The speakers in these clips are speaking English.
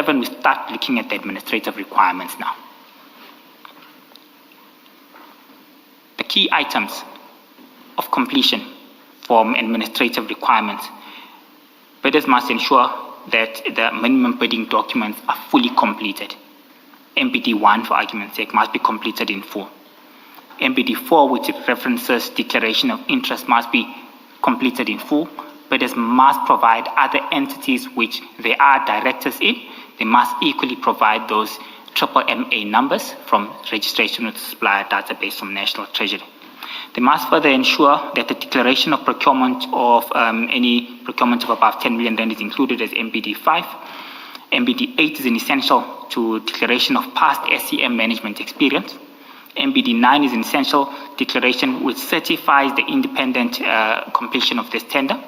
7, we start looking at the administrative requirements now. The key items of completion from administrative requirements. Bidders must ensure that the minimum bidding documents are fully completed. MBD 1, for argument's sake, must be completed in full. MBD 4, which references declaration of interest, must be completed in full. Bidders must provide other entities which they are directors in. They must equally provide those MMA numbers from registration with supplier database from National Treasury. They must further ensure that the declaration of procurement of any procurement of above 10 million rand is included as MBD 5. MBD 8 is an essential to declaration of past SCM management experience. MBD 9 is an essential declaration which certifies the independent completion of this tender.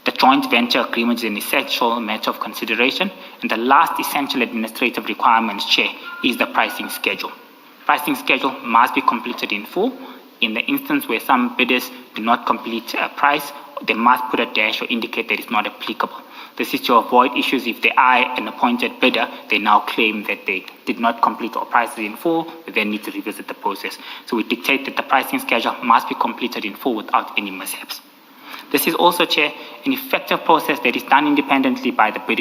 The joint venture agreement is an essential matter of consideration. And the last essential administrative requirements, Chair, is the pricing schedule. Pricing schedule must be completed in full. In the instance where some bidders do not complete a price, they must put a dash or indicate that it's not applicable. This is to avoid issues if they are an appointed bidder, they now claim that they did not complete all prices in full, we then need to revisit the process. So we dictate that the pricing schedule must be completed in full without any mishaps. This is also, Chair, an effective process that is done independently by the bid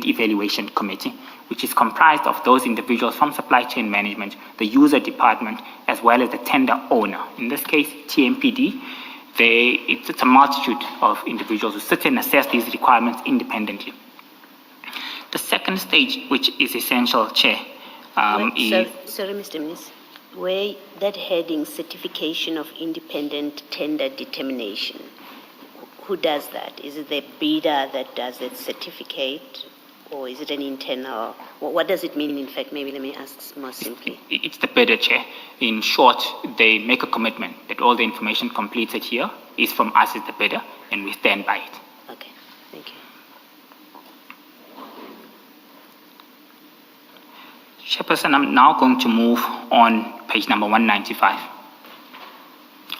evaluation committee, which is comprised of those individuals from supply chain management, the user department, as well as the tender owner. In this case, TMPD, it's a multitude of individuals who sit and assess these requirements independently. The second stage, which is essential, Chair, Sorry, Mr. Minister. Where that heading, certification of independent tender determination, who does that? Is it the bidder that does that certificate, or is it an internal? What does it mean, in fact? Maybe let me ask more simply. It's the bidder, Chair. In short, they make a commitment that all the information completed here is from us as the bidder, and we stand by it. Okay, thank you. Chairperson, I'm now going to move on page number 195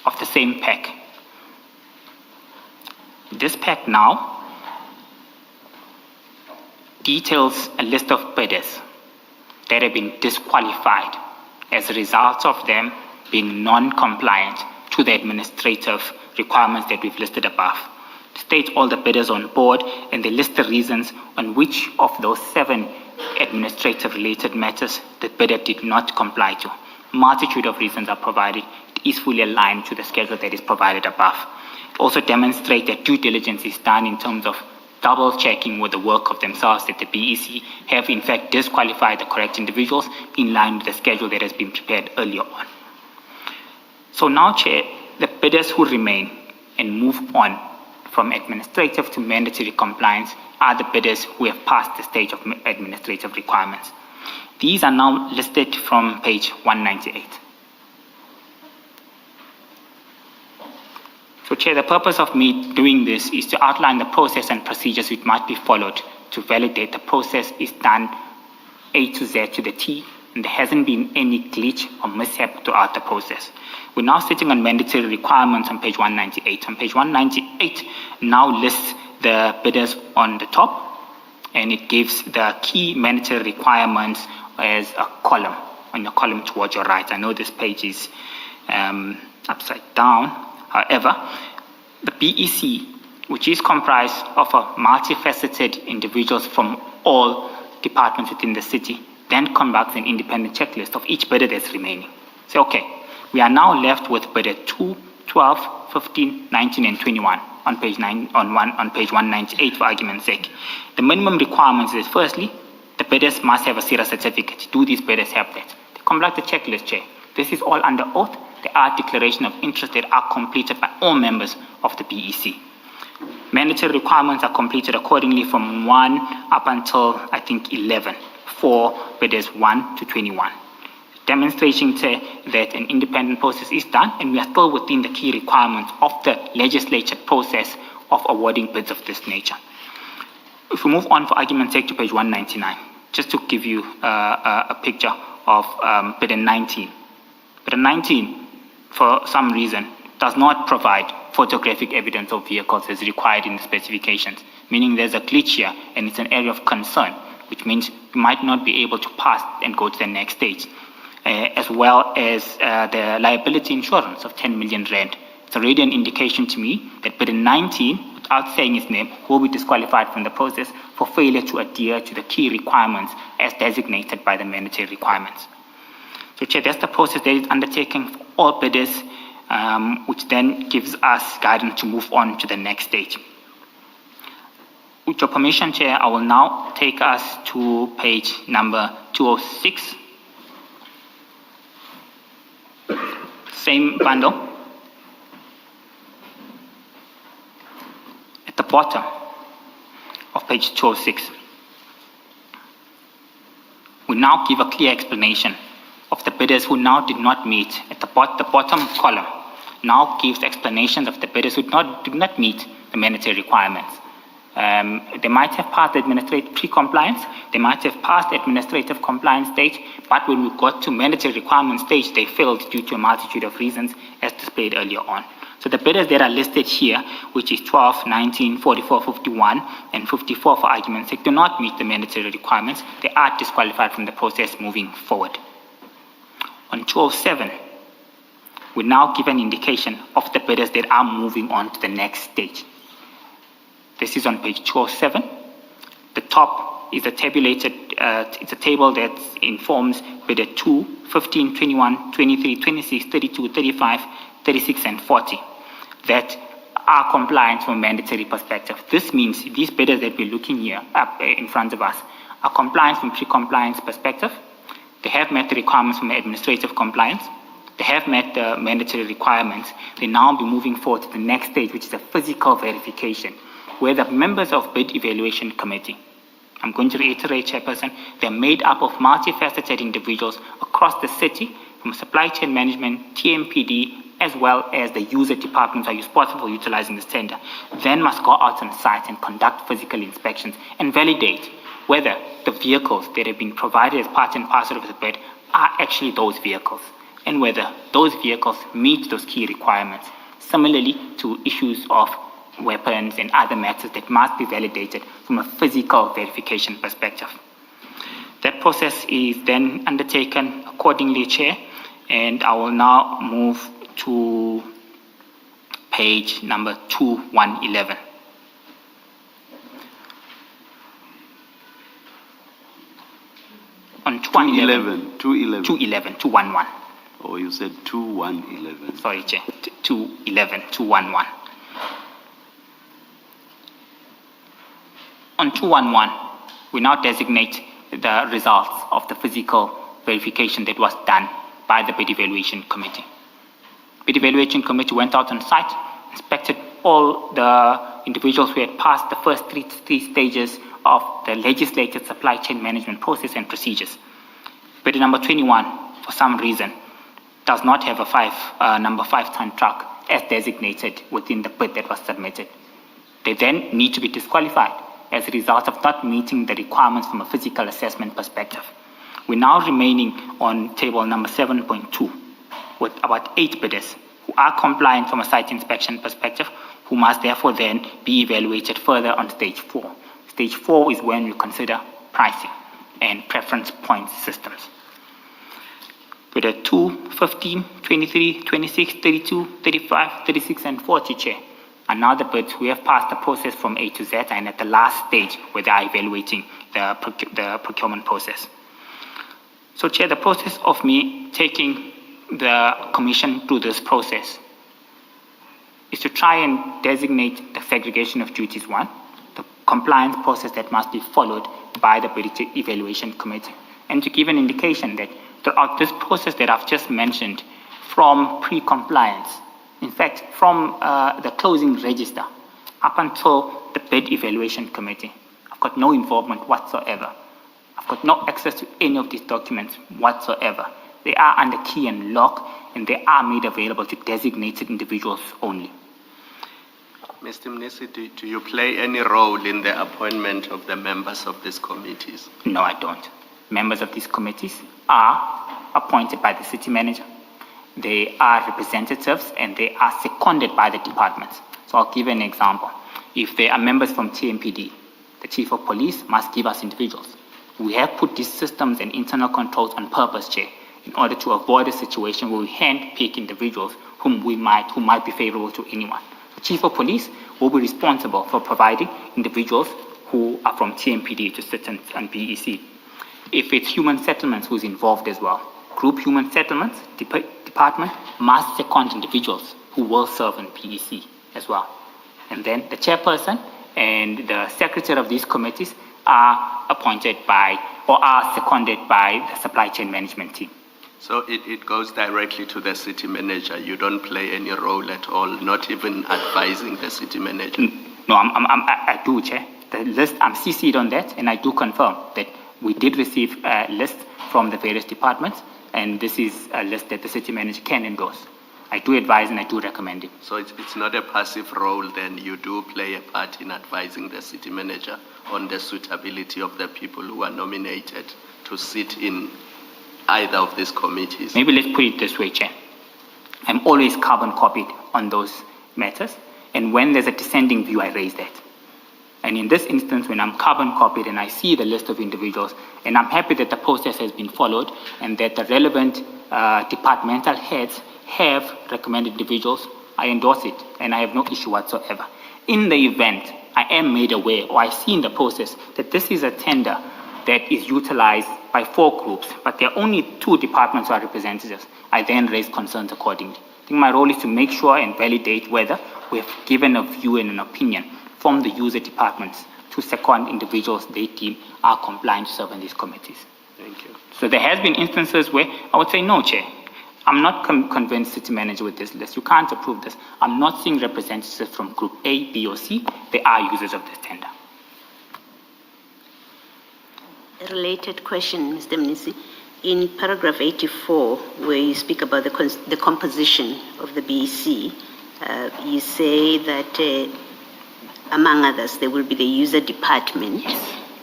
of the same pack. This pack now details a list of bidders that have been disqualified as a result of them being non-compliant to the administrative requirements that we've listed above. State all the bidders on board, and they list the reasons on which of those 7 administrative related matters the bidder did not comply to. Multitude of reasons are provided. It is fully aligned to the schedule that is provided above. It also demonstrates that due diligence is done in terms of double checking with the work of themselves, that the BEC have in fact disqualified the correct individuals in line with the schedule that has been prepared earlier on. So now, Chair, the bidders who remain and move on from administrative to mandatory compliance are the bidders who have passed the stage of administrative requirements. These are now listed from page 198. So, Chair, the purpose of me doing this is to outline the process and procedures which must be followed to validate the process is done A to Z to the T, and there hasn't been any glitch or mishap throughout the process. We're now sitting on mandatory requirements on page 198. On page 198 now lists the bidders on the top, and it gives the key mandatory requirements as a column, on your column towards your right. I know this page is upside down. However, the BEC, which is comprised of a multifaceted individuals from all departments within the city, then conducts an independent checklist of each bidder that's remaining. So, okay, we are now left with bidder 2, 12, 15, 19, and 21 on page 198 for argument's sake. The minimum requirements is, firstly, the bidders must have a CERA certificate. Do these bidders have that? They conduct the checklist, Chair. This is all under oath. There are declaration of interest that are completed by all members of the BEC. Mandatory requirements are completed accordingly from 1 up until, I think, 11 for bidders 1 to 21. Demonstration that an independent process is done, and we are still within the key requirements of the legislature process of awarding bids of this nature. If we move on for argument's sake to page 199, just to give you a picture of bidder 19. Bidder 19, for some reason, does not provide photographic evidence of vehicles as required in the specifications, meaning there's a glitch here and it's an area of concern. which means you might not be able to pass and go to the next stage, as well as the liability insurance of 10 million rand. It's already an indication to me that bidder 19, without saying his name, will be disqualified from the process for failure to adhere to the key requirements as designated by the mandatory requirements. So, Chair, that's the process that is undertaken for all bidders, which then gives us guidance to move on to the next stage. With your permission, Chair, I will now take us to page number 206. Same bundle. At the bottom of page 206, we now give a clear explanation of the bidders who now did not meet. At the bottom column now gives explanations of the bidders who did not meet the mandatory requirements. They might have passed administrative pre-compliance, they might have passed administrative compliance stage, but when we got to mandatory requirement stage, they failed due to a multitude of reasons as displayed earlier on. So the bidders that are listed here, which is 12, 19, 44, 51, and 54 for argument's sake, do not meet the mandatory requirements. They are disqualified from the process moving forward. On 207, we now give an indication of the bidders that are moving on to the next stage. This is on page 207. The top is a tabulated, it's a table that informs bidder 2, 15, 21, 23, 26, 32, 35, 36, and 40 that are compliant from a mandatory perspective. This means these bidders that we're looking here up in front of us are compliant from pre-compliance perspective. They have met the requirements from administrative compliance. They have met the mandatory requirements. They now be moving forward to the next stage, which is a physical verification, where the members of bid evaluation committee, I'm going to reiterate, Chairperson, they're made up of multifaceted individuals across the city, from supply chain management, TMPD, as well as the user departments are responsible for utilizing this tender, then must go out on site and conduct physical inspections and validate whether the vehicles that have been provided as part and parcel of the bid are actually those vehicles, and whether those vehicles meet those key requirements. Similarly to issues of weapons and other matters that must be validated from a physical verification perspective. That process is then undertaken accordingly, Chair, and I will now move to page number 2111. On 2111. 211. Oh, you said 2111. Sorry, Chair. 211. On 211, we now designate the results of the physical verification that was done by the bid evaluation committee. Bid evaluation committee went out on site, inspected all the individuals who had passed the first three stages of the legislated supply chain management process and procedures. Bidder number 21, for some reason, does not have a number 5-ton truck as designated within the bid that was submitted. They then need to be disqualified as a result of not meeting the requirements from a physical assessment perspective. We're now remaining on table number 7.2 with about 8 bidders who are compliant from a site inspection perspective, who must therefore then be evaluated further on stage 4. Stage 4 is when we consider pricing and preference point systems. Bidder 2, 15, 23, 26, 32, 35, 36, and 40, Chair, are now the bids who have passed the process from A to Z and at the last stage where they are evaluating the procurement process. So, Chair, the process of me taking the commission through this process is to try and designate the segregation of duties, one, the compliance process that must be followed by the bid evaluation committee, and to give an indication that throughout this process that I've just mentioned, from pre-compliance, in fact, from the closing register up until the bid evaluation committee, I've got no involvement whatsoever. I've got no access to any of these documents whatsoever. They are under key and lock, and they are made available to designated individuals only. Mr. Mnisi, do you play any role in the appointment of the members of these committees? No, I don't. Members of these committees are appointed by the city manager. They are representatives and they are seconded by the departments. So I'll give an example. If there are members from TMPD, the chief of police must give us individuals. We have put these systems and internal controls on purpose, Chair, in order to avoid a situation where we hand-pick individuals who might be favorable to anyone. The Chief of Police will be responsible for providing individuals who are from TMPD to sit on BEC. If it's human settlements who's involved as well, Group Human Settlements Department must second individuals who will serve in BEC as well. And then the chairperson and the secretary of these committees are appointed by or are seconded by the supply chain management team. So it goes directly to the city manager. You don't play any role at all, not even advising the city manager. No, I do, Chair. The list, I'm CC'd on that, and I do confirm that we did receive a list from the various departments, and this is a list that the city manager can endorse. I do advise and I do recommend it. So it's not a passive role then. You do play a part in advising the city manager on the suitability of the people who are nominated to sit in either of these committees. Maybe let's put it this way, Chair. I'm always carbon copied on those matters, and when there's a dissenting view, I raise that. And in this instance, when I'm carbon copied and I see the list of individuals, and I'm happy that the process has been followed and that the relevant departmental heads have recommended individuals, I endorse it and I have no issue whatsoever. In the event I am made aware or I see in the process that this is a tender that is utilized by 4 groups, but there are only 2 departments who are representatives, I then raise concerns accordingly. I think my role is to make sure and validate whether we've given a view and an opinion from the user departments to second individuals they deem are compliant to serve in these committees. Thank you. So there has been instances where I would say, no, Chair, I'm not convinced city manager with this list. You can't approve this. I'm not seeing representatives from Group A, B, or C. They are users of this tender. A related question, Mr. Mnisi. In paragraph 84, where you speak about the composition of the BEC, you say that, among others, there will be the user department,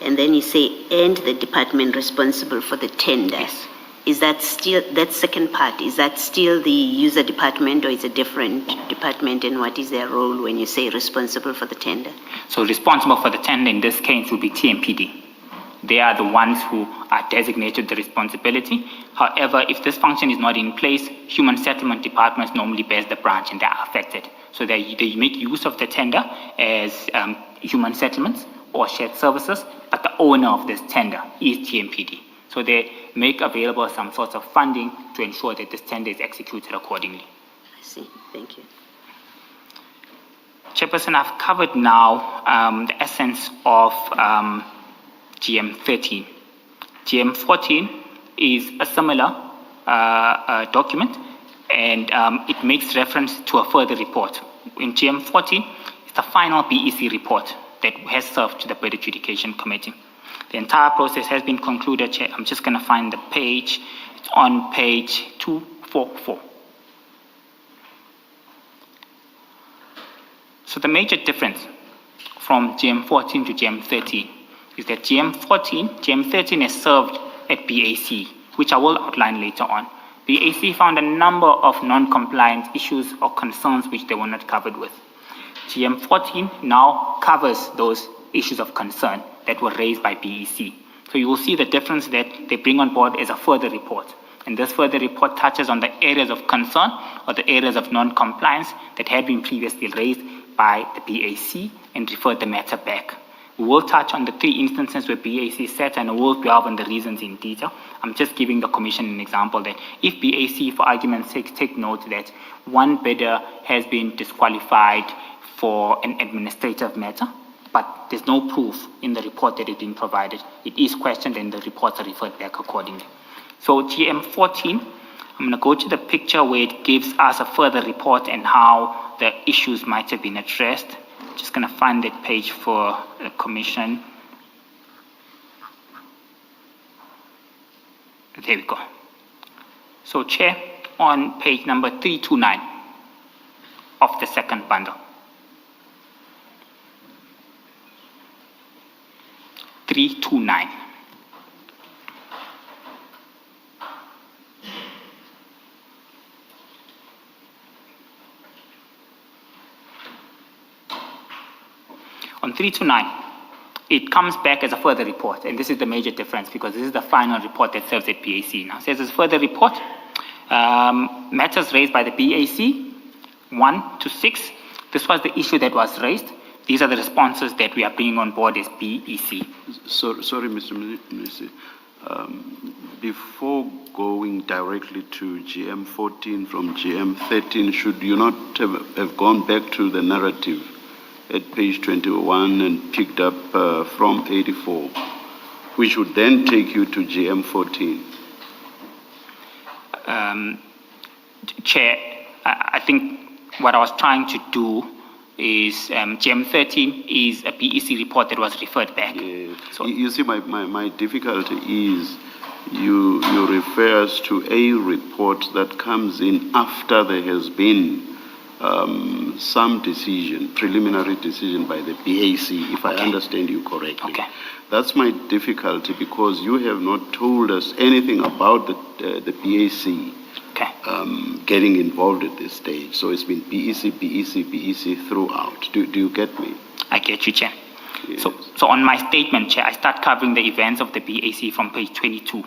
and then you say, and the department responsible for the tender. Yes. Is that still, that second part, is that still the user department, or is it a different department, and what is their role when you say responsible for the tender? So responsible for the tender in this case would be TMPD. They are the ones who are designated the responsibility. However, if this function is not in place, human settlement departments normally bears the branch and they are affected. So they make use of the tender as human settlements or shared services, but the owner of this tender is TMPD. So they make available some sorts of funding to ensure that this tender is executed accordingly. I see. Thank you. Chairperson, I've covered now the essence of GM13. GM14 is a similar document, and it makes reference to a further report. In GM14, it's the final BEC report that has served to the Bid Adjudication Committee. The entire process has been concluded, Chair. I'm just going to find the page. It's on page 244. So the major difference from GM14 to GM13 is that GM13 is served at BAC, which I will outline later on. BAC found a number of non-compliance issues or concerns which they were not covered with. GM14 now covers those issues of concern that were raised by BEC. So you will see the difference that they bring on board as a further report. And this further report touches on the areas of concern or the areas of non-compliance that had been previously raised by the BAC and referred the matter back. We will touch on the 3 instances where BAC sat and we will delve on the reasons in detail. I'm just giving the Commission an example that if BAC, for argument's sake, take note that one bidder has been disqualified for an administrative matter, but there's no proof in the report that it's been provided. It is questioned and the reports are referred back accordingly. So GM14, I'm going to go to the picture where it gives us a further report and how the issues might have been addressed. Just going to find that page for the Commission. There we go. So, Chair, on page number 329 of the second bundle. 329. On 329, it comes back as a further report, and this is the major difference because this is the final report that serves at BAC now. It says as further report, matters raised by the BAC, 1 to 6. This was the issue that was raised. These are the responses that we are bringing on board as BEC. Sorry, Mr. Minister. Before going directly to GM14 from GM13, should you not have gone back to the narrative at page 21 and picked up from 84, which would then take you to GM14? Chair, I think what I was trying to do is GM13 is a BEC report that was referred back. So you see, my difficulty is you refer us to a report that comes in after there has been some decision, preliminary decision by the BAC, if I understand you correctly. Okay. That's my difficulty because you have not told us anything about the BAC getting involved at this stage. So it's been BEC throughout. Do you get me? I get you, Chair. Yes. So on my statement, Chair, I start covering the events of the BAC from page 22,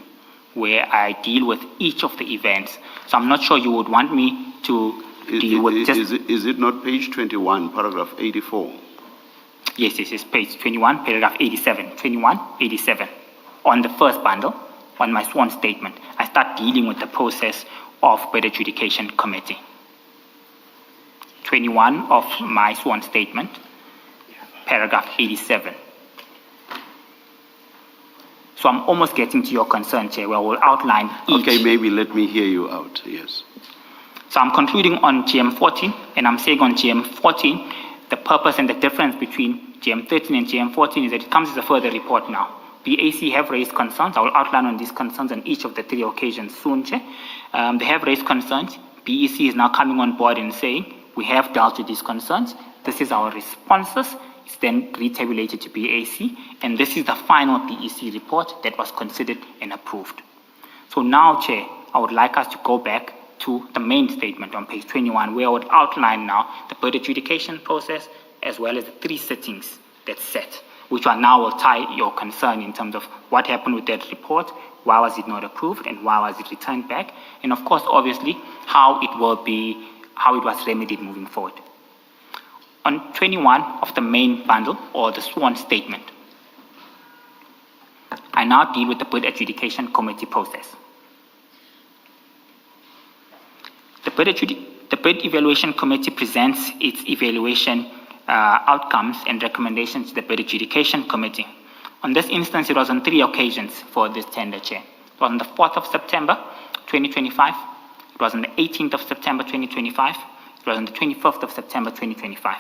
where I deal with each of the events. So I'm not sure you would want me to deal with just... Is it not page 21, paragraph 84? Yes, page 21, paragraph 87. 21, 87. On the first bundle, on my sworn statement, I start dealing with the process of the adjudication committee. 21 of my sworn statement, paragraph 87. So I'm almost getting to your concern, Chair, where we'll outline each. Okay, maybe let me hear you out, yes. So I'm concluding on GM14, and I'm saying on GM14, the purpose and the difference between GM13 and GM14 is that it comes as a further report now. BAC have raised concerns. I will outline on these concerns on each of the 3 occasions soon, Chair. They have raised concerns. BEC is now coming on board and saying, we have dealt with these concerns. This is our responses. It's then retabulated to BAC, and this is the final BEC report that was considered and approved. So now, Chair, I would like us to go back to the main statement on page 21, where I would outline now the bird adjudication process as well as the 3 sittings that's set, which one now will tie your concern in terms of what happened with that report, why was it not approved, and why was it returned back, and of course, obviously, how it was remedied moving forward. On 21 of the main bundle, or the sworn statement, I now deal with the bird adjudication committee process. The bird evaluation committee presents its evaluation outcomes and recommendations to the bird adjudication committee. On this instance, it was on 3 occasions for this tender, Chair. It was on the 4th of September, 2025. It was on the 18th of September, 2025. It was on the 25th of September, 2025.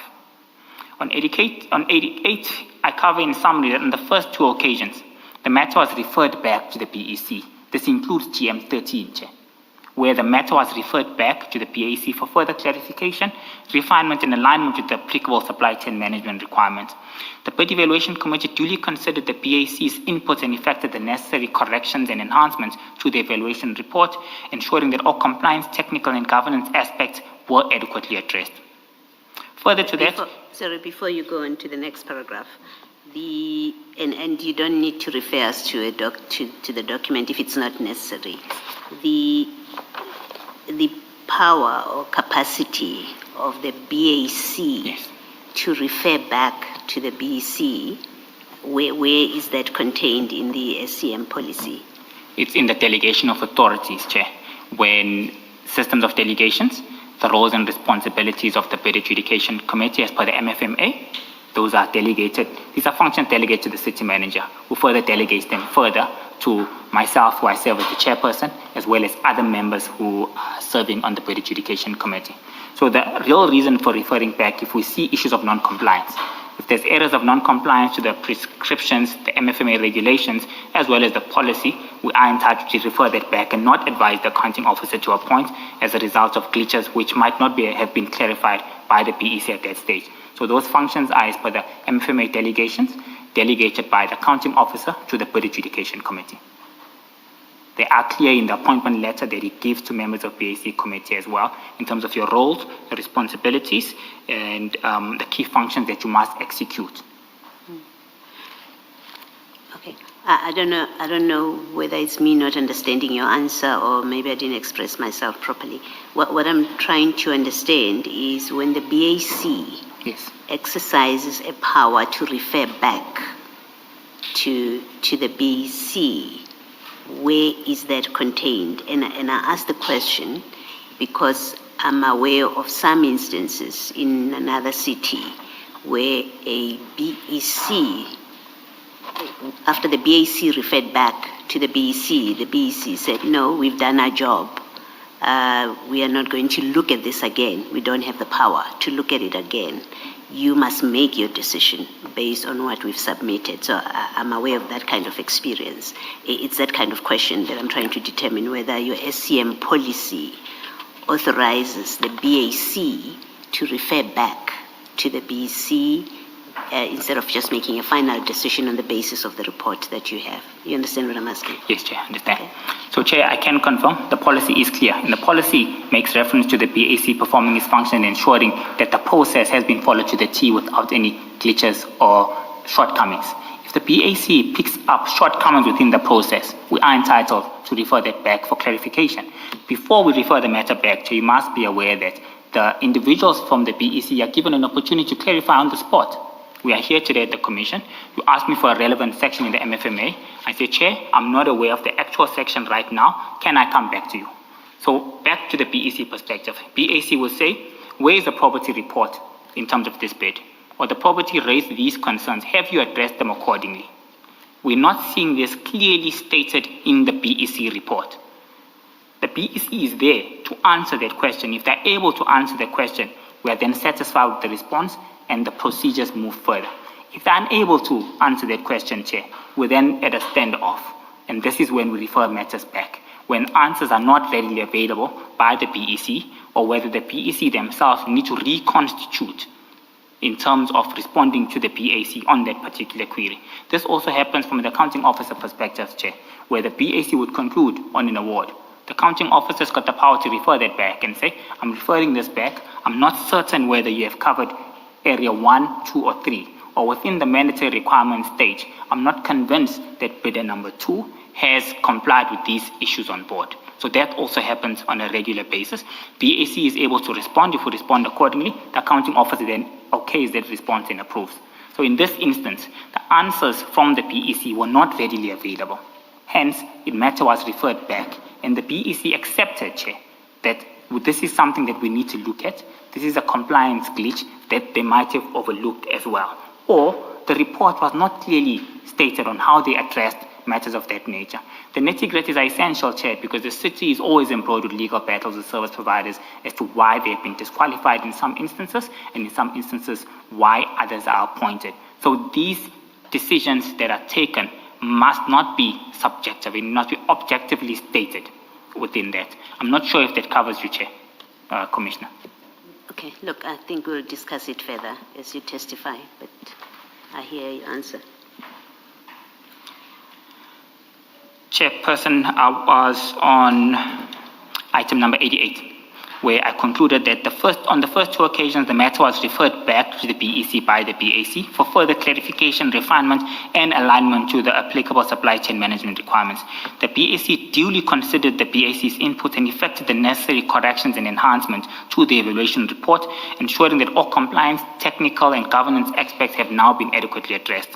On 88, I cover in summary that on the first 2 occasions, the matter was referred back to the BEC. This includes GM13, Chair, where the matter was referred back to the BAC for further clarification, refinement, and alignment with the applicable supply chain management requirements. The bird evaluation committee duly considered the BAC's input and effected the necessary corrections and enhancements to the evaluation report, ensuring that all compliance, technical, and governance aspects were adequately addressed. Further to that... Before you go on to the next paragraph, and you don't need to refer us to the document if it's not necessary. The power or capacity of the BAC to refer back to the BEC, where is that contained in the SCM policy? It's in the delegation of authorities, Chair. When systems of delegations, the roles and responsibilities of the bird adjudication committee as per the MFMA, those are delegated. These are functions delegated to the city manager, who further delegates them further to myself, who I serve as the chairperson, as well as other members who are serving on the bird adjudication committee. So the real reason for referring back, if we see issues of non-compliance, if there's errors of non-compliance to the prescriptions, the MFMA regulations, as well as the policy, we are entitled to refer that back and not advise the accounting officer to appoint as a result of glitches which might not have been clarified by the BEC at that stage. So those functions are as per the MFMA delegations, delegated by the accounting officer to the bird adjudication committee. They are clear in the appointment letter that it gives to members of BAC committee as well, in terms of your roles, your responsibilities, and the key functions that you must execute. Okay. I don't know whether it's me not understanding your answer or maybe I didn't express myself properly. What I'm trying to understand is when the BAC Yes. exercises a power to refer back to the BC, where is that contained? And I ask the question because I'm aware of some instances in another city where a BEC, after the BAC referred back to the BEC said, no, we've done our job. We are not going to look at this again. We don't have the power to look at it again. You must make your decision based on what we've submitted. So I'm aware of that kind of experience. It's that kind of question that I'm trying to determine whether your SCM policy authorizes the BAC to refer back to the BC instead of just making a final decision on the basis of the report that you have. You understand what I'm asking? Yes, Chair, I understand. So, Chair, I can confirm the policy is clear, and the policy makes reference to the BAC performing its function and ensuring that the process has been followed to the T without any glitches or shortcomings. If the BAC picks up shortcomings within the process, we are entitled to refer that back for clarification. Before we refer the matter back, Chair, you must be aware that the individuals from the BEC are given an opportunity to clarify on the spot. We are here today at the Commission. You asked me for a relevant section in the MFMA. I say, Chair, I'm not aware of the actual section right now. Can I come back to you? So back to the BEC perspective. BAC will say, where is the property report in terms of this bid? Or the property raised these concerns. Have you addressed them accordingly? We're not seeing this clearly stated in the BEC report. The BEC is there to answer that question. If they're able to answer the question, we are then satisfied with the response and the procedures move further. If they're unable to answer that question, Chair, we're then at a standoff. And this is when we refer matters back. When answers are not readily available by the BEC, or whether the BEC themselves need to reconstitute in terms of responding to the BAC on that particular query. This also happens from the accounting officer perspective, Chair, where the BAC would conclude on an award. The accounting officer's got the power to refer that back and say, I'm referring this back. I'm not certain whether you have covered area 1, 2, or 3, or within the mandatory requirement stage. I'm not convinced that bidder number 2 has complied with these issues on board. So that also happens on a regular basis. BAC is able to respond. If we respond accordingly, the accounting officer then okays that response and approves. So in this instance, the answers from the BEC were not readily available. Hence, the matter was referred back, and the BEC accepted, Chair, that this is something that we need to look at. This is a compliance glitch that they might have overlooked as well. Or the report was not clearly stated on how they addressed matters of that nature. The nitty-gritties are essential, Chair, because the city is always embroiled with legal battles with service providers as to why they have been disqualified in some instances, and in some instances why others are appointed. So these decisions that are taken must not be subjective, it must be objectively stated within that. I'm not sure if that covers you, Chair, Commissioner. Okay, look, I think we'll discuss it further as you testify, but I hear your answer. Chairperson, I was on item number 88, where I concluded that on the first 2 occasions, the matter was referred back to the BEC by the BAC for further clarification, refinement, and alignment to the applicable supply chain management requirements. The BAC duly considered the BAC's input and effected the necessary corrections and enhancements to the evaluation report, ensuring that all compliance, technical, and governance aspects have now been adequately addressed.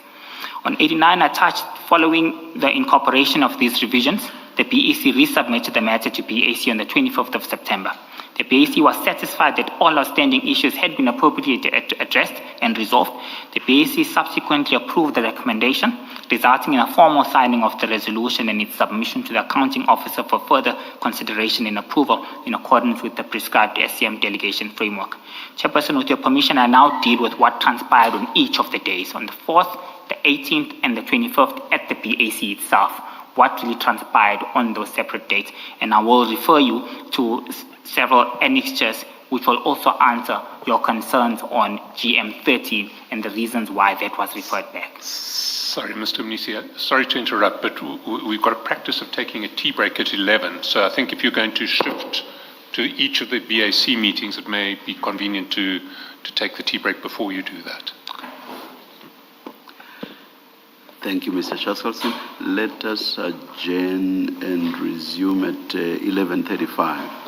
On 89, I touched, following the incorporation of these revisions, the BAC resubmitted the matter to BAC on the 25th of September. The BAC was satisfied that all outstanding issues had been appropriately addressed and resolved. The BAC subsequently approved the recommendation, resulting in a formal signing of the resolution and its submission to the accounting officer for further consideration and approval in accordance with the prescribed SCM delegation framework. Chairperson, with your permission, I now deal with what transpired on each of the days, on the 4th, the 18th, and the 25th at the BAC itself, what really transpired on those separate dates, and I will refer you to several annexures which will also answer your concerns on GM 13 and the reasons why that was referred back. Sorry, Mr. Mnisi, sorry to interrupt, but we've got a practice of taking a tea break at 11, so I think if you're going to shift to each of the BAC meetings, it may be convenient to take the tea break before you do that. Thank you, Mr. Chaskalson. Let us adjourn and resume at 11:35.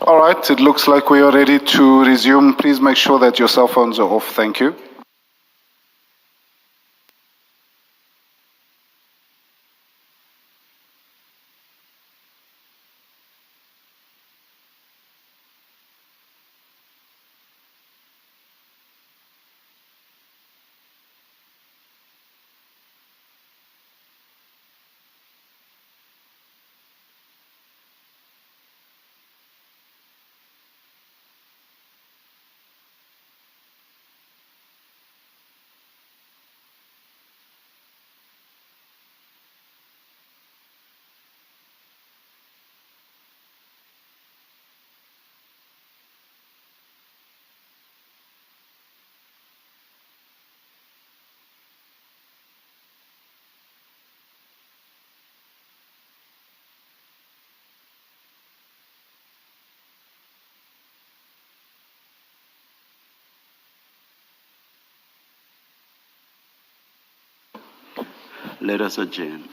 All right, it looks like we are ready to resume. Please make sure that your cell phones are off. Thank you. Let us adjourn.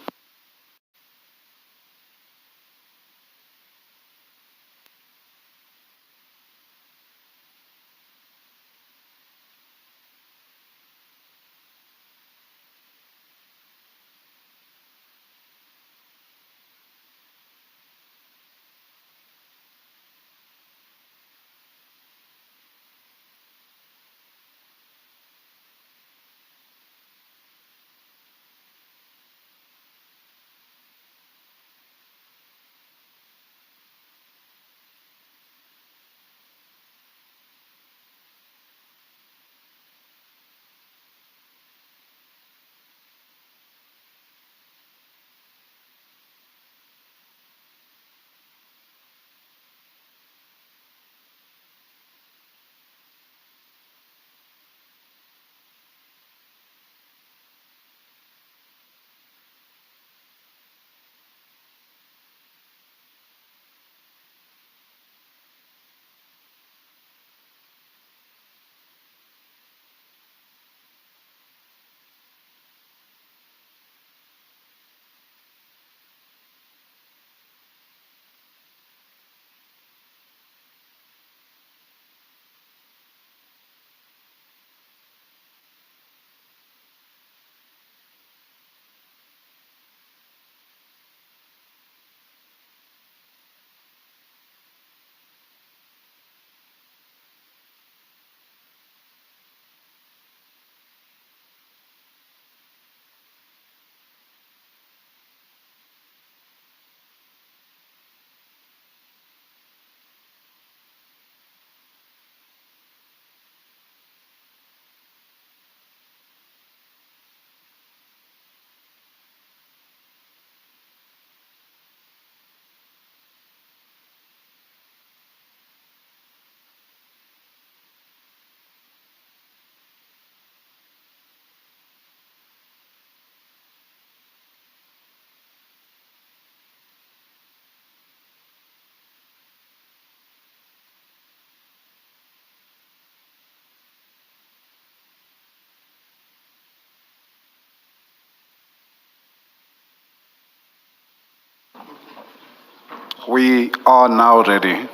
We are now ready.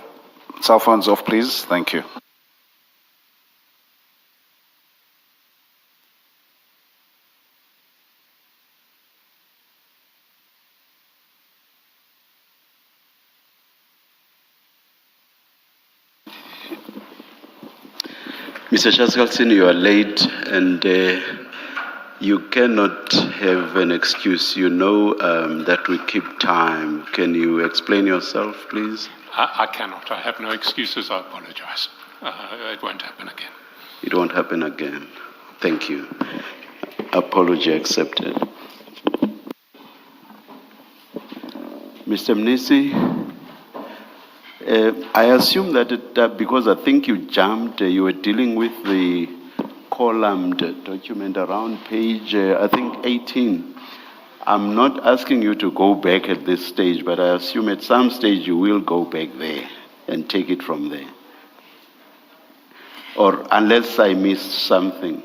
Cell phones off, please. Thank you. Mr. Chaskalson, you are late and you cannot have an excuse. You know that we keep time. Can you explain yourself, please? I cannot. I have no excuses. I apologize. It won't happen again. It won't happen again. Thank you. Apology accepted. Mr. Mnisi, I assume that because I think you jumped, you were dealing with the columned document around page, I think 18. I'm not asking you to go back at this stage, but I assume at some stage you will go back there and take it from there. Or unless I missed something.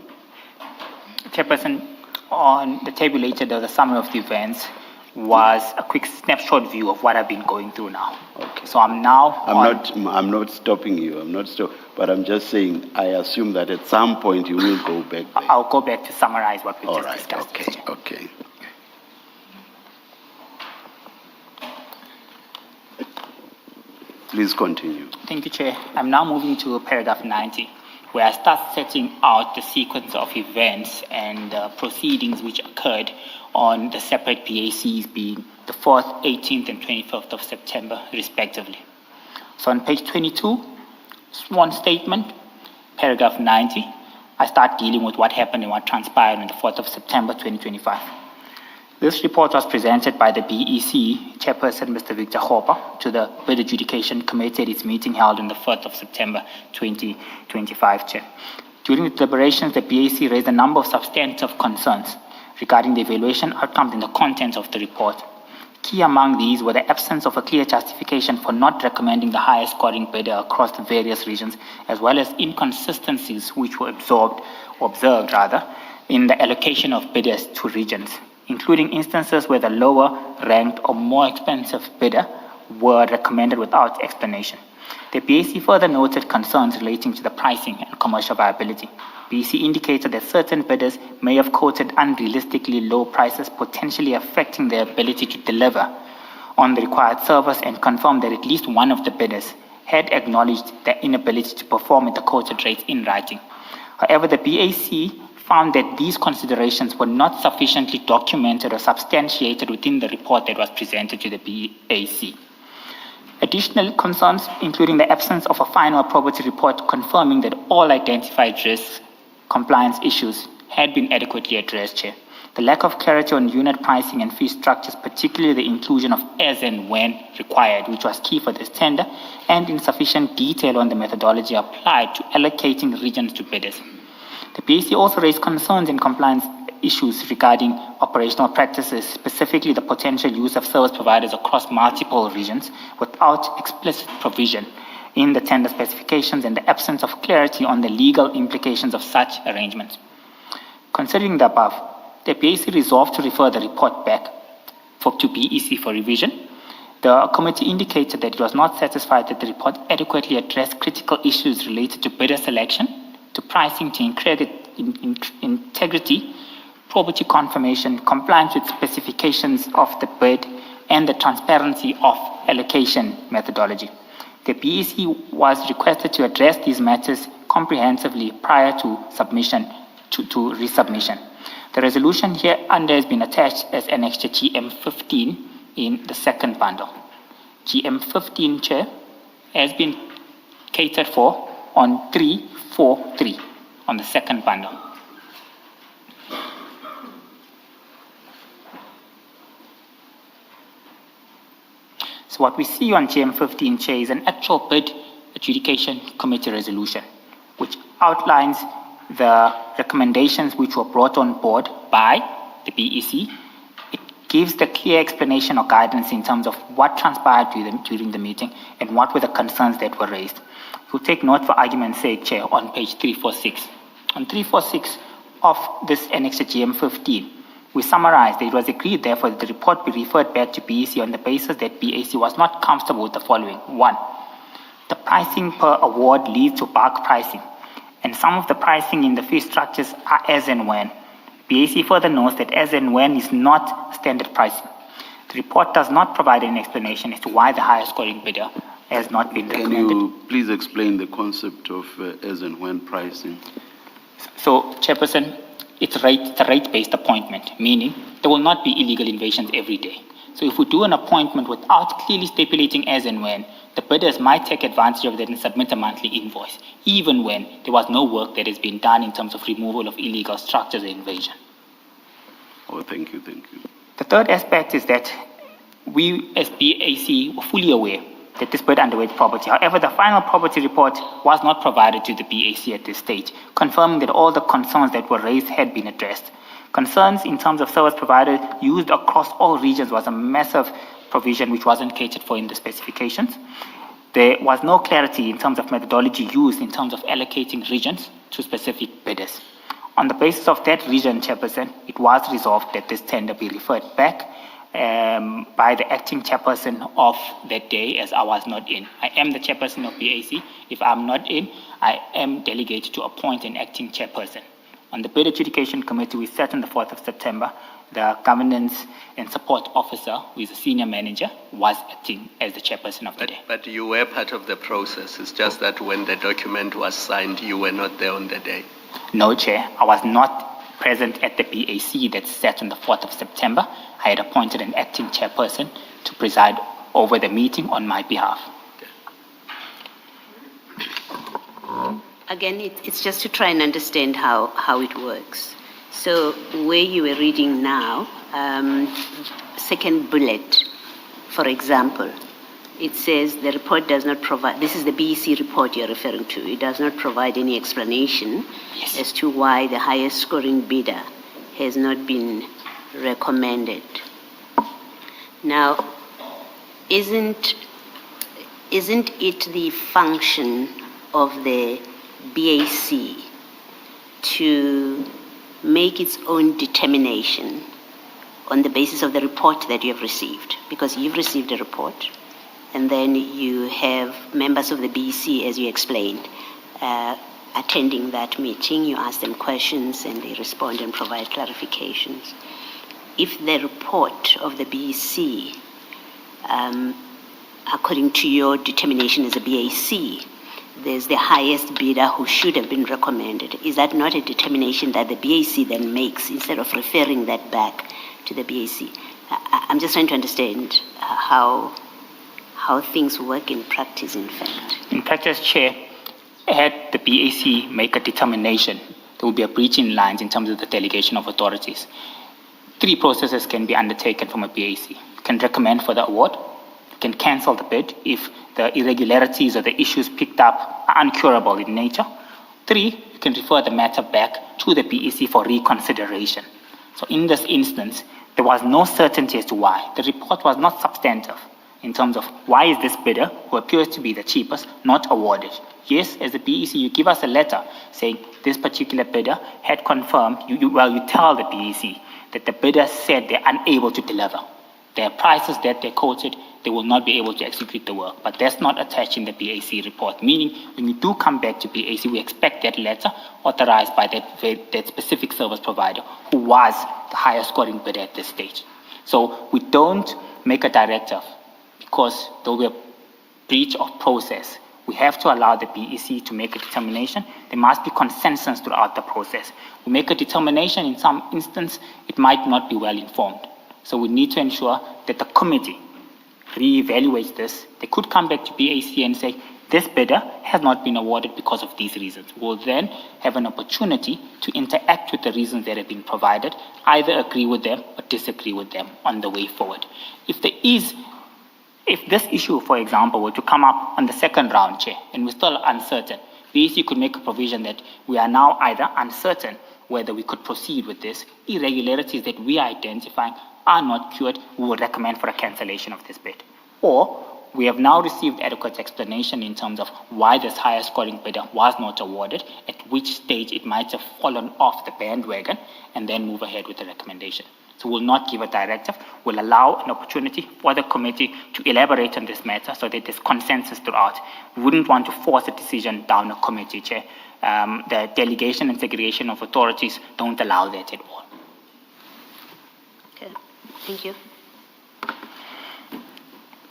Chairperson, on the tabulator, there's a summary of the events was a quick snapshot view of what I've been going through now. Okay. So I'm now I'm not stopping you. But I'm just saying, I assume that at some point you will go back there. I'll go back to summarize what we All just right. discussed. Okay. Okay. Please continue. Thank you, Chair. I'm now moving to paragraph 90, where I start setting out the sequence of events and proceedings which occurred on the separate BACs being the 4th, 18th, and 25th of September, respectively. So on page 22, sworn statement, paragraph 90, I start dealing with what happened and what transpired on the 4th of September, 2025. This report was presented by the BEC chairperson, Mr. Victor Hopper, to the Bid Adjudication Committee at its meeting held on the 4th of September 2025, Chair. During the deliberations, the BEC raised a number of substantive concerns regarding the evaluation outcomes and the contents of the report. Key among these were the absence of a clear justification for not recommending the highest scoring bidder across the various regions, as well as inconsistencies which were observed in the allocation of bidders to regions, including instances where the lower ranked or more expensive bidder were recommended without explanation. The BAC further noted concerns relating to the pricing and commercial viability. BAC indicated that certain bidders may have quoted unrealistically low prices, potentially affecting their ability to deliver on the required service, and confirmed that at least one of the bidders had acknowledged their inability to perform at the quoted rates in writing. However, the BAC found that these considerations were not sufficiently documented or substantiated within the report that was presented to the BAC. Additional concerns, including the absence of a final probity report confirming that all identified risks, compliance issues had been adequately addressed, Chair. The lack of clarity on unit pricing and fee structures, particularly the inclusion of as and when required, which was key for this tender, and insufficient detail on the methodology applied to allocating regions to bidders. The BAC also raised concerns in compliance issues regarding operational practices, specifically the potential use of service providers across multiple regions without explicit provision in the tender specifications and the absence of clarity on the legal implications of such arrangements. Considering the above, the BAC resolved to refer the report back to BEC for revision. The committee indicated that it was not satisfied that the report adequately addressed critical issues related to bidder selection, to pricing, to integrity, probity confirmation, compliance with specifications of the bid, and the transparency of allocation methodology. The BEC was requested to address these matters comprehensively prior to submission to resubmission. The resolution here under has been attached as Annexure GM15 in the second bundle. GM15, Chair, has been catered for on 343 on the second bundle. So what we see on GM15, Chair, is an actual bid adjudication committee resolution, which outlines the recommendations which were brought on board by the BEC. It gives the clear explanation or guidance in terms of what transpired during the meeting and what were the concerns that were raised. We'll take note for argument's sake, Chair, on page 346. On 346 of this Annexure GM15, we summarized that it was agreed, therefore, that the report be referred back to BEC on the basis that BEC was not comfortable with the following. 1, the pricing per award leads to bulk pricing, and some of the pricing in the fee structures are as and when. BEC further notes that as and when is not standard pricing. The report does not provide an explanation as to why the highest scoring bidder has not been recommended. Can you please explain the concept of as and when pricing? So, Chairperson, it's a rate-based appointment, meaning there will not be illegal invasions every day. So if we do an appointment without clearly stipulating as and when, the bidders might take advantage of that and submit a monthly invoice, even when there was no work that has been done in terms of removal of illegal structures or invasion. Oh, thank you. The third aspect is that we as BAC were fully aware that this bid underweight property. However, the final property report was not provided to the BAC at this stage, confirming that all the concerns that were raised had been addressed. Concerns in terms of service provider used across all regions was a massive provision which wasn't catered for in the specifications. There was no clarity in terms of methodology used in terms of allocating regions to specific bidders. On the basis of that region, Chairperson, it was resolved that this tender be referred back by the acting chairperson of that day, as I was not in. I am the chairperson of BAC. If I'm not in, I am delegated to appoint an acting chairperson. On the bid adjudication committee, we sat on the 4th of September. The governance and support officer, who is a senior manager, was acting as the chairperson of the day. But you were part of the process. It's just that when the document was signed, you were not there on the day. No, Chair. I was not present at the BAC that sat on the 4th of September. I had appointed an acting chairperson to preside over the meeting on my behalf. Again, it's just to try and understand how it works. So where you were reading now, second bullet, for example, it says the report does not provide, this is the BEC report you're referring to, it does not provide any explanation as to why the highest scoring bidder has not been recommended. Now, isn't it the function of the BAC to make its own determination on the basis of the report that you have received? Because you've received a report, and then you have members of the BEC, as you explained, attending that meeting. You ask them questions, and they respond and provide clarifications. If the report of the BEC, according to your determination as a BAC, there's the highest bidder who should have been recommended, is that not a determination that the BAC then makes instead of referring that back to the BAC? I'm just trying to understand how things work in practice, in fact. In practice, Chair, had the BAC make a determination, there will be a breach in lines in terms of the delegation of authorities. 3 processes can be undertaken from a BAC. You can recommend for the award, you can cancel the bid if the irregularities or the issues picked up are uncurable in nature. 3, you can refer the matter back to the BEC for reconsideration. So in this instance, there was no certainty as to why. The report was not substantive in terms of why is this bidder, who appears to be the cheapest, not awarded. Yes, as a BEC, you give us a letter saying this particular bidder had confirmed, you tell the BEC that the bidder said they're unable to deliver. Their prices that they quoted, they will not be able to execute the work. But that's not attached in the BAC report, meaning when you do come back to BAC, we expect that letter authorized by that specific service provider who was the highest scoring bidder at this stage. So we don't make a directive because there will be a breach of process. We have to allow the BEC to make a determination. There must be consensus throughout the process. We make a determination, in some instance, it might not be well informed. So we need to ensure that the committee reevaluates this. They could come back to BAC and say, this bidder has not been awarded because of these reasons. We'll then have an opportunity to interact with the reasons that have been provided, either agree with them or disagree with them on the way forward. If this issue, for example, were to come up on the second round, Chair, and we're still uncertain, BAC could make a provision that we are now either uncertain whether we could proceed with this, irregularities that we are identifying are not cured, we will recommend for a cancellation of this bid. Or we have now received adequate explanation in terms of why this higher scoring bidder was not awarded, at which stage it might have fallen off the bandwagon, and then move ahead with the recommendation. So we'll not give a directive, we'll allow an opportunity for the committee to elaborate on this matter so that there's consensus throughout. We wouldn't want to force a decision down a committee, Chair. The delegation and segregation of authorities don't allow that at all. Okay, thank you.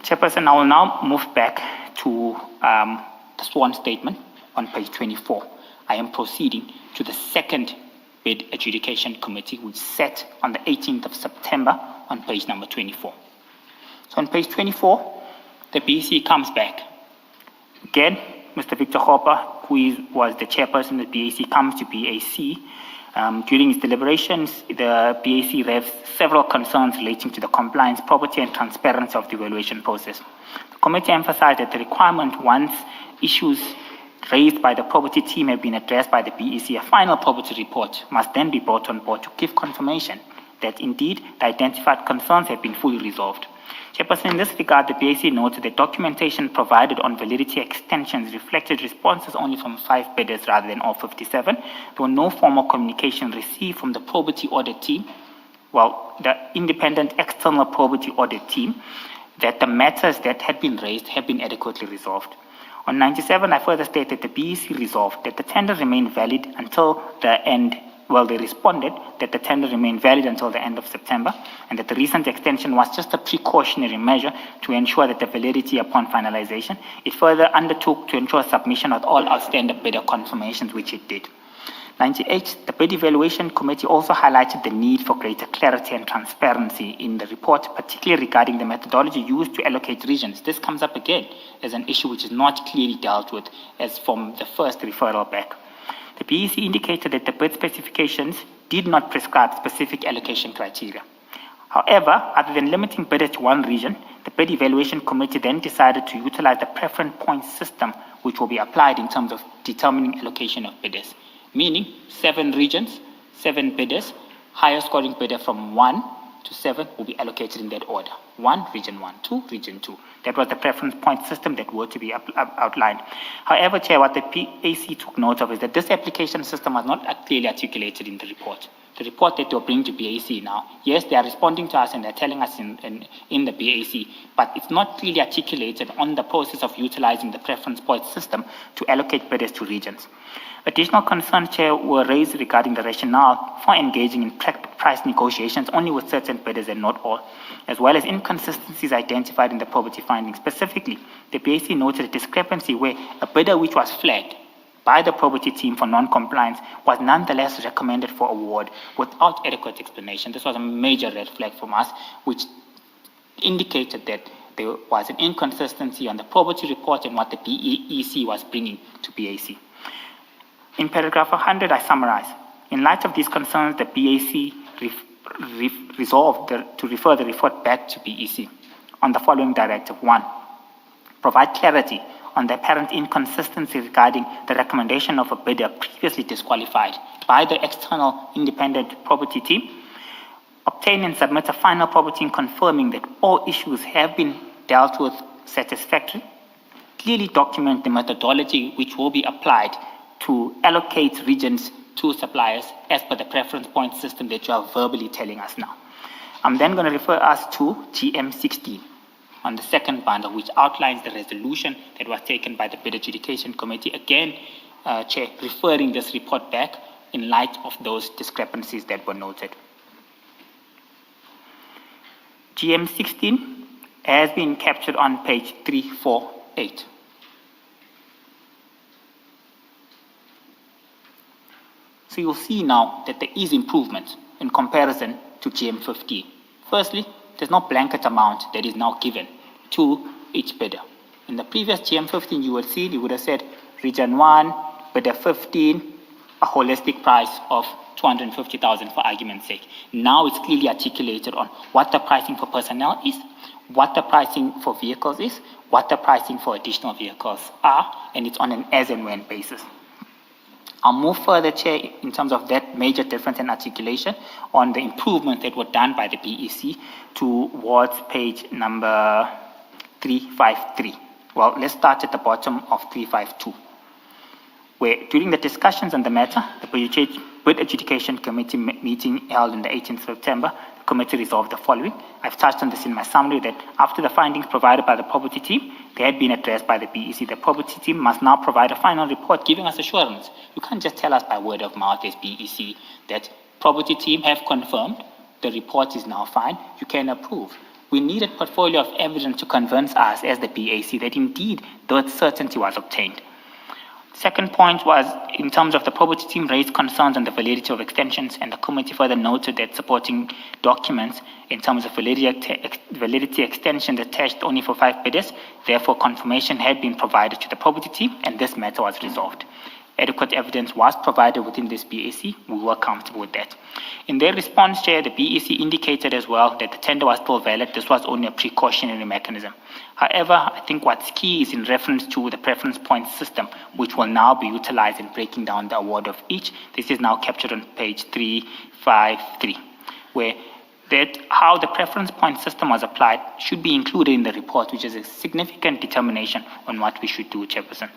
Chairperson, I will now move back to the sworn statement on page 24. I am proceeding to the second bid adjudication committee, which sat on the 18th of September on page number 24. So on page 24, the BEC comes back. Again, Mr. Victor Hopper, who was the chairperson of the BAC, comes to BAC. During his deliberations, the BAC raised several concerns relating to the compliance, property, and transparency of the evaluation process. The committee emphasized that the requirement, once issues raised by the property team have been addressed by the BEC, a final property report must then be brought on board to give confirmation that indeed the identified concerns have been fully resolved. Chairperson, in this regard, the BAC noted that documentation provided on validity extensions reflected responses only from 5 bidders rather than all 57. There were no formal communication received from the probity audit team the independent external probity audit team, that the matters that had been raised have been adequately resolved. On 97, I further state that the BEC resolved that the tender remained valid until the end. They responded that the tender remained valid until the end of September, and that the recent extension was just a precautionary measure to ensure that the validity upon finalization. It further undertook to ensure submission of all outstanding bidder confirmations, which it did. 98, the bid evaluation committee also highlighted the need for greater clarity and transparency in the report, particularly regarding the methodology used to allocate regions. This comes up again as an issue which is not clearly dealt with as from the first referral back. The BEC indicated that the bid specifications did not prescribe specific allocation criteria. However, other than limiting bidders to one region, the bid evaluation committee then decided to utilize the preference point system, which will be applied in terms of determining allocation of bidders, meaning 7 regions, 7 bidders, higher scoring bidder from 1 to 7 will be allocated in that order. 1, region 1, 2, region 2. That was the preference point system that were to be outlined. However, Chair, what the PAC took note of is that this application system was not clearly articulated in the report. The report that they'll bring to BAC now, yes, they are responding to us and they're telling us in the BAC, but it's not clearly articulated on the process of utilizing the preference point system to allocate bidders to regions. Additional concerns, Chair, were raised regarding the rationale for engaging in price negotiations only with certain bidders and not all, as well as inconsistencies identified in the probity findings. Specifically, the BAC noted a discrepancy where a bidder which was flagged by the probity team for non-compliance was nonetheless recommended for award without adequate explanation. This was a major red flag from us, which indicated that there was an inconsistency on the probity report and what the BEC was bringing to BAC. In paragraph 100, I summarize. In light of these concerns, the BAC resolved to refer the report back to BEC on the following directive. 1, provide clarity on the apparent inconsistency regarding the recommendation of a bidder previously disqualified by the external independent probity team. Obtain and submit a final probity confirming that all issues have been dealt with satisfactorily. Clearly document the methodology which will be applied to allocate regions to suppliers as per the preference point system that you are verbally telling us now. I'm then going to refer us to GM 16 on the second bundle, which outlines the resolution that was taken by the Bid Adjudication Committee. Again, Chair, referring this report back in light of those discrepancies that were noted. GM 16 has been captured on page 348. So you'll see now that there is improvement in comparison to GM 15. Firstly, there's no blanket amount that is now given to each bidder. In the previous GM 15, you would have said region 1, bidder 15, a holistic price of 250,000 for argument's sake. Now it's clearly articulated on what the pricing for personnel is, what the pricing for vehicles is, what the pricing for additional vehicles are, and it's on an as and when basis. I'll move further, Chair, in terms of that major difference in articulation on the improvements that were done by the BEC towards page number 353. Well, let's start at the bottom of 352, where during the discussions on the matter, the Bid Adjudication Committee meeting held on the 18th of September, the committee resolved the following. I've touched on this in my summary that after the findings provided by the property team, they had been addressed by the BEC. The property team must now provide a final report giving us assurance. You can't just tell us by word of mouth as BEC that property team have confirmed the report is now fine, you can approve. We need a portfolio of evidence to convince us as the BAC that indeed that certainty was obtained. Second point was, in terms of the property team raised concerns on the validity of extensions, and the committee further noted that supporting documents in terms of validity extensions attached only for 5 bidders, therefore confirmation had been provided to the property team, and this matter was resolved. Adequate evidence was provided within this BAC. We were comfortable with that. In their response, Chair, the BEC indicated as well that the tender was still valid. This was only a precautionary mechanism. However, I think what's key is in reference to the preference point system, which will now be utilized in breaking down the award of each. This is now captured on page 353, where that how the preference point system was applied should be included in the report, which is a significant determination on what we should do, Chairperson.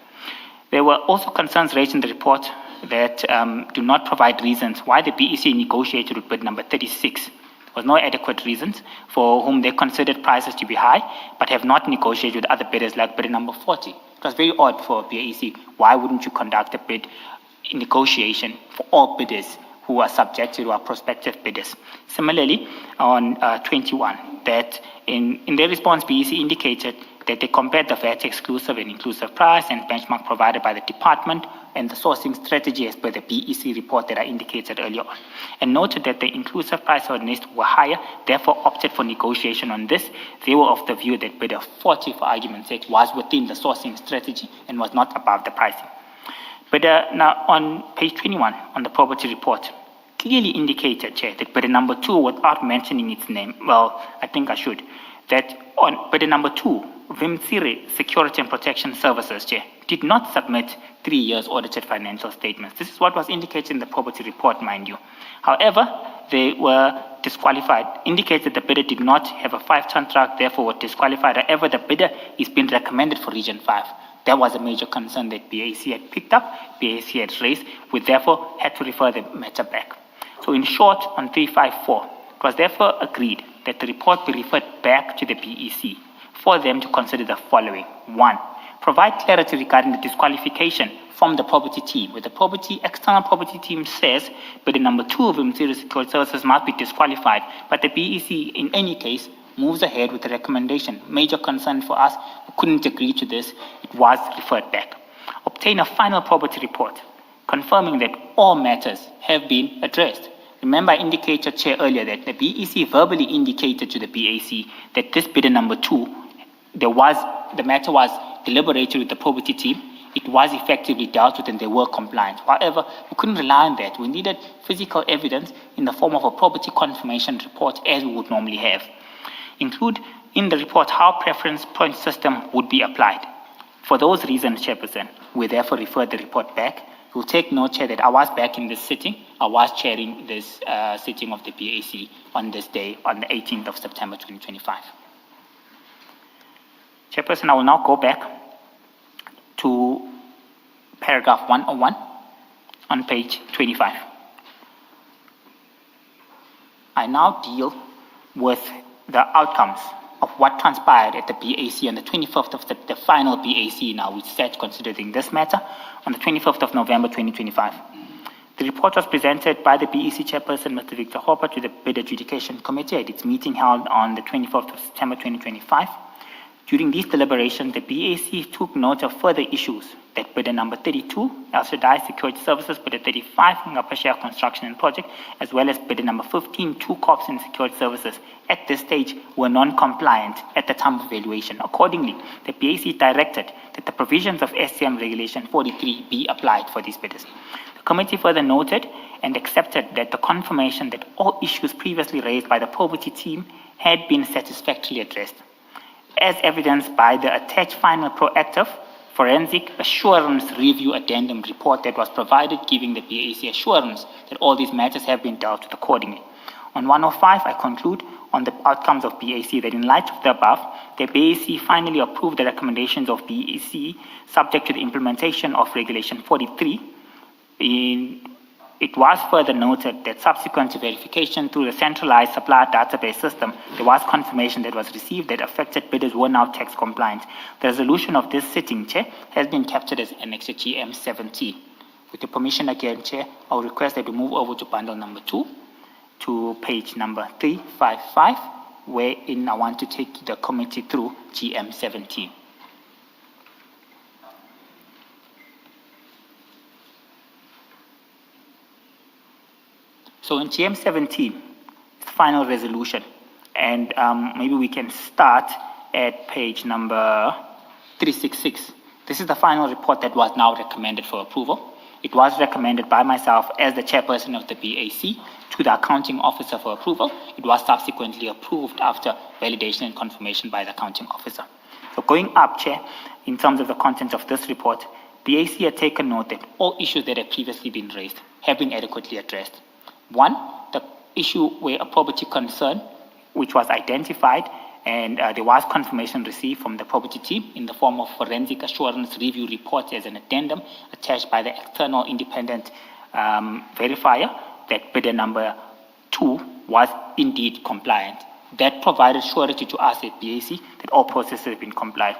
There were also concerns raised in the report that do not provide reasons why the BEC negotiated with bid number 36. There was no adequate reasons for whom they considered prices to be high, but have not negotiated with other bidders like bidder number 40. It was very odd for BAC. Why wouldn't you conduct a bid negotiation for all bidders who are subjected to our prospective bidders? Similarly, on 21, that in their response, BEC indicated that they compared the VAT exclusive and inclusive price and benchmark provided by the department and the sourcing strategy as per the BEC report that I indicated earlier on, and noted that the inclusive price on NIST were higher, therefore opted for negotiation on this. They were of the view that bidder 40, for argument's sake, was within the sourcing strategy and was not above the pricing. But now on page 21, on the property report, clearly indicated, Chair, that bidder number 2, without mentioning its name, well, I think I should, that on bidder number 2, Vimtsiri Security and Protection Services, Chair, did not submit 3 years audited financial statements. This is what was indicated in the property report, mind you. However, they were disqualified, indicated the bidder did not have a 5-ton truck, therefore were disqualified. However, the bidder is being recommended for Region 5. That was a major concern that BAC had picked up, BAC had raised, we therefore had to refer the matter back. So in short, on 354, it was therefore agreed that the report be referred back to the BEC for them to consider the following. 1, provide clarity regarding the disqualification from the property team, where the external property team says, bidder number 2 of Vimtsiri Security Services must be disqualified, but the BEC in any case moves ahead with the recommendation. Major concern for us, we couldn't agree to this, it was referred back. Obtain a final property report confirming that all matters have been addressed. Remember, I indicated, Chair, earlier that the BEC verbally indicated to the BAC that this bidder number 2, the matter was deliberated with the property team, it was effectively dealt with and they were compliant. However, we couldn't rely on that. We needed physical evidence in the form of a property confirmation report as we would normally have. Include in the report how preference point system would be applied. For those reasons, Chairperson, we therefore referred the report back. You'll take note, Chair, that I was back in this sitting. I was chairing this sitting of the BAC on this day, on the 18th of September 2025. Chairperson, I will now go back to paragraph 101 on page 25. I now deal with the outcomes of what transpired at the BAC on the 25th of the final BAC now, which sat considering this matter on the 25th of November 2025. The report was presented by the BEC Chairperson, Mr. Victor Hopper, to the Bid Adjudication Committee at its meeting held on the 24th of September 2025. During these deliberations, the BAC took note of further issues that bidder number 32, El Shaddai Security Services, bidder 35, Ngapashia Construction and Project, as well as bidder number 15, 2 Corps and Security Services, at this stage were non-compliant at the time of evaluation. Accordingly, the BAC directed that the provisions of SCM Regulation 43 be applied for these bidders. The committee further noted and accepted that the confirmation that all issues previously raised by the property team had been satisfactorily addressed, as evidenced by the attached final proactive forensic assurance review addendum report that was provided, giving the BAC assurance that all these matters have been dealt with accordingly. On 105, I conclude on the outcomes of BAC that in light of the above, the BAC finally approved the recommendations of BAC subject to the implementation of Regulation 43. It was further noted that subsequent to verification through the centralized supplier database system, there was confirmation that was received that affected bidders were now tax compliant. The resolution of this sitting, Chair, has been captured as Annexure GM 17. With your permission again, Chair, I will request that we move over to bundle number 2, to page number 355, wherein I want to take the committee through GM 17. So in GM 17, it's the final resolution, and maybe we can start at page number 366. This is the final report that was now recommended for approval. It was recommended by myself as the chairperson of the BAC to the accounting officer for approval. It was subsequently approved after validation and confirmation by the accounting officer. So going up, Chair, in terms of the content of this report, BAC had taken note that all issues that had previously been raised have been adequately addressed. 1, the issue where a property concern, which was identified, and there was confirmation received from the property team in the form of forensic assurance review report as an addendum attached by the external independent verifier that bidder number 2 was indeed compliant. That provided surety to us at BAC that all processes have been complied.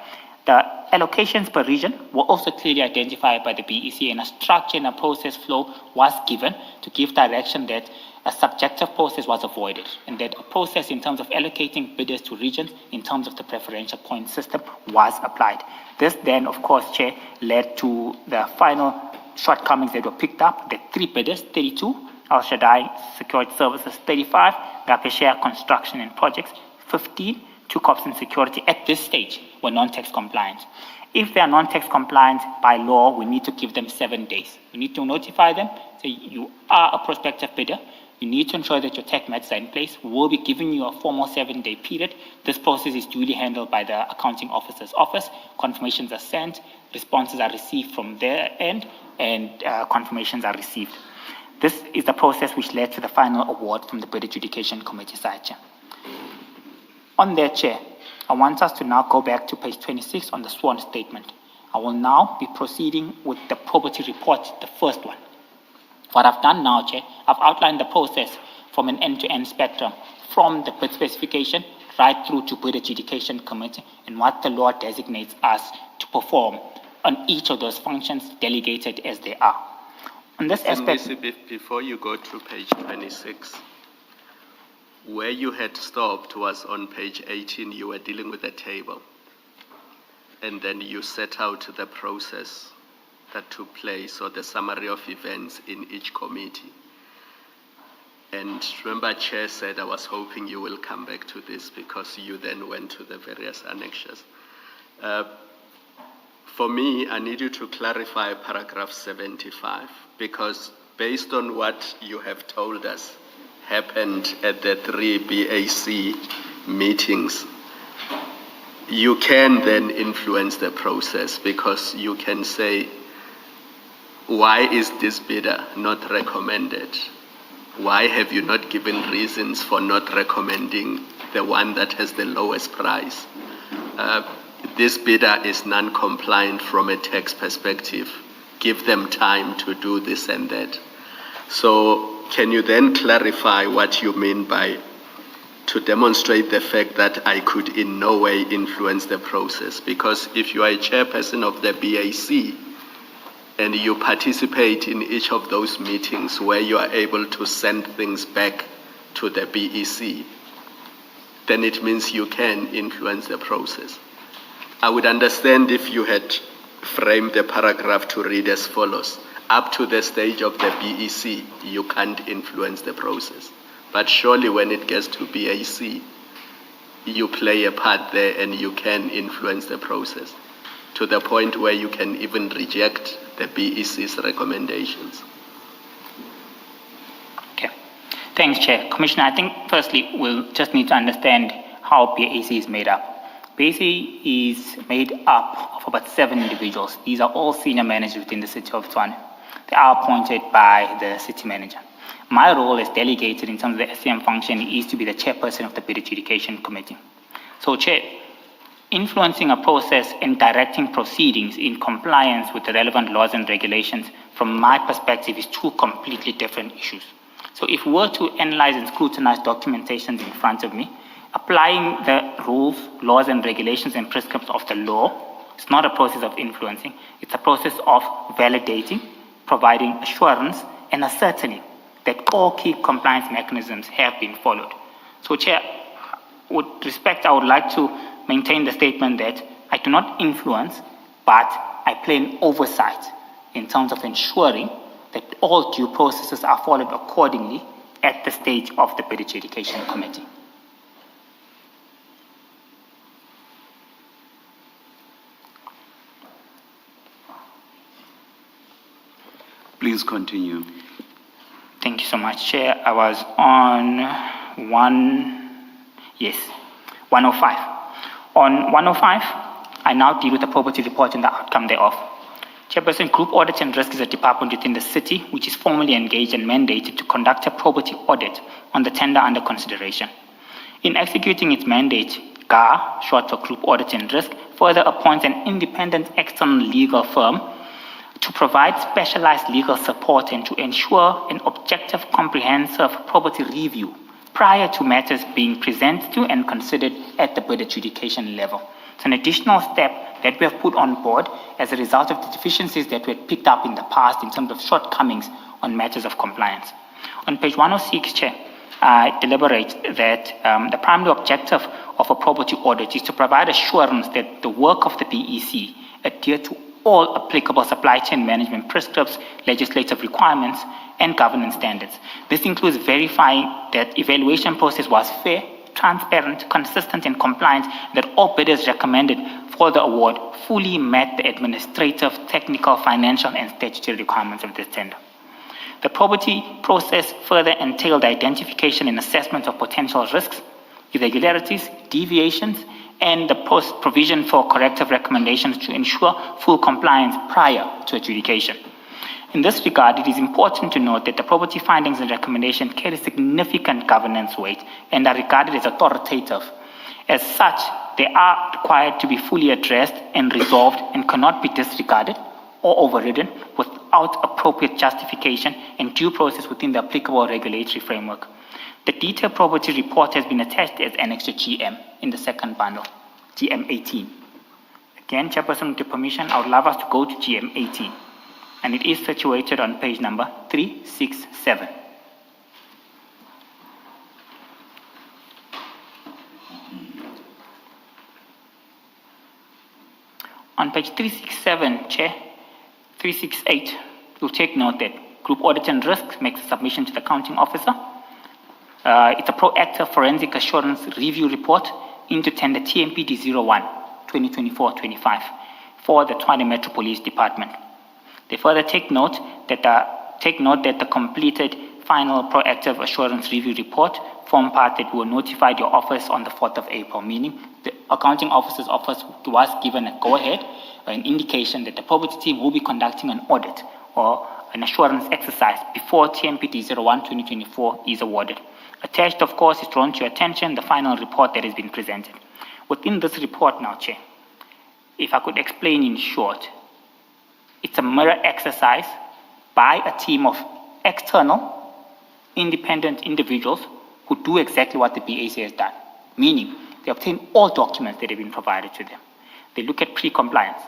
The allocations per region were also clearly identified by the BEC, and a structure and a process flow was given to give direction that a subjective process was avoided, and that a process in terms of allocating bidders to regions in terms of the preferential point system was applied. This then, of course, Chair, led to the final shortcomings that were picked up, the 3 bidders, 32, Al Shaddai Security Services, 35, Gapeshare Construction and Projects, 15, 2 Cops and Security at this stage were non-tax compliant. If they are non-tax compliant by law, we need to give them 7 days. We need to notify them, say you are a prospective bidder, you need to ensure that your tax matters are in place. We will be giving you a formal 7-day period. This process is duly handled by the accounting officer's office. Confirmations are sent, responses are received from their end, and confirmations are received. This is the process which led to the final award from the Bid Adjudication Committee side, Chair. On that, Chair, I want us to now go back to page 26 on the sworn statement. I will now be proceeding with the probity report, the first one. What I've done now, Chair, I've outlined the process from an end-to-end spectrum, from the bid specification right through to Bid Adjudication Committee, and what the law designates us to perform on each of those functions delegated as they are. On this aspect, before you go to page 26, where you had stopped was on page 18. You were dealing with a table, and then you set out the process that took place, or the summary of events in each committee. And remember, Chair said I was hoping you will come back to this because you then went to the various annexures. For me, I need you to clarify paragraph 75, because based on what you have told us happened at the 3 BAC meetings, you can then influence the process, because you can say, why is this bidder not recommended? Why have you not given reasons for not recommending the one that has the lowest price? This bidder is non-compliant from a tax perspective. Give them time to do this and that. So can you then clarify what you mean by to demonstrate the fact that I could in no way influence the process? Because if you are a chairperson of the BAC and you participate in each of those meetings where you are able to send things back to the BEC, then it means you can influence the process. I would understand if you had framed the paragraph to read as follows: up to the stage of the BEC, you can't influence the process. But surely when it gets to BAC, you play a part there and you can influence the process to the point where you can even reject the BEC's recommendations. Okay. Thanks, Chair. Commissioner, I think firstly we'll just need to understand how BAC is made up. BAC is made up of about 7 individuals. These are all senior managers within the City of Tshwane. They are appointed by the City Manager. My role as delegated in terms of the SCM function is to be the chairperson of the Bid Adjudication Committee. So, Chair, influencing a process and directing proceedings in compliance with the relevant laws and regulations, from my perspective, is 2 completely different issues. So if we were to analyze and scrutinize documentations in front of me, applying the rules, laws, and regulations and prescripts of the law, it's not a process of influencing, it's a process of validating, providing assurance, and ascertaining that all key compliance mechanisms have been followed. So, Chair, with respect, I would like to maintain the statement that I do not influence, but I play an oversight in terms of ensuring that all due processes are followed accordingly at the stage of the Bid Adjudication Committee. Please continue. Thank you so much, Chair. I was on 105. On 105, I now deal with the probity report and the outcome thereof. Chairperson, Group Audit and Risk is a department within the City which is formally engaged and mandated to conduct a probity audit on the tender under consideration. In executing its mandate, GAR, short for Group Audit and Risk, further appoints an independent external legal firm to provide specialized legal support and to ensure an objective, comprehensive probity review prior to matters being presented to and considered at the bid adjudication level. It's an additional step that we have put on board as a result of the deficiencies that we had picked up in the past in terms of shortcomings on matters of compliance. On page 106, Chair, I deliberate that the primary objective of a property audit is to provide assurance that the work of the BEC adhere to all applicable supply chain management prescripts, legislative requirements, and governance standards. This includes verifying that evaluation process was fair, transparent, consistent, and compliant, that all bidders recommended for the award fully met the administrative, technical, financial, and statutory requirements of this tender. The probity process further entailed the identification and assessment of potential risks, irregularities, deviations, and the provision for corrective recommendations to ensure full compliance prior to adjudication. In this regard, it is important to note that the probity findings and recommendations carry significant governance weight and are regarded as authoritative. As such, they are required to be fully addressed and resolved and cannot be disregarded or overridden without appropriate justification and due process within the applicable regulatory framework. The detailed property report has been attached as Annex to GM in the second bundle, GM 18. Again, Chairperson, with your permission, I would love us to go to GM 18, and it is situated on page number 367. On page 367, Chair, 368, you'll take note that Group Audit and Risk makes a submission to the accounting officer. It's a proactive forensic assurance review report into tender TMPD 01, 2024-25 for the Tshwane Metro Police Department. They further take note that the completed final proactive assurance review report form part that will notify your office on the 4th of April, meaning the accounting officer's office was given a go-ahead, an indication that the probity team will be conducting an audit or an assurance exercise before TMPD 01, 2024 is awarded. Attached, of course, is drawn to your attention the final report that has been presented. Within this report now, Chair, if I could explain in short, it's a mirror exercise by a team of external, independent individuals who do exactly what the BAC has done, meaning they obtain all documents that have been provided to them. They look at pre-compliance,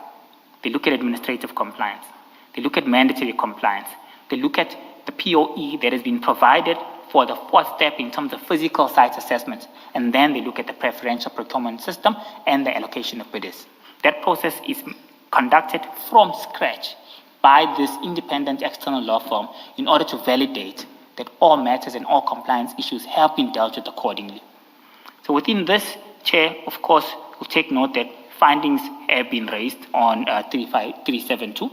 they look at administrative compliance, they look at mandatory compliance, they look at the POE that has been provided for the fourth step in terms of physical site assessments, and then they look at the preferential procurement system and the allocation of bidders. That process is conducted from scratch by this independent external law firm in order to validate that all matters and all compliance issues have been dealt with accordingly. So within this, Chair, of course, we'll take note that findings have been raised on 372.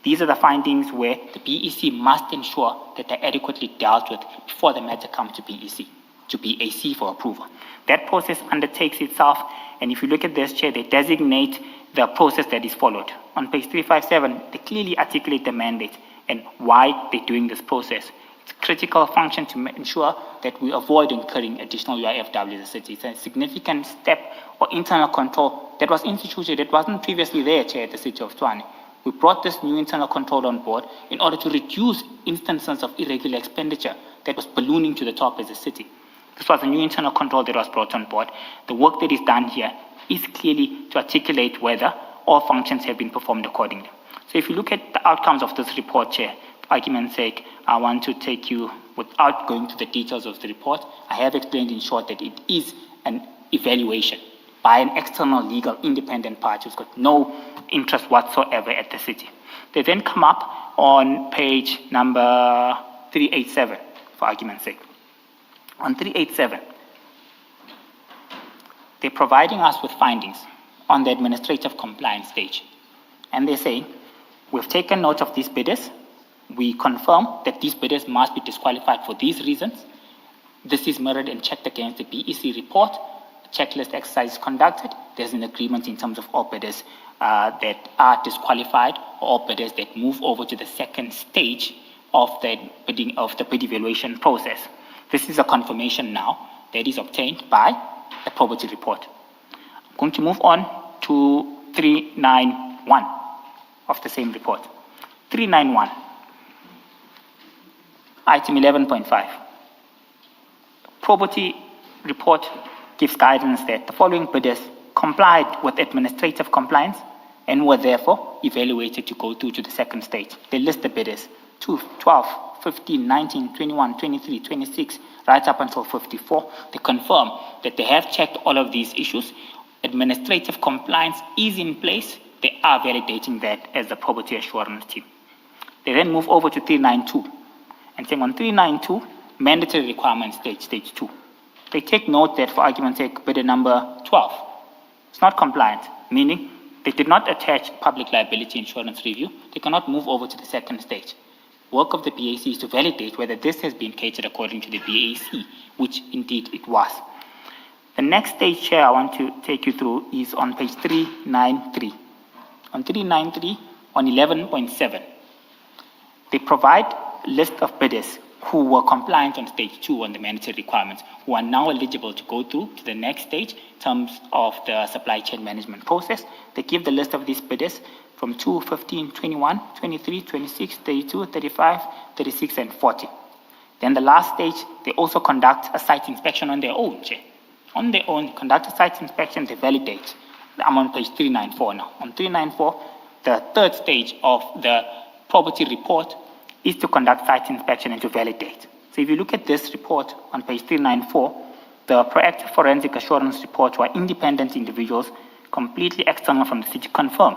These are the findings where the BEC must ensure that they're adequately dealt with before the matter comes to BAC for approval. That process undertakes itself, and if you look at this, Chair, they designate the process that is followed. On page 357, they clearly articulate the mandate and why they're doing this process. It's a critical function to ensure that we avoid incurring additional UIFW as a city. It's a significant step or internal control that was instituted, that wasn't previously there, Chair, at the City of Tshwane. We brought this new internal control on board in order to reduce instances of irregular expenditure that was ballooning to the top as a city. This was a new internal control that was brought on board. The work that is done here is clearly to articulate whether all functions have been performed accordingly. So if you look at the outcomes of this report, Chair, for argument's sake, I want to take you, without going to the details of the report, I have explained in short that it is an evaluation by an external legal independent party who's got no interest whatsoever at the city. They then come up on page number 387, for argument's sake. On 387, they're providing us with findings on the administrative compliance stage. And they say, we've taken note of these bidders. We confirm that these bidders must be disqualified for these reasons. This is mirrored and checked against the BEC report. A checklist exercise is conducted. There's an agreement in terms of all bidders that are disqualified, or all bidders that move over to the second stage of the bid evaluation process. This is a confirmation now that is obtained by the probity report. I'm going to move on to 391 of the same report. 391, item 11.5. probity report gives guidance that the following bidders complied with administrative compliance and were therefore evaluated to go through to the second stage. They list the bidders 2, 12, 15, 19, 21, 23, 26, right up until 54. They confirm that they have checked all of these issues. Administrative compliance is in place. They are validating that as the probity assurance team. They then move over to 392 and saying on 392, mandatory requirement stage 2. They take note that for argument's sake, bidder number 12 is not compliant, meaning they did not attach public liability insurance review. They cannot move over to the second stage. Work of the BAC is to validate whether this has been catered according to the BAC, which indeed it was. The next stage, Chair, I want to take you through is on page 393. On 393, on 11.7, they provide a list of bidders who were compliant on stage 2 on the mandatory requirements, who are now eligible to go through to the next stage in terms of the supply chain management process. They give the list of these bidders from 2, 15, 21, 23, 26, 32, 35, 36, and 40. Then the last stage, they also conduct a site inspection on their own, Chair. On their own, they conduct a site inspection, they validate. I'm on page 394 now. On 394, the third stage of the probity report is to conduct site inspection and to validate. So if you look at this report on page 394, the proactive forensic assurance report, who are independent individuals, completely external from the city, confirm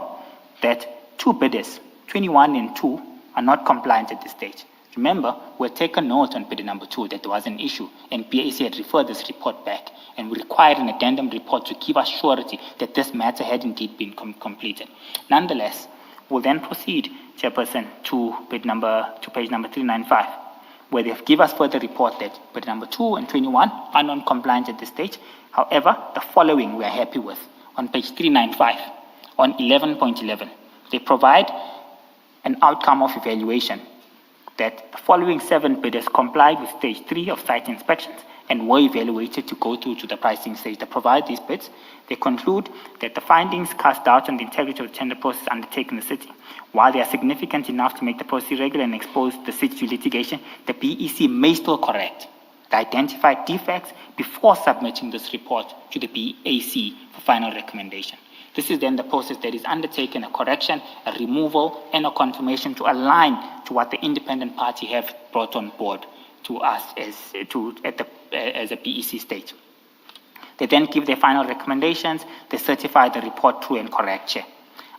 that 2 bidders, 21 and 2, are not compliant at this stage. Remember, we had taken note on bidder number 2 that there was an issue, and BAC had referred this report back, and we required an addendum report to give us surety that this matter had indeed been completed. Nonetheless, we'll then proceed, Chairperson, to page number 395, where they give us further report that bidder number 2 and 21 are non-compliant at this stage. However, the following we are happy with. On page 395, on 11.11, they provide an outcome of evaluation that the following 7 bidders complied with stage 3 of site inspections and were evaluated to go through to the pricing stage. They provide these bids. They conclude that the findings cast doubt on the integrity of the tender process undertaken in the city. While they are significant enough to make the process irregular and expose the city to litigation, the BEC may still correct the identified defects before submitting this report to the BAC for final recommendation. This is then the process that is undertaken, a correction, a removal, and a confirmation to align to what the independent party have brought on board to us as a BEC stage. They then give their final recommendations. They certify the report true and correct, Chair.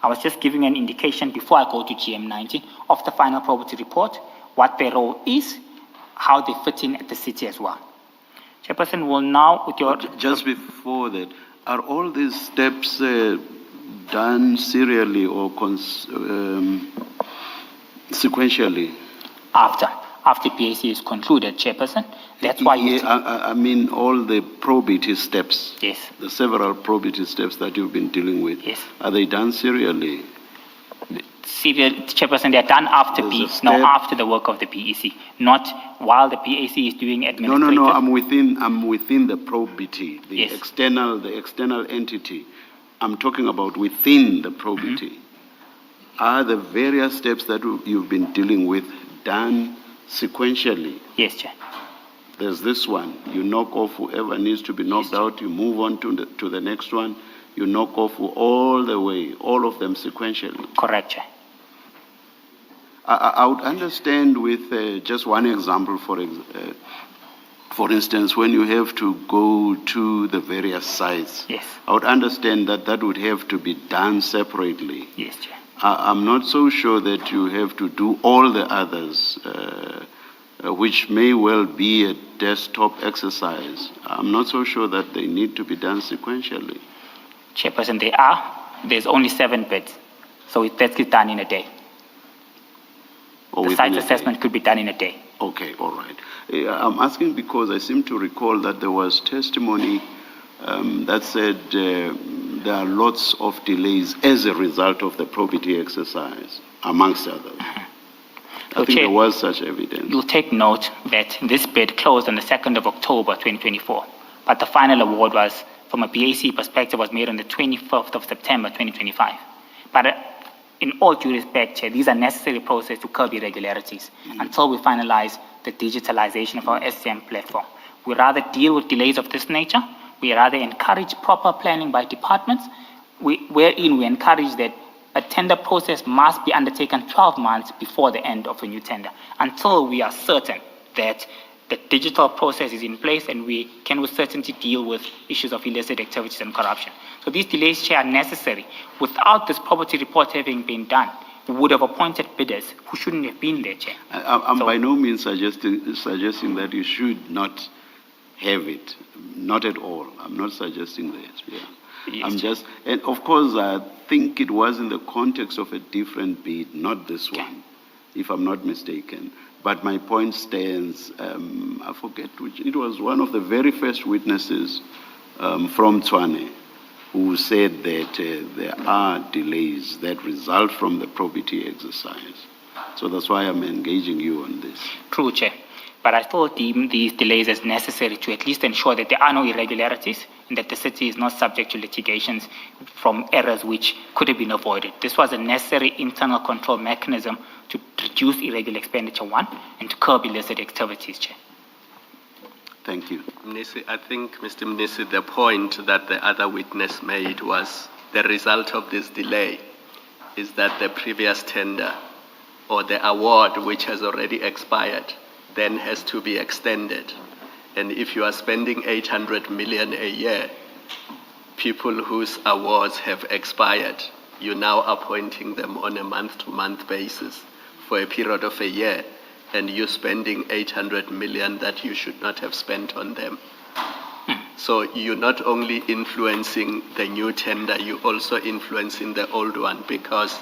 I was just giving an indication before I go to GM19 of the final probity report, what their role is, how they fit in at the city as well. Chairperson will now, with your... Just before that, are all these steps done serially or sequentially? After PAC is concluded, Chairperson. That's why you... I mean all the probity steps. Yes. The several probity steps that you've been dealing with. Yes. Are they done serially? Chairperson, they are done after after the work of the PEC, not while the PAC is doing administrative. No. I'm within the probity, the Yes. external entity. I'm talking about within the probity. Mm-hmm. Are the various steps that you've been dealing with done sequentially? Yes, Chair. There's this one. You knock off whoever needs to be knocked out. You move on to the next one. You knock off all the way, all of them sequentially. Correct, Chair. I would understand with just one example, for instance, when you have to go to the various sites. Yes. I would understand that would have to be done separately. Yes, Chair. I'm not so sure that you have to do all the others, which may well be a desktop exercise. I'm not so sure that they need to be done sequentially. Chairperson, there's only 7 bids, so that is done in a day. The site assessment could be done in a day. Okay, all right. I'm asking because I seem to recall that there was testimony that said there are lots of delays as a result of the probity exercise, amongst others. I think there was such evidence. You'll take note that this bid closed on the 2nd of October 2024, but the final award was, from a BAC perspective, was made on the 25th of September 2025. But in all due respect, Chair, these are necessary processes to curb irregularities until we finalize the digitalization of our SCM platform. We rather deal with delays of this nature. We rather encourage proper planning by departments, wherein we encourage that a tender process must be undertaken 12 months before the end of a new tender, until we are certain that the digital process is in place and we can with certainty deal with issues of illicit activities and corruption. So these delays, Chair, are necessary. Without this property report having been done, we would have appointed bidders who shouldn't have been there, Chair. I'm by no means suggesting that you should not have it, not at all. I'm not suggesting that. Yeah. Yes, I'm Chair. just, and of course, I think it was in the context of a different bid, not this one, if I'm not mistaken. But my point stands. I forget which. It was one of the very first witnesses from Tshwane who said that there are delays that result from the probity exercise. So that's why I'm engaging you on this. True, Chair. But I still deem these delays as necessary to at least ensure that there are no irregularities and that the city is not subject to litigations from errors which could have been avoided. This was a necessary internal control mechanism to reduce irregular expenditure, one, and to curb illicit activities, Chair. Thank you. Mnisi, I think, Mr. Mnisi, the point that the other witness made was the result of this delay is that the previous tender or the award, which has already expired, then has to be extended. And if you are spending 800 million a year, people whose awards have expired, you're now appointing them on a month-to-month basis for a period of a year, and you're spending 800 million that you should not have spent on them. So you're not only influencing the new tender, you're also influencing the old one, because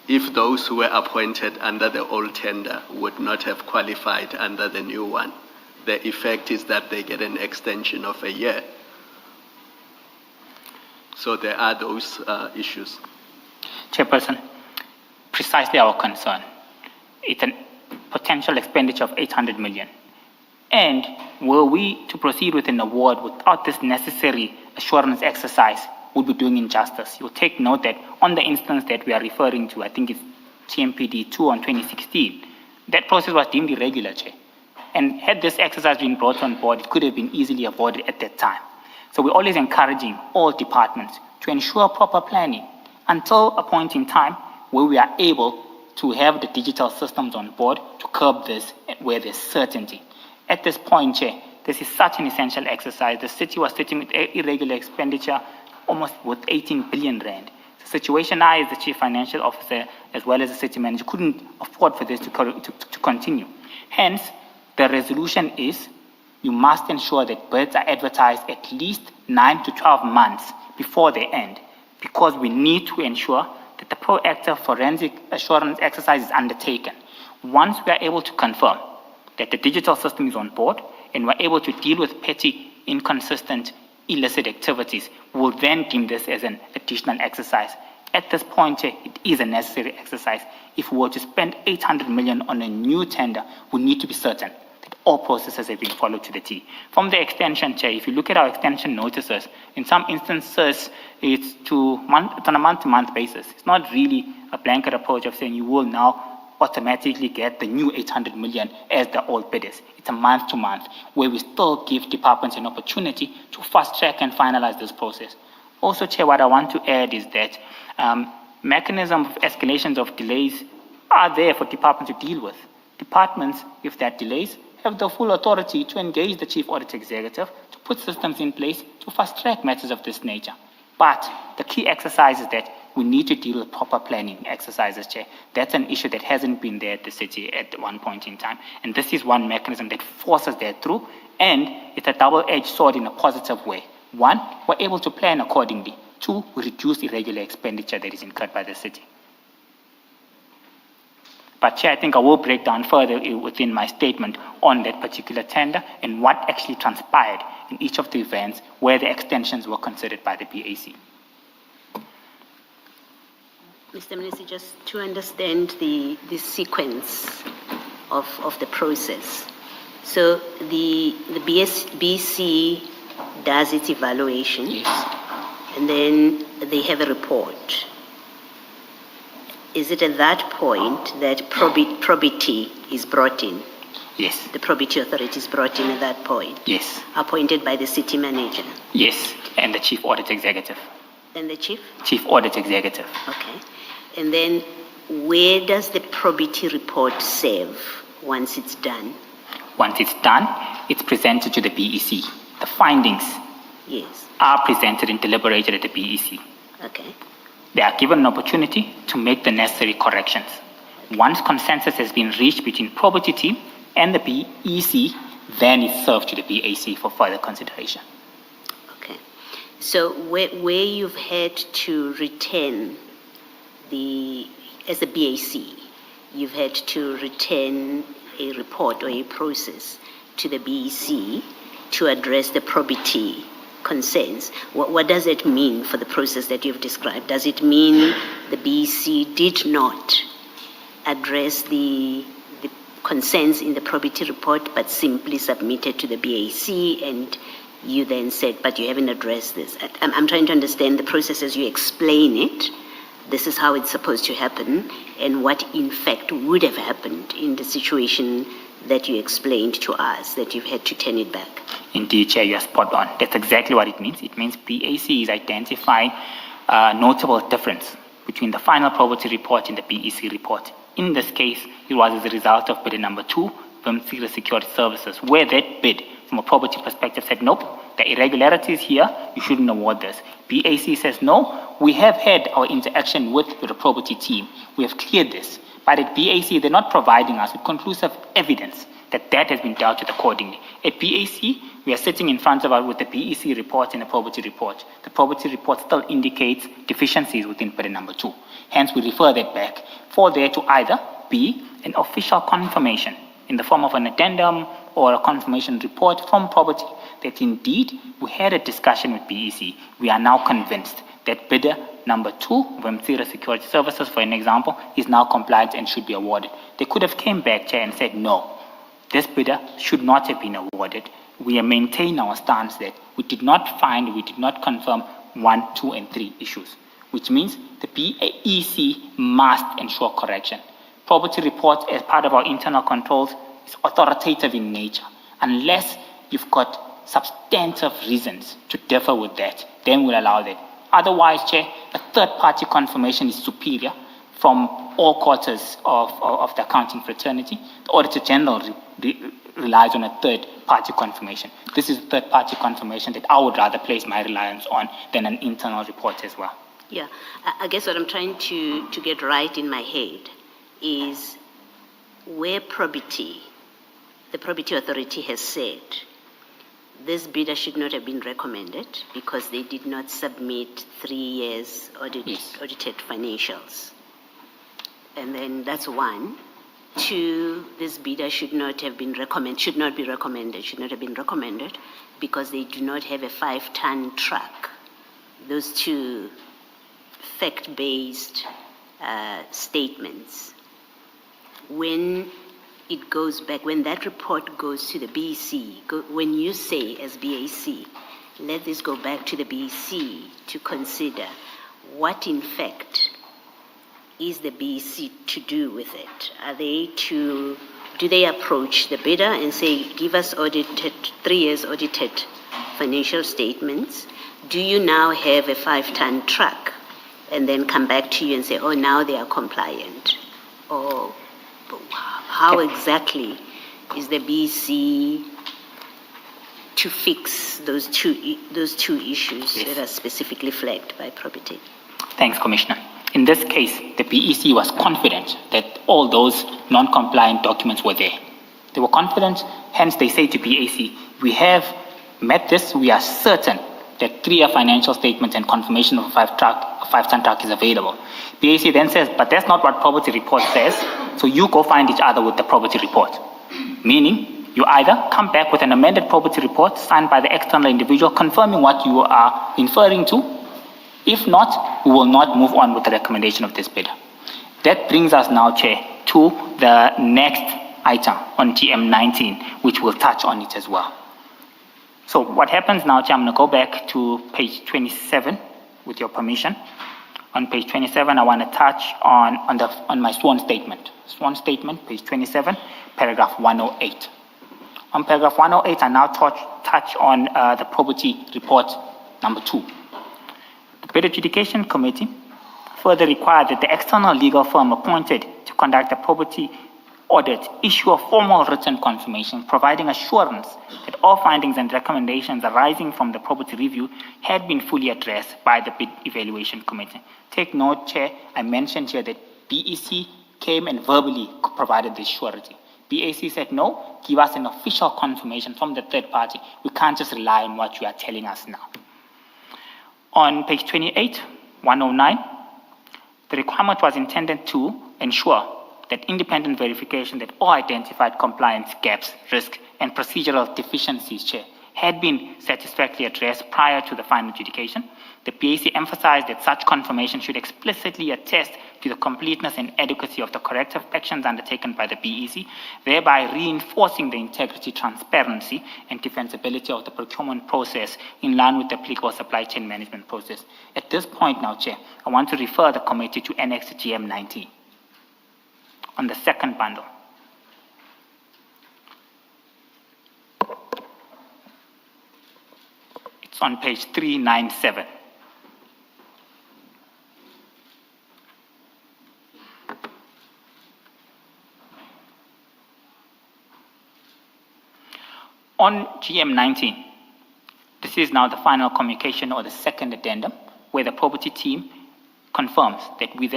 if those who were appointed under the old tender would not have qualified under the new one, the effect is that they get an extension of a year. So there are those issues. Chairperson, precisely our concern. It's a potential expenditure of 800 million. And were we to proceed with an award without this necessary assurance exercise, would be doing injustice. You'll take note that on the instance that we are referring to, I think it's TMPD 2 on 2016, that process was deemed irregular, Chair. And had this exercise been brought on board, it could have been easily avoided at that time. So we're always encouraging all departments to ensure proper planning until a point in time where we are able to have the digital systems on board to curb this where there's certainty. At this point, Chair, this is such an essential exercise. The city was sitting with irregular expenditure almost with 18 billion rand. The situation I, as the chief financial officer, as well as the city manager, couldn't afford for this to continue. Hence, the resolution is you must ensure that bids are advertised at least 9 to 12 months before they end, because we need to ensure that the proactive forensic assurance exercise is undertaken. Once we are able to confirm that the digital system is on board and we're able to deal with petty, inconsistent, illicit activities, we'll then deem this as an additional exercise. At this point, it is a necessary exercise. If we were to spend 800 million on a new tender, we need to be certain that all processes have been followed to the T. From the extension, Chair, if you look at our extension notices, in some instances, it's on a month-to-month basis. It's not really a blanket approach of saying you will now automatically get the new 800 million as the old bidders. It's a month-to-month, where we still give departments an opportunity to fast-track and finalize this process. Also, Chair, what I want to add is that mechanisms of escalations of delays are there for departments to deal with. Departments, if there are delays, have the full authority to engage the Chief Audit Executive to put systems in place to fast-track matters of this nature. But the key exercise is that we need to deal with proper planning exercises, Chair. That's an issue that hasn't been there at the city at one point in time. And this is one mechanism that forces that through, and it's a double-edged sword in a positive way. One, we're able to plan accordingly. Two, we reduce irregular expenditure that is incurred by the city. But Chair, I think I will break down further within my statement on that particular tender and what actually transpired in each of the events where the extensions were considered by the BAC. Mr. Mnisi, just to understand the sequence of the process. So the BC does its evaluation, Yes. and then they have a report. Is it at that point that probity is brought in? Yes. The probity authority is brought in at that point. Yes. Appointed by the city manager. Yes. And the chief audit executive. And the chief? Chief audit executive. Okay. And then where does the probity report serve once it's done? Once it's done, it's presented to the BEC. The findings Yes. are presented and deliberated at the BEC. Okay. They are given an opportunity to make the necessary corrections. Once consensus has been reached between probity team and the BEC, then it's served to the BAC for further consideration. Okay. So where you've had to return as a BAC, you've had to return a report or a process to the BEC to address the probity concerns. What does it mean for the process that you've described? Does it mean the BEC did not address the concerns in the probity report but simply submitted to the BAC, and you then said, but you haven't addressed this? I'm trying to understand the process as you explain it. This is how it's supposed to happen, and what in fact would have happened in the situation that you explained to us, that you've had to turn it back. Indeed, Chair, you are spot on. That's exactly what it means. It means BAC is identifying a notable difference between the final probity report and the BEC report. In this case, it was as a result of bid number 2, Vimsira Security Services, where that bid, from a probity perspective, said, nope, there are irregularities here, you shouldn't award this. BAC says, no, we have had our interaction with the probity team. We have cleared this. But at BAC, they're not providing us with conclusive evidence that that has been dealt with accordingly. At BAC, we are sitting in front of us with the BEC report and the probity report. The probity report still indicates deficiencies within bid number 2. Hence, we refer that back for there to either be an official confirmation in the form of an addendum or a confirmation report from probity that indeed we had a discussion with BEC. We are now convinced that bidder number 2, Vimsira Security Services, for an example, is now compliant and should be awarded. They could have came back, Chair, and said, no, this bidder should not have been awarded. We maintain our stance that we did not confirm 1, 2, and 3 issues, which means the BEC must ensure correction. Probity report, as part of our internal controls, is authoritative in nature. Unless you've got substantive reasons to differ with that, then we'll allow that. Otherwise, Chair, a third-party confirmation is superior from all quarters of the accounting fraternity. The Auditor General relies on a third-party confirmation. This is a third-party confirmation that I would rather place my reliance on than an internal report as well. Yeah, I guess what I'm trying to get right in my head is where the probity authority has said this bidder should not have been recommended because they did not submit 3 years audited financials. And then that's 1. 2, this bidder should not have been recommended because they do not have a 5-ton truck. Those 2 fact-based statements. When it goes back, when that report goes to the BEC, when you say as BAC, let this go back to the BEC to consider what in fact is the BEC to do with it? Do they approach the bidder and say, give us 3 years audited financial statements? Do you now have a 5-ton truck? And then come back to you and say, oh, now they are compliant? Or how exactly is the BEC to fix those two issues that are specifically flagged by probity? Thanks, Commissioner. In this case, the BEC was confident that all those non-compliant documents were there. They were confident, hence they say to BAC, we have met this, we are certain that 3-year financial statements and confirmation of a 5-ton truck is available. BAC then says, but that's not what probity report says, so you go find each other with the probity report. Meaning, you either come back with an amended probity report signed by the external individual confirming what you are inferring to. If not, we will not move on with the recommendation of this bidder. That brings us now, Chair, to the next item on TM19, which will touch on it as well. So what happens now, Chair, I'm going to go back to page 27, with your permission. On page 27, I want to touch on my sworn statement. Sworn statement, page 27, paragraph 108. On paragraph 108, I now touch on the probity report number 2. The Bid Adjudication Committee further required that the external legal firm appointed to conduct the probity audit issue a formal written confirmation providing assurance that all findings and recommendations arising from the probity review had been fully addressed by the Bid Evaluation Committee. Take note, Chair, I mentioned here that BEC came and verbally provided this surety. BAC said, no, give us an official confirmation from the third party. We can't just rely on what you are telling us now. On page 28, 109, the requirement was intended to ensure that independent verification that all identified compliance gaps, risks, and procedural deficiencies, Chair, had been satisfactorily addressed prior to the final adjudication. The BAC emphasized that such confirmation should explicitly attest to the completeness and adequacy of the corrective actions undertaken by the BEC, thereby reinforcing the integrity, transparency, and defensibility of the procurement process in line with the applicable supply chain management process. At this point now, Chair, I want to refer the committee to Annex GM 19 on the second bundle. It's on page 397. On GM 19, this is now the final communication or the second addendum where the property team confirms that we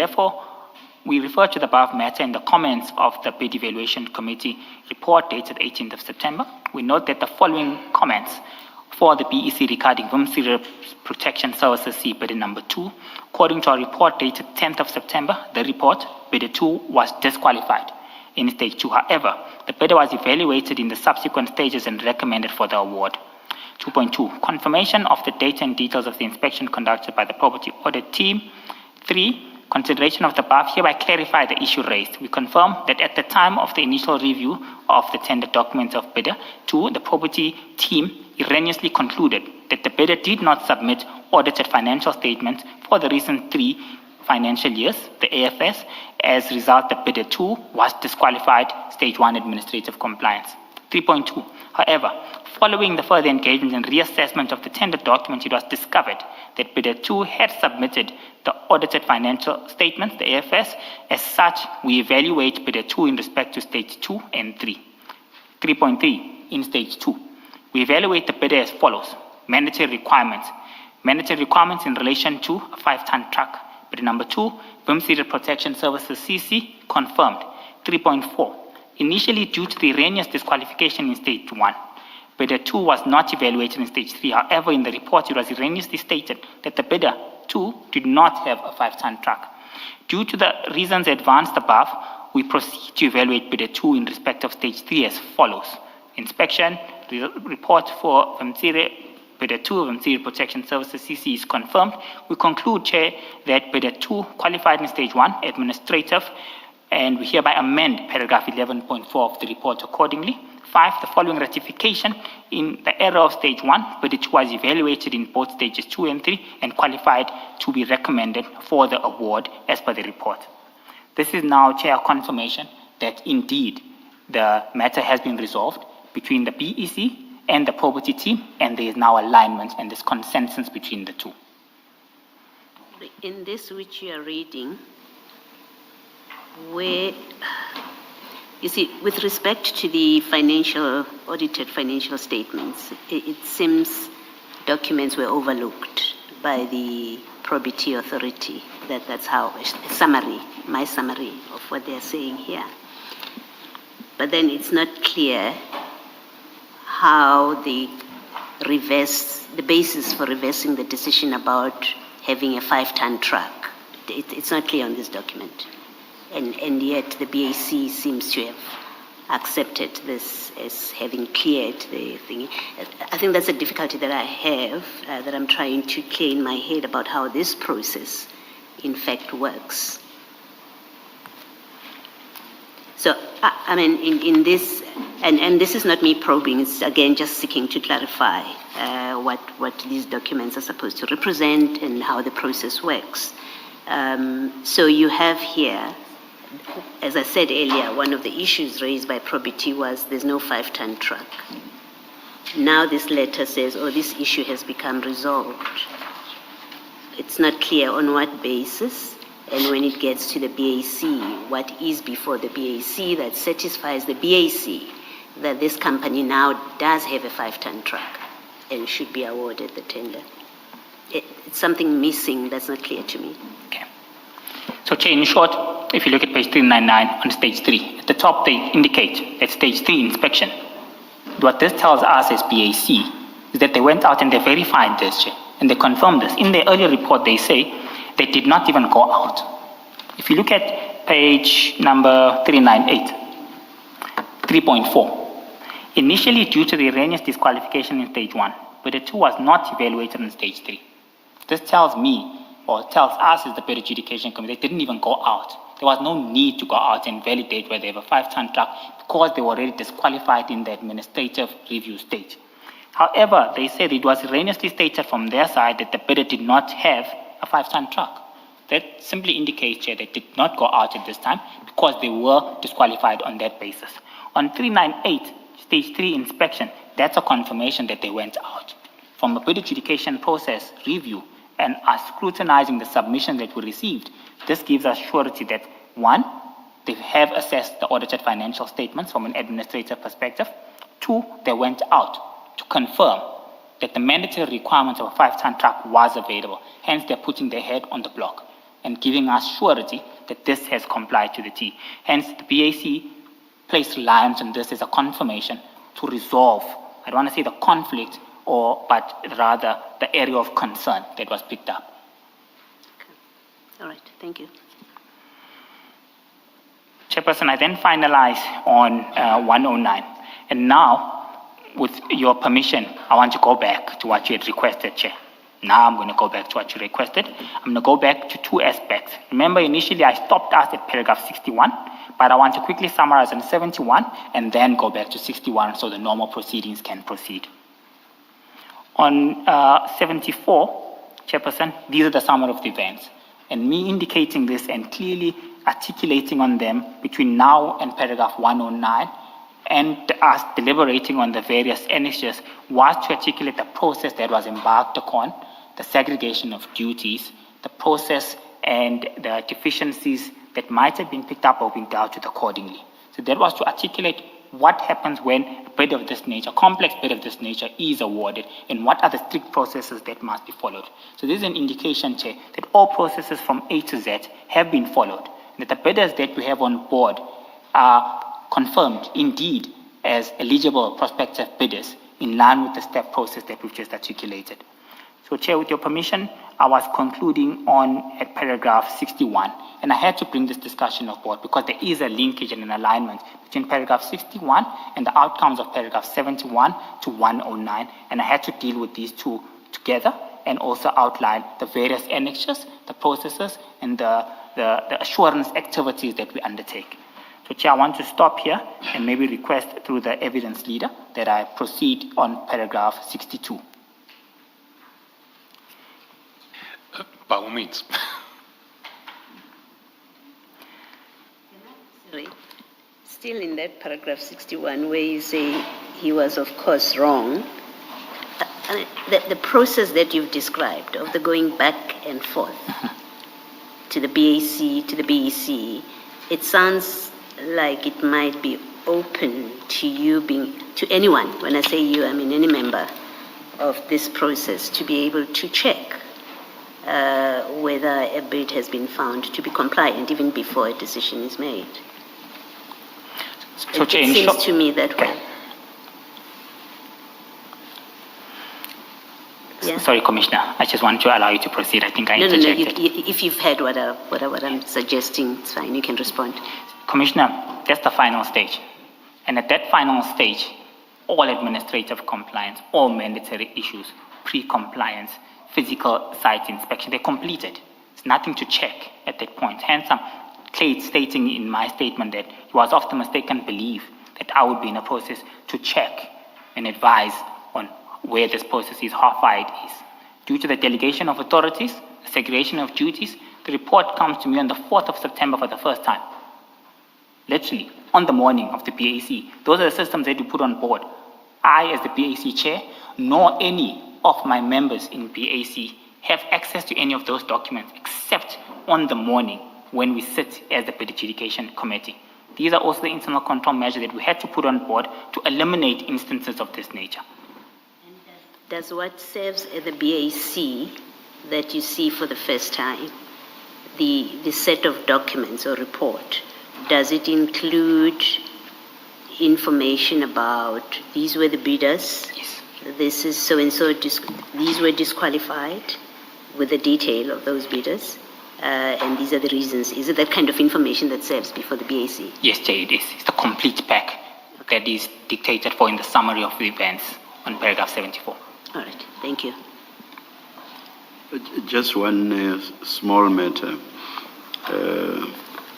refer to the above matter in the comments of the Bid Evaluation Committee report dated 18th of September. We note that the following comments for the BEC regarding Vumsiri Protection Services C bidder number 2. According to our report dated 10th of September, the report, bidder 2, was disqualified in stage 2. However, the bidder was evaluated in the subsequent stages and recommended for the award. 2.2, confirmation of the data and details of the inspection conducted by the property audit team. 3, consideration of the above hereby clarify the issue raised. We confirm that at the time of the initial review of the tender documents of bidder 2, the property team erroneously concluded that the bidder did not submit audited financial statements for the recent 3 financial years, the AFS. As a result, the bidder 2 was disqualified stage 1 administrative compliance. 3.2, however, following the further engagement and reassessment of the tender document, it was discovered that bidder 2 had submitted the audited financial statements, the AFS. As such, we evaluate bidder 2 in respect to stage 2 and 3. 3.3, in stage 2, we evaluate the bidder as follows. Mandatory requirements. Mandatory requirements in relation to a 5-ton truck. Bidder number 2, Vumsiri Protection Services CC, confirmed. 3.4, initially due to the erroneous disqualification in stage 1, bidder 2 was not evaluated in stage 3. However, in the report, it was erroneously stated that the bidder 2 did not have a 5-ton truck. Due to the reasons advanced above, we proceed to evaluate bidder 2 in respect of stage 3 as follows. Inspection, report for Vumsiri, bidder 2, Vumsiri Protection Services CC is confirmed. We conclude, Chair, that bidder 2 qualified in stage 1, administrative, and we hereby amend paragraph 11.4 of the report accordingly. 5, the following ratification in the error of stage 1, but it was evaluated in both stages 2 and 3 and qualified to be recommended for the award as per the report. This is now, Chair, confirmation that indeed the matter has been resolved between the BEC and the property team, and there is now alignment and there's consensus between the two. In this which you are reading, where, you see, with respect to the audited financial statements, it seems documents were overlooked by the probity authority. That's how, my summary of what they're saying here. But then it's not clear how the basis for reversing the decision about having a 5-ton truck. It's not clear on this document. And yet the BAC seems to have accepted this as having cleared the thing. I think that's a difficulty that I have, that I'm trying to clear in my head about how this process in fact works. So, I mean, in this, and this is not me probing, it's again just seeking to clarify what these documents are supposed to represent and how the process works. So you have here, as I said earlier, one of the issues raised by Probity was there's no 5-ton truck. Now this letter says, oh, this issue has become resolved. It's not clear on what basis, and when it gets to the BAC, what is before the BAC that satisfies the BAC that this company now does have a 5-ton truck and should be awarded the tender. It's something missing that's not clear to me. Okay. So, Chair, in short, if you look at page 399 on stage 3, at the top they indicate that stage 3 inspection. What this tells us as BAC is that they went out and they verified this, Chair, and they confirmed this. In their earlier report, they say they did not even go out. If you look at page number 398, 3.4, initially due to the erroneous disqualification in stage 1, but the 2 was not evaluated in stage 3. This tells me, or tells us as the bid adjudication committee, they didn't even go out. There was no need to go out and validate whether they have a 5-ton truck because they were already disqualified in the administrative review stage. However, they said it was erroneously stated from their side that the bidder did not have a 5-ton truck. That simply indicates, Chair, they did not go out at this time because they were disqualified on that basis. On 398, stage 3 inspection, that's a confirmation that they went out. From a bid adjudication process review and us scrutinizing the submissions that were received, this gives us surety that, 1, they have assessed the audited financial statements from an administrative perspective. 2, they went out to confirm that the mandatory requirement of a 5-ton truck was available. Hence, they're putting their head on the block and giving us surety that this has complied to the T. Hence, the BAC placed reliance on this as a confirmation to resolve, I don't want to say the conflict, but rather the area of concern that was picked up. Okay. All right, thank you. Chairperson, I then finalize on 109. And now, with your permission, I want to go back to what you had requested, Chair. Now I'm going to go back to what you requested. I'm going to go back to 2 aspects. Remember, initially I stopped us at paragraph 61, but I want to quickly summarize on 71 and then go back to 61 so the normal proceedings can proceed. On 74, Chairperson, these are the summary of the events. And me indicating this and clearly articulating on them between now and paragraph 109 and us deliberating on the various annexures was to articulate the process that was embarked upon, the segregation of duties, the process and the deficiencies that might have been picked up or been dealt with accordingly. So that was to articulate what happens when a bid of this nature, complex bid of this nature is awarded, and what are the strict processes that must be followed. So this is an indication, Chair, that all processes from A to Z have been followed, and that the bidders that we have on board are confirmed indeed as eligible prospective bidders in line with the step process that we've just articulated. So, Chair, with your permission, I was concluding on at paragraph 61, and I had to bring this discussion aboard because there is a linkage and an alignment between paragraph 61 and the outcomes of paragraph 71 to 109, and I had to deal with these 2 together and also outline the various annexures, the processes, and the assurance activities that we undertake. So, Chair, I want to stop here and maybe request through the evidence leader that I proceed on paragraph 62. By all means. Sorry. Still in that paragraph 61 where you say he was of course wrong, the process that you've described of the going back and forth to the BAC, to the BEC, it sounds like it might be open to you to anyone, when I say you, I mean any member of this process, to be able to check whether a bid has been found to be compliant even before a decision is made. So, it seems to me that way. Okay. Yeah. Sorry, Commissioner. I just want to allow you to proceed. I think I interjected. No. If you've heard what I'm suggesting, it's fine. You can respond. Commissioner, that's the final stage. And at that final stage, all administrative compliance, all mandatory issues, pre-compliance, physical site inspection, they're completed. There's nothing to check at that point. Hence, I'm stating in my statement that he was of the mistaken belief that I would be in a process to check and advise on where this process is, how far it is. Due to the delegation of authorities, the segregation of duties, The report comes to me on the 4th of September for the first time. Literally, on the morning of the BAC. Those are the systems that you put on board. I, as the BAC chair, nor any of my members in BAC have access to any of those documents except on the morning when we sit as the bid adjudication committee. These are also the internal control measures that we had to put on board to eliminate instances of this nature. Does what serves as the BAC that you see for the first time, the set of documents or report, does it include information about these were the bidders? Yes. This is so-and-so, these were disqualified with the detail of those bidders, and these are the reasons. Is it that kind of information that serves before the BAC? Yes, Chair, it is. It's the complete pack that is dictated for in the summary of the events on paragraph 74. All right, thank you. Just one small matter.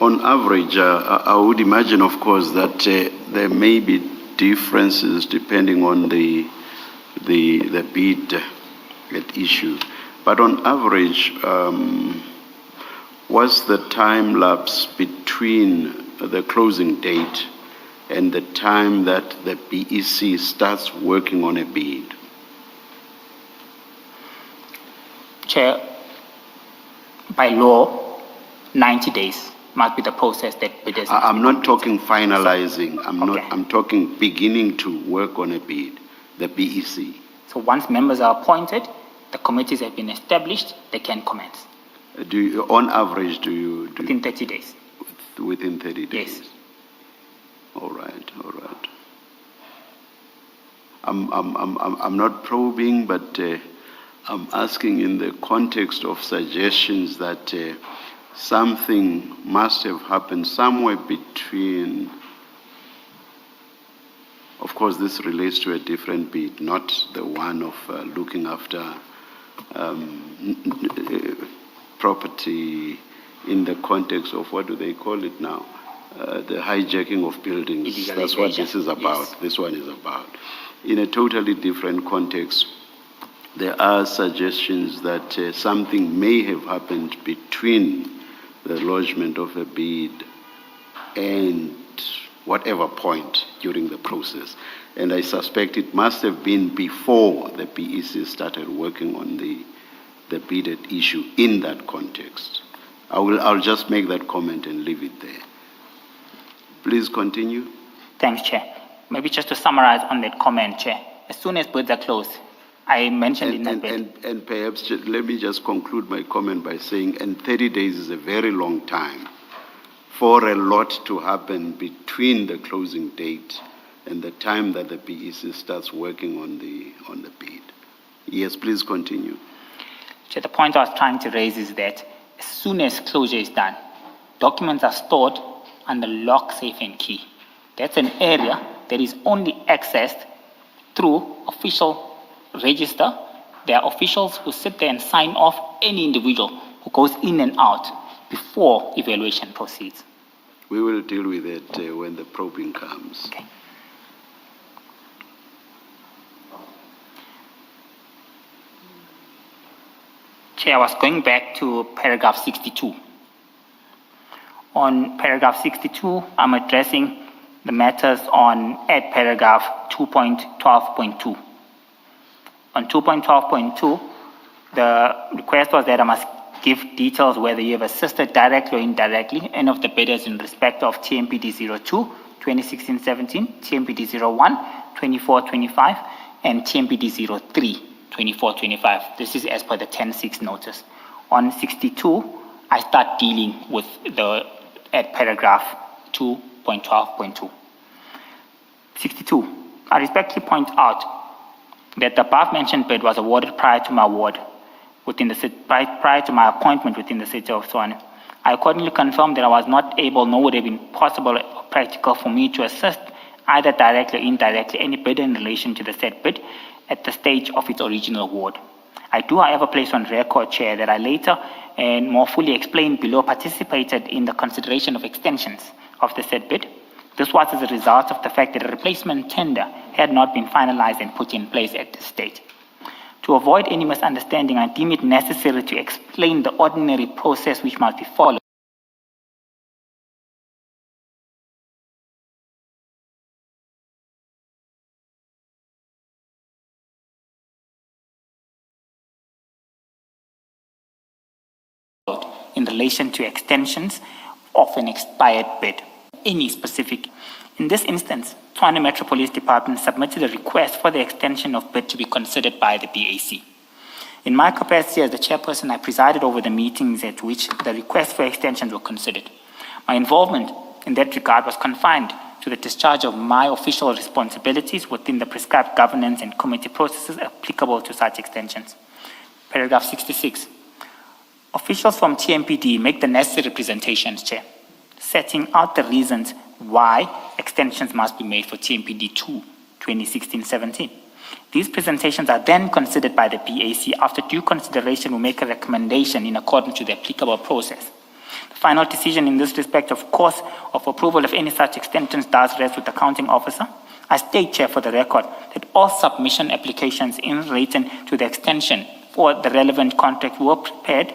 On average, I would imagine, of course, that there may be differences depending on the bid at issue. But on average, what's the time lapse between the closing date and the time that the BEC starts working on a bid? Chair, by law, 90 days must be the process that bidders... I'm not talking finalizing. Okay. I'm talking beginning to work on a bid, the BEC. So once members are appointed, the committees have been established, they can commence. On average, do you... Within 30 days. Within 30 days? Yes. All right, all right. I'm not probing, but I'm asking in the context of suggestions that something must have happened somewhere between... Of course, this relates to a different bid, not the one of looking after property in the context of, what do they call it now? The hijacking of buildings. Illegal That's what invasion. this is about. Yes. This one is about. In a totally different context, there are suggestions that something may have happened between the lodgement of a bid and whatever point during the process. And I suspect it must have been before the BEC started working on the bidded issue in that context. I'll just make that comment and leave it there. Please continue. Thanks, Chair. Maybe just to summarize on that comment, Chair. As soon as bids are closed, I mentioned in that bid. And perhaps let me just conclude my comment by saying, and 30 days is a very long time for a lot to happen between the closing date and the time that the BEC starts working on the bid. Yes, please continue. Chair, the point I was trying to raise is that as soon as closure is done, documents are stored under lock, safe, and key. That's an area that is only accessed through official register. There are officials who sit there and sign off any individual who goes in and out before evaluation proceeds. We will deal with it when the probing comes. Okay. Chair, I was going back to paragraph 62. On paragraph 62, I'm addressing the matters at paragraph 2.12.2. On 2.12.2, the request was that I must give details whether you have assisted directly or indirectly any of the bidders in respect of TMPD 02, 2016-17, TMPD 01, 24-25, and TMPD 03, 24-25. This is as per the 10-6 notice. On 62, I start dealing with at paragraph 2.12.2. 62, I respectfully point out that the above-mentioned bid was awarded prior to my award prior to my appointment within the city of Tshwane. I accordingly confirmed that I was not able, nor would have been possible or practical for me to assist either directly or indirectly any bidder in relation to the said bid at the stage of its original award. I do, however, place on record, Chair, that I later and more fully explained below participated in the consideration of extensions of the said bid. This was as a result of the fact that a replacement tender had not been finalized and put in place at this stage. To avoid any misunderstanding, I deem it necessary to explain the ordinary process which must be followed. In relation to extensions of an expired bid, any specific. In this instance, Tshwane Metro Police Department submitted a request for the extension of bid to be considered by the BAC. In my capacity as the chairperson, I presided over the meetings at which the requests for extensions were considered. My involvement in that regard was confined to the discharge of my official responsibilities within the prescribed governance and committee processes applicable to such extensions. Paragraph 66. Officials from TMPD make the necessary representations, Chair, setting out the reasons why extensions must be made for TMPD 2, 2016-17. These presentations are then considered by the BAC. After due consideration, will make a recommendation in accordance with the applicable process. The final decision in this respect, of course, of approval of any such extensions does rest with the accounting officer. I state, Chair, for the record, that all submission applications in relation to the extension for the relevant contract were prepared,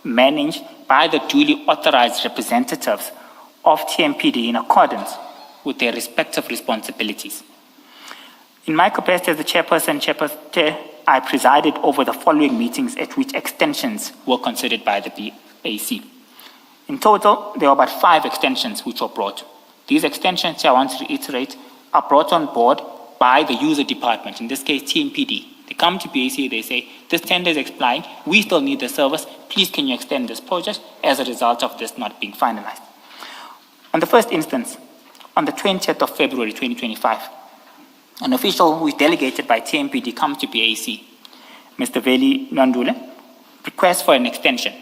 managed by the duly authorized representatives of TMPD in accordance with their respective responsibilities. In my capacity as the chairperson, I presided over the following meetings at which extensions were considered by the BAC. In total, there were about 5 extensions which were brought. These extensions, I want to reiterate, are brought on board by the user department, in this case TMPD. They come to BAC, they say, this tender is expiring, we still need the service, please can you extend this project as a result of this not being finalized. On the first instance, on the 20th of February 2025, an official who is delegated by TMPD comes to BAC, Mr. Veli Nandule, requests for an extension.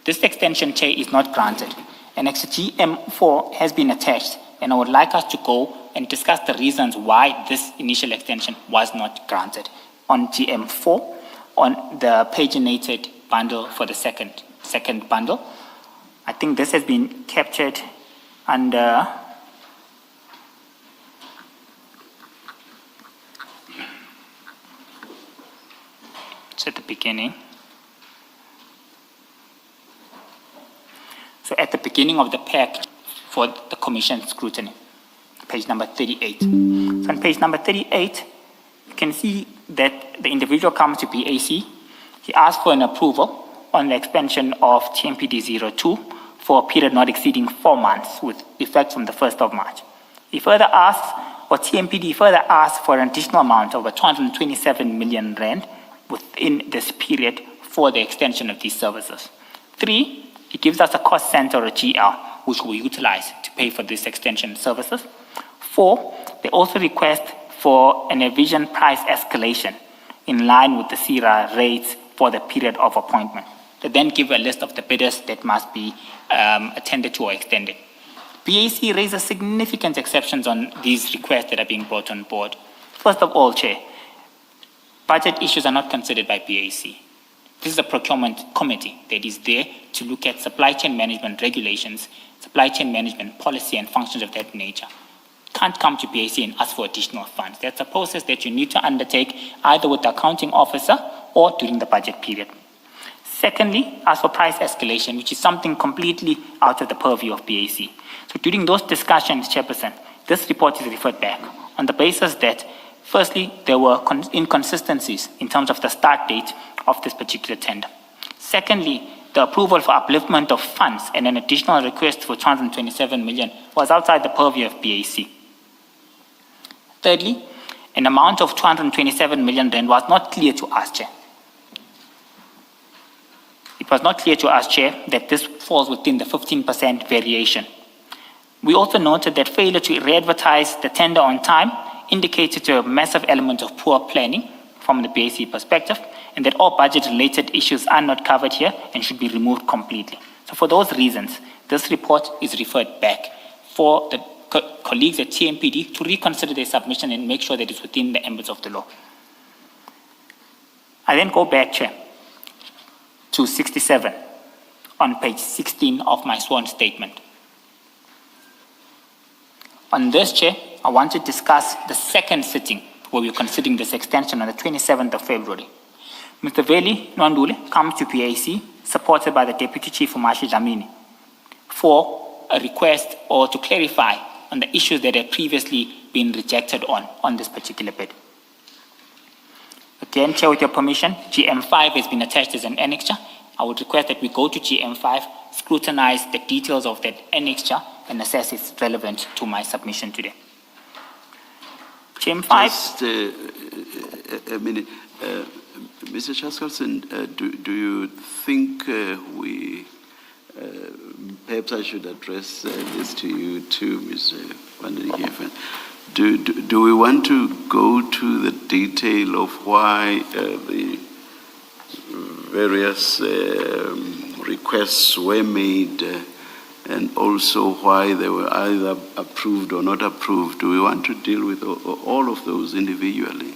This extension, Chair, is not granted. An GM4 has been attached, and I would like us to go and discuss the reasons why this initial extension was not granted. On GM4, on the paginated bundle for the second bundle, I think this has been captured under it's at the beginning. So at the beginning of the pack for the commission scrutiny, page number 38. So on page number 38, you can see that the individual comes to BAC. He asks for an approval on the expansion of TMPD 02 for a period not exceeding 4 months with effect from the 1st of March. He further asks, or TMPD further asks for an additional amount of 227 million rand within this period for the extension of these services. 3, he gives us a cost center or a GL, which we utilize to pay for this extension services. 4, they also request for an envisioned price escalation in line with the CIRA rates for the period of appointment. They then give a list of the bidders that must be attended to or extended. BAC raises significant exceptions on these requests that are being brought on board. First of all, Chair, budget issues are not considered by BAC. This is a procurement committee that is there to look at supply chain management regulations, supply chain management policy and functions of that nature. Can't come to BAC and ask for additional funds. That's a process that you need to undertake either with the accounting officer or during the budget period. Secondly, as for price escalation, which is something completely out of the purview of BAC. So during those discussions, Chairperson, this report is referred back on the basis that, firstly, there were inconsistencies in terms of the start date of this particular tender. Secondly, the approval for upliftment of funds and an additional request for 227 million was outside the purview of BAC. Thirdly, an amount of 227 million rand was not clear to us, Chair. It was not clear to us, Chair, that this falls within the 15% variation. We also noted that failure to re-advertise the tender on time indicated a massive element of poor planning from the BAC perspective, and that all budget-related issues are not covered here and should be removed completely. So for those reasons, this report is referred back for the colleagues at TMPD to reconsider their submission and make sure that it's within the ambit of the law. I then go back, Chair, to 67 on page 16 of my sworn statement. On this, Chair, I want to discuss the second sitting where we're considering this extension on the 27th of February. Mr. Veli Nwandule comes to PAC, supported by the Deputy Chief Umashi Dlamini, for a request or to clarify on the issues that had previously been rejected on this particular bid. Again, Chair, with your permission, GM5 has been attached as an annexure. I would request that we go to GM5, scrutinize the details of that annexure, and assess its relevance to my submission today. GM5. Just a minute. Mr. Chaskalson, do you think perhaps I should address this to you too, Mr. Van den Heeven. Do we want to go to the detail of why the various requests were made and also why they were either approved or not approved? Do we want to deal with all of those individually?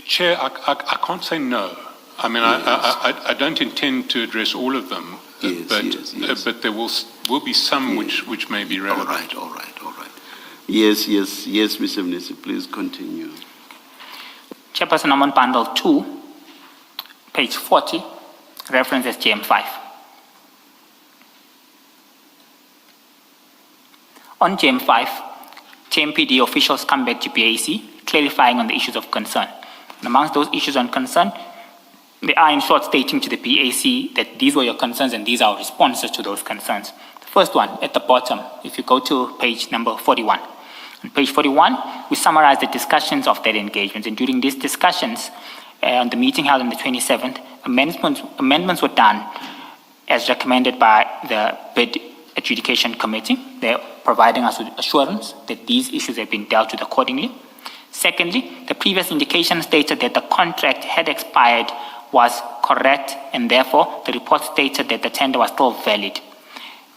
Chair, I can't say no. I mean, yes. I don't intend to address all of them, yes. But there will be some which may be relevant. All right. Yes, Mr. Minister, please continue. Chairperson, I'm on bundle 2, page 40, references GM5. On GM5, TMPD officials come back to PAC, clarifying on the issues of concern. And amongst those issues on concern, they are in short stating to the PAC that these were your concerns and these are our responses to those concerns. The first one, at the bottom, if you go to page number 41. On page 41, we summarize the discussions of that engagement. And during these discussions, on the meeting held on the 27th, amendments were done as recommended by the bid adjudication committee. They're providing us with assurance that these issues have been dealt with accordingly. Secondly, the previous indication stated that the contract had expired was correct, and therefore the report stated that the tender was still valid.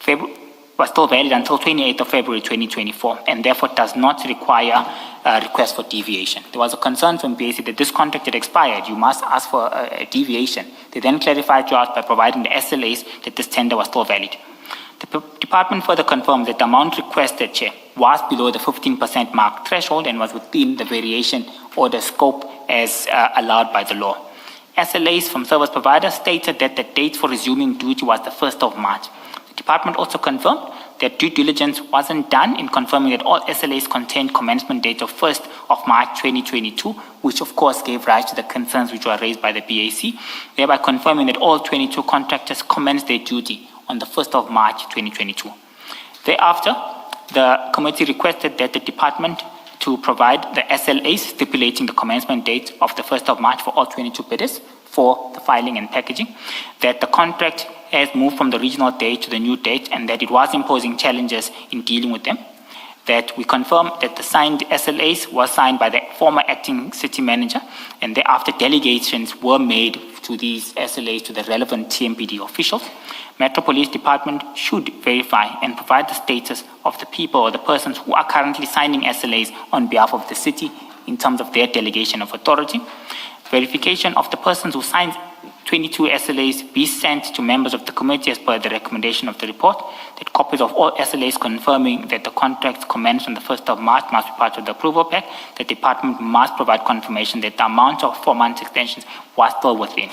Until 28th of February 2024, and therefore does not require a request for deviation. There was a concern from PAC that this contract had expired. You must ask for a deviation. They then clarified to us by providing the SLAs that this tender was still valid. The department further confirmed that the amount requested, Chair, was below the 15% mark threshold and was within the variation or the scope as allowed by the law. SLAs from service providers stated that the date for resuming duty was the 1st of March. The department also confirmed that due diligence wasn't done in confirming that all SLAs contained commencement date of 1st of March 2022, which of course gave rise to the concerns which were raised by the PAC, thereby confirming that all 22 contractors commenced their duty on the 1st of March 2022. Thereafter, the committee requested that the department to provide the SLAs stipulating the commencement date of the 1st of March for all 22 bidders for the filing and packaging, that the contract has moved from the original date to the new date and that it was imposing challenges in dealing with them, that we confirm that the signed SLAs were signed by the former acting city manager, and thereafter delegations were made to these SLAs to the relevant TMPD officials. Metro Police Department should verify and provide the status of the people or the persons who are currently signing SLAs on behalf of the city in terms of their delegation of authority. Verification of the persons who signed 22 SLAs be sent to members of the committee as per the recommendation of the report, that copies of all SLAs confirming that the contracts commenced on the 1st of March must be part of the approval pack. The department must provide confirmation that the amount of 4 months extensions was still within.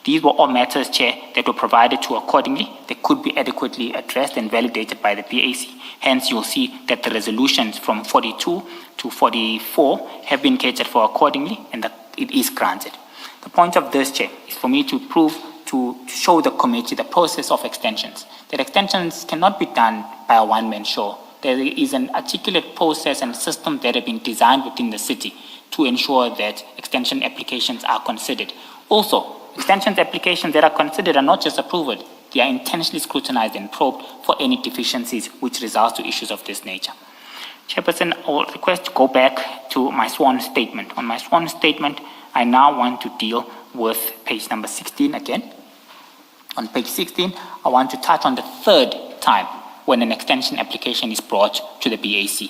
These were all matters, Chair, that were provided to accordingly. They could be adequately addressed and validated by the PAC. Hence, you'll see that the resolutions from 42 to 44 have been catered for accordingly and that it is granted. The point of this, Chair, is for me to show the committee the process of extensions. That extensions cannot be done by a one-man show. There is an articulate process and system that have been designed within the city to ensure that extension applications are considered. Also, extension applications that are considered are not just approved, they are intentionally scrutinized and probed for any deficiencies which results to issues of this nature. Chairperson, I will request to go back to my sworn statement. On my sworn statement, I now want to deal with page number 16 again. On page 16, I want to touch on the third time when an extension application is brought to the BAC.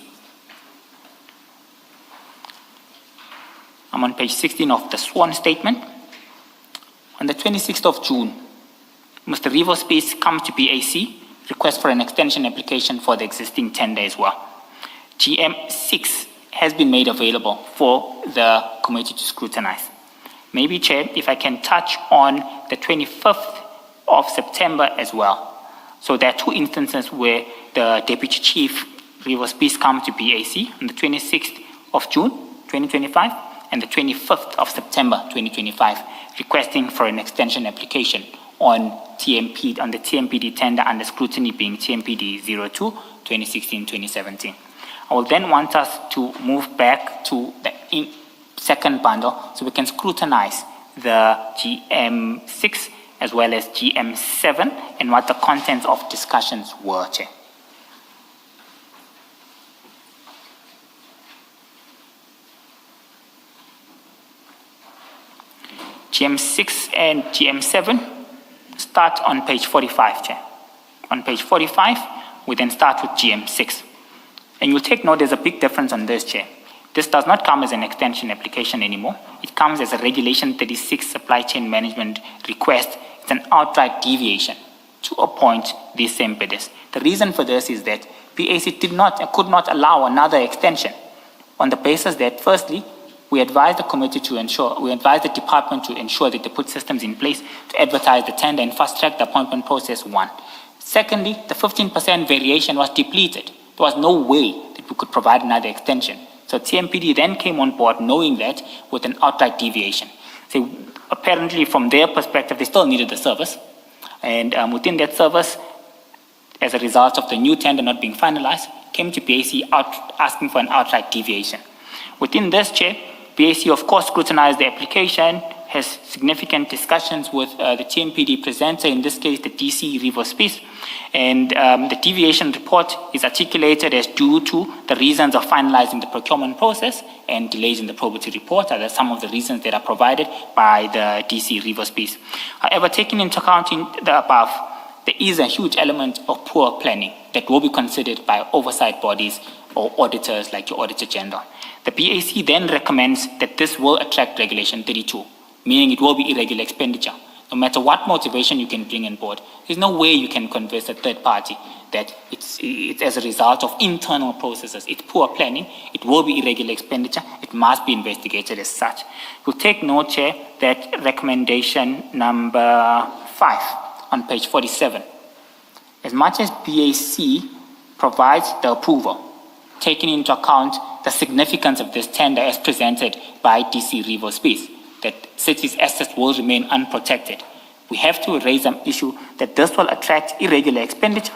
I'm on page 16 of the sworn statement. On the 26th of June, Mr. Rivo Space comes to BAC, request for an extension application for the existing tender as well. GM6 has been made available for the committee to scrutinize. Maybe, Chair, if I can touch on the 25th of September as well. So there are two instances where the Deputy Chief Reverse Peace come to BAC on the 26th of June 2025 and the 25th of September 2025, requesting for an extension application on the TMPD tender under scrutiny being TMPD 02 2016-2017. I will then want us to move back to the second bundle so we can scrutinize the GM6 as well as GM7 and what the contents of discussions were, Chair. GM6 and GM7 start on page 45, Chair. On page 45, we then start with GM6. And you'll take note there's a big difference on this, Chair. This does not come as an extension application anymore. It comes as a Regulation 36 supply chain management request. It's an outright deviation to appoint these same bidders. The reason for this is that PAC could not allow another extension on the basis that, firstly, we advised the department to ensure that they put systems in place to advertise the tender and fast-track the appointment process, one. Secondly, the 15% variation was depleted. There was no way that we could provide another extension. So TMPD then came on board knowing that with an outright deviation. So apparently from their perspective, they still needed the service. And within that service, as a result of the new tender not being finalized, came to BAC asking for an outright deviation. Within this, Chair, BAC of course scrutinized the application, has significant discussions with the TMPD presenter, in this case the DC Reverse Peace, and the deviation report is articulated as due to the reasons of finalizing the procurement process and delays in the probity report are some of the reasons that are provided by the DC Reverse Peace. However, taking into account the above, there is a huge element of poor planning that will be considered by oversight bodies or auditors like your Auditor General. The BAC then recommends that this will attract Regulation 32, meaning it will be irregular expenditure. No matter what motivation you can bring on board, there's no way you can convince a third party that it's as a result of internal processes. It's poor planning. It will be irregular expenditure. It must be investigated as such. We'll take note, Chair, that recommendation number 5 on page 47. As much as BAC provides the approval, taking into account the significance of this tender as presented by DC Reverse Peace, that cities' assets will remain unprotected, we have to raise an issue that this will attract irregular expenditure.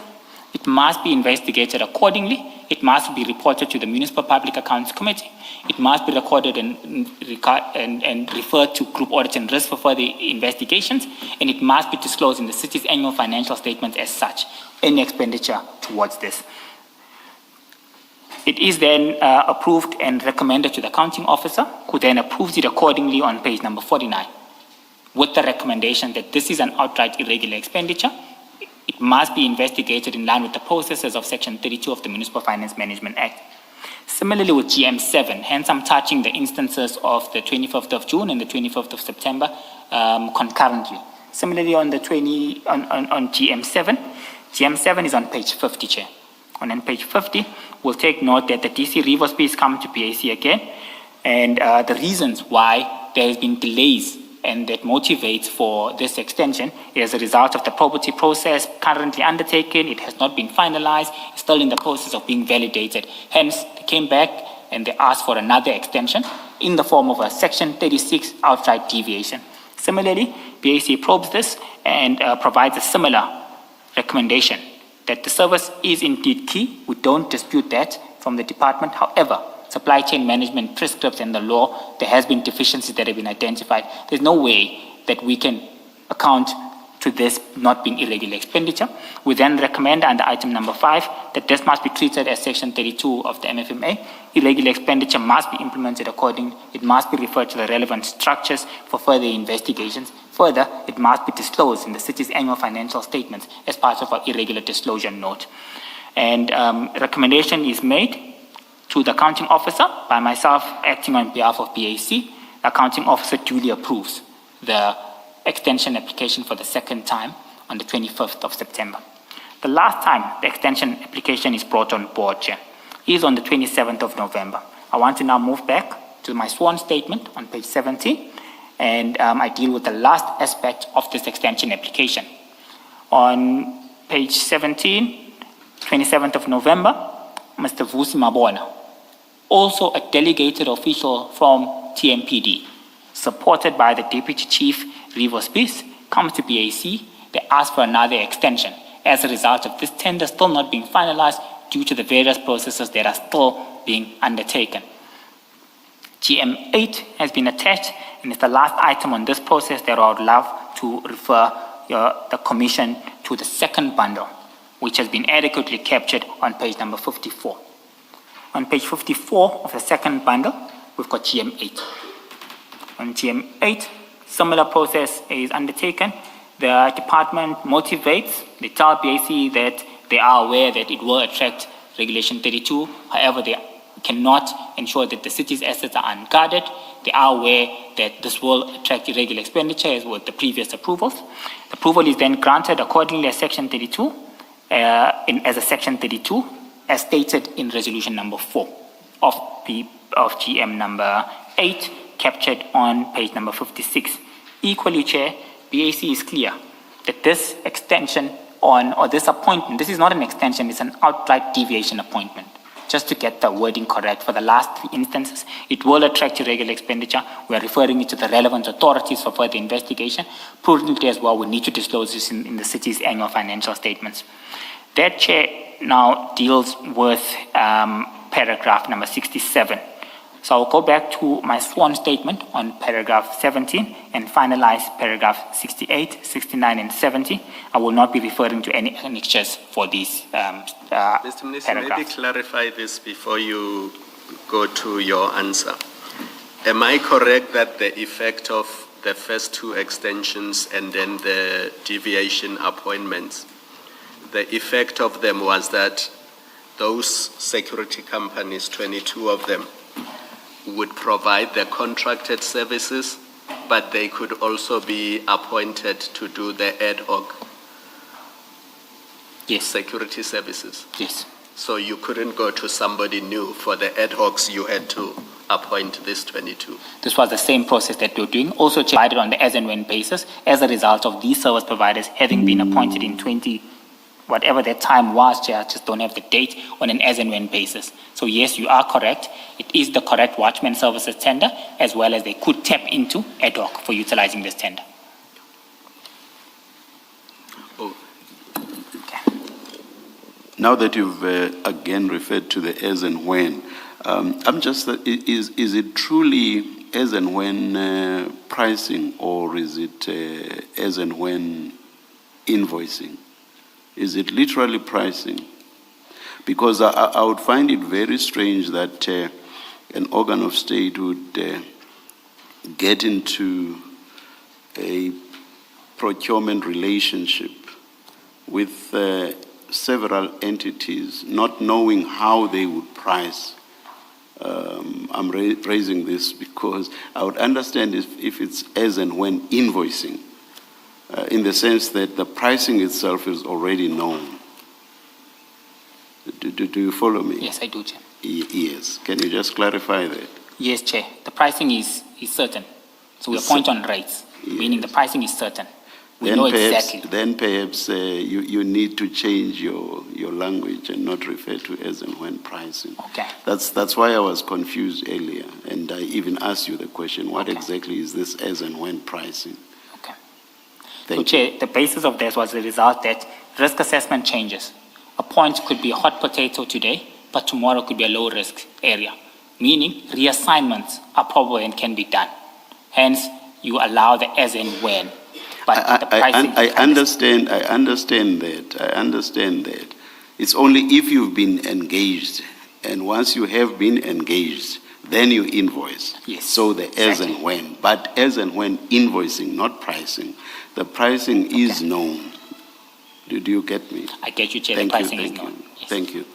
It must be investigated accordingly. It must be reported to the Municipal Public Accounts Committee. It must be recorded and referred to Group Audit and Risk for further investigations, and it must be disclosed in the city's annual financial statements as such, any expenditure towards this. It is then approved and recommended to the accounting officer, who then approves it accordingly on page number 49, with the recommendation that this is an outright irregular expenditure. It must be investigated in line with the processes of Section 32 of the Municipal Finance Management Act. Similarly with GM7, hence I'm touching the instances of the 25th of June and the 25th of September concurrently. Similarly on GM7, GM7 is on page 50, Chair. On page 50, we'll take note that the DC Reverse Peace come to PAC again, and the reasons why there has been delays and that motivates for this extension is a result of the probity process currently undertaken. It has not been finalized. It's still in the process of being validated. Hence, they came back and they asked for another extension in the form of a Section 36 outright deviation. Similarly, BAC probes this and provides a similar recommendation that the service is indeed key. We don't dispute that from the department. However, supply chain management prescripts in the law, there has been deficiencies that have been identified. There's no way that we can account to this not being irregular expenditure. We then recommend under item number 5 that this must be treated as Section 32 of the MFMA. Irregular expenditure must be implemented accordingly. It must be referred to the relevant structures for further investigations. Further, it must be disclosed in the city's annual financial statements as part of our irregular disclosure note. And recommendation is made to the accounting officer by myself acting on behalf of BAC. The accounting officer duly approves the extension application for the second time on the 25th of September. The last time the extension application is brought on board, Chair, is on the 27th of November. I want to now move back to to my sworn statement on page 17, and I deal with the last aspect of this extension application. On page 17, 27th of November, Mr. Vusi Mabona, also a delegated official from TMPD, supported by the Deputy Chief Revo Spies, comes to BAC. They ask for another extension as a result of this tender still not being finalized due to the various processes that are still being undertaken. GM8 has been attached, and it's the last item on this process that I would love to refer the Commission to the second bundle, which has been adequately captured on page number 54. On page 54 of the second bundle, we've got GM8. On GM8, similar process is undertaken. The department motivates, they tell BAC that they are aware that it will attract Regulation 32. However, they cannot ensure that the city's assets are unguarded. They are aware that this will attract irregular expenditure as with the previous approvals. The approval is then granted accordingly as Section 32, as a Section 32, as stated in Resolution number 4 of GM number 8, captured on page number 56. Equally, Chair, BAC is clear that this extension or this appointment, this is not an extension, it's an outright deviation appointment. Just to get the wording correct, for the last 3 instances, it will attract irregular expenditure. We are referring it to the relevant authorities for further investigation. Prudently as well, we need to disclose this in the city's annual financial statements. That, Chair, now deals with paragraph number 67. So I'll go back to my sworn statement on paragraph 17 and finalize paragraph 68, 69, and 70. I will not be referring to any annexures for these Mr. Minister, maybe paragraphs. clarify this before you go to your answer. Am I correct that the effect of the first 2 extensions and then the deviation appointments, the effect of them was that those security companies, 22 of them, would provide the contracted services, but they could also be appointed to do the ad hoc security services? Yes. So you couldn't go to somebody new for the ad hocs, you had to appoint this 22. This was the same process that we're doing, also provided on the as and when basis, as a result of these service providers having been appointed in 20, whatever that time was, Chair, I just don't have the date, on an as and when basis. So yes, you are correct. It is the correct Watchman Services tender, as well as they could tap into ad hoc for utilizing this tender. Oh, Now that you've again referred to the as and when, I'm just, is it truly as and when pricing, or is it as and when invoicing? Is it literally pricing? Because I would find it very strange that an organ of state would get into a procurement relationship with several entities, not knowing how they would price. I'm raising this because I would understand if it's as and when invoicing, in the sense that the pricing itself is already known. Do you follow me? Yes, I do, Chair. Yes. Can you just clarify that? Yes, Chair. The pricing is certain. So we appoint on rates, meaning the pricing is certain. We know exactly. Then perhaps you need to change your language and not refer to as and when pricing. Okay. That's why I was confused earlier, and I even asked you the question, what exactly is this as and when pricing? Okay. Thank you. Chair, the basis of this was the result that risk assessment changes. A point could be a hot potato today, but tomorrow could be a low risk area, meaning reassignments are probable and can be done. Hence, you allow the as and when. But the pricing I understand that. It's only if you've been engaged, and once you have been engaged, then you invoice. Yes. So the as and when. But as and when invoicing, not pricing. The pricing is known. Do you get me? I get you, Chair. Thank the you, pricing is thank known. you. Yes. Thank you.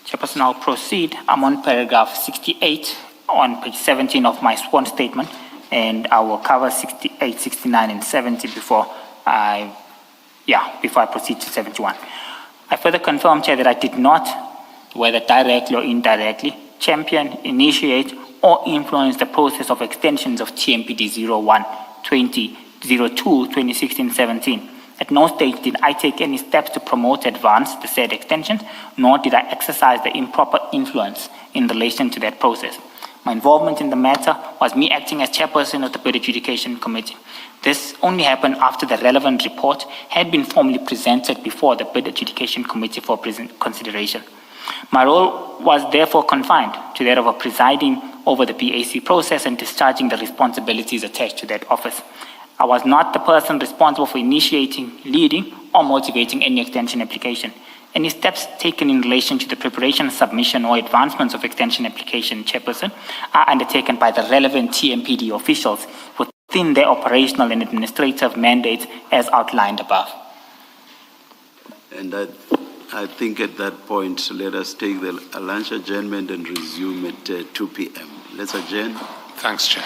Chairperson, I'll proceed. I'm on paragraph 68 on page 17 of my sworn statement, and I will cover 68, 69, and 70 before I proceed to 71. I further confirm, Chair, that I did not whether directly or indirectly, champion, initiate, or influence the process of extensions of TMPD 01, 20, 02, 2016-17. At no stage did I take any steps to promote advance the said extensions, nor did I exercise the improper influence in relation to that process. My involvement in the matter was me acting as chairperson of the Bid Adjudication Committee. This only happened after the relevant report had been formally presented before the Bid Adjudication Committee for consideration. My role was therefore confined to that of presiding over the BAC process and discharging the responsibilities attached to that office. I was not the person responsible for initiating, leading, or motivating any extension application. Any steps taken in relation to the preparation, submission, or advancements of extension application chairperson are undertaken by the relevant TMPD officials within their operational and administrative mandates as outlined above. And I think at that point, let us take the lunch adjournment and resume at 2 p.m. Let's adjourn. Thanks, Chair.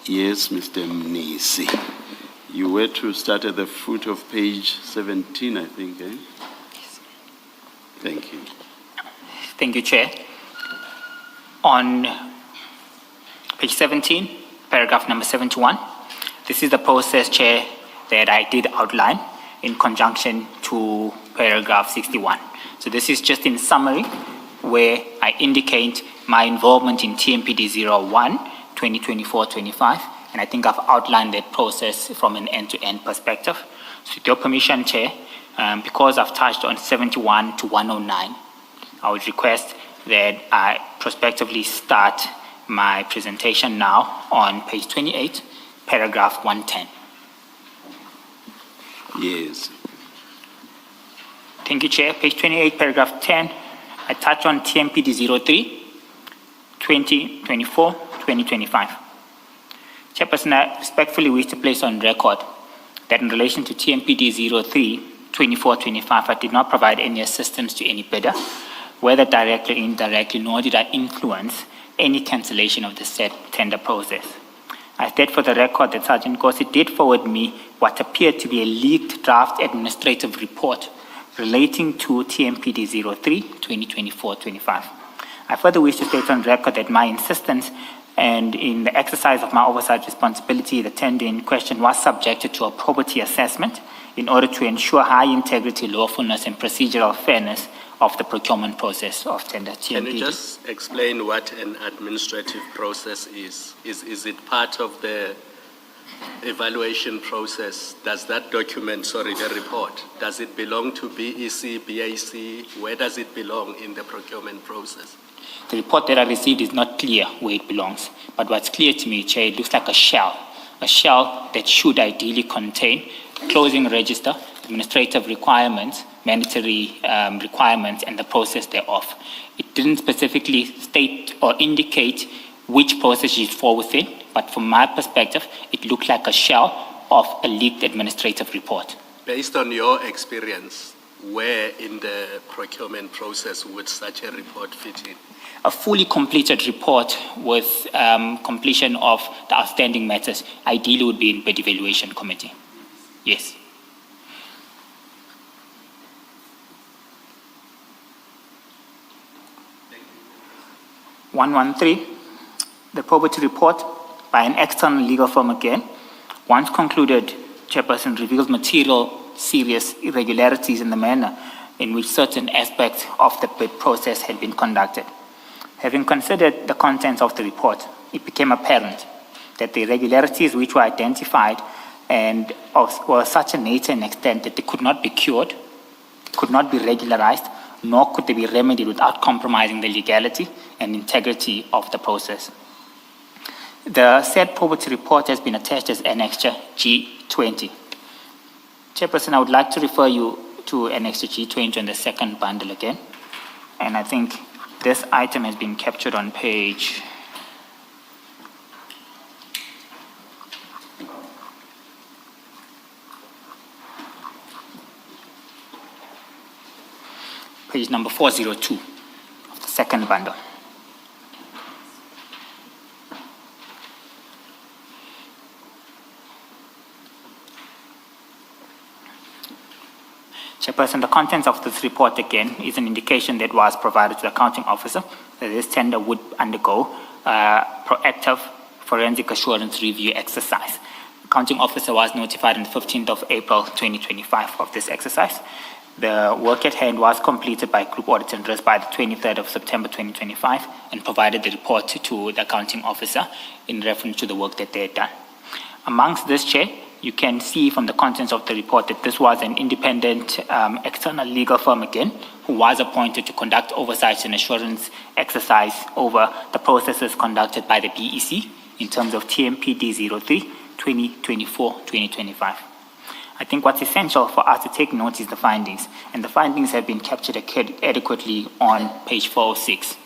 Yes, Mr. Mnisi. You were to start at the foot of page 17, I think, eh? Thank you. Thank you, Chair. On page 17, paragraph number 71, this is the process, Chair, that I did outline in conjunction to paragraph 61. So this is just in summary where I indicate my involvement in TMPD 01, 2024-25, and I think I've outlined that process from an end-to-end perspective. So with your permission, Chair, because I've touched on 71 to 109, I would request that I prospectively start my presentation now on page 28, paragraph 110. Yes. Thank you, Chair. Page 28, paragraph 10, I touch on TMPD 03, 2024-2025. Chairperson, I respectfully wish to place on record that in relation to TMPD 03, 24-25, I did not provide any assistance to any bidder, whether directly or indirectly, nor did I influence any cancellation of the said tender process. I state for the record that Sergeant Kosi did forward me what appeared to be a leaked draft administrative report relating to TMPD 03, 2024-25. I further wish to state on record that my insistence and in the exercise of my oversight responsibility, the tender in question was subjected to a probity assessment in order to ensure high integrity, lawfulness, and procedural fairness of the procurement process of tender TMPD. Can you just explain what an administrative process is? Is it part of the evaluation process? Does that document, the report, does it belong to BEC, BAC? Where does it belong in the procurement process? The report that I received is not clear where it belongs, but what's clear to me, Chair, it looks like a shell that should ideally contain closing register, administrative requirements, mandatory requirements, and the process thereof. It didn't specifically state or indicate which process it fall within, but from my perspective, it looked like a shell of a leaked administrative report. Based on your experience, where in the procurement process would such a report fit in? A fully completed report with completion of the outstanding matters ideally would be in bid evaluation committee. Yes. Thank you. 113, the probity report by an external legal firm again, once concluded, Chairperson, reveals material serious irregularities in the manner in which certain aspects of the bid process had been conducted. Having considered the contents of the report, it became apparent that the irregularities which were identified and were such a nature and extent that they could not be cured, could not be regularized, nor could they be remedied without compromising the legality and integrity of the process. The said probity report has been attached as Annexure G20. Chairperson, I would like to refer you to Annexure G20 on the second bundle again, and I think this item has been captured on page 402 of the second bundle. Chairperson, the contents of this report again is an indication that was provided to the accounting officer that this tender would undergo a proactive forensic assurance review exercise. The accounting officer was notified on the 15th of April 2025 of this exercise. The work at hand was completed by Group Audit and Risk by the 23rd of September 2025 and provided the report to the accounting officer in reference to the work that they had done. Amongst this, Chair, you can see from the contents of the report that this was an independent external legal firm again who was appointed to conduct oversight and assurance exercise over the processes conducted by the BEC in terms of TMPD 03, 2024-2025. I think what's essential for us to take note is the findings, and the findings have been captured adequately on page 406.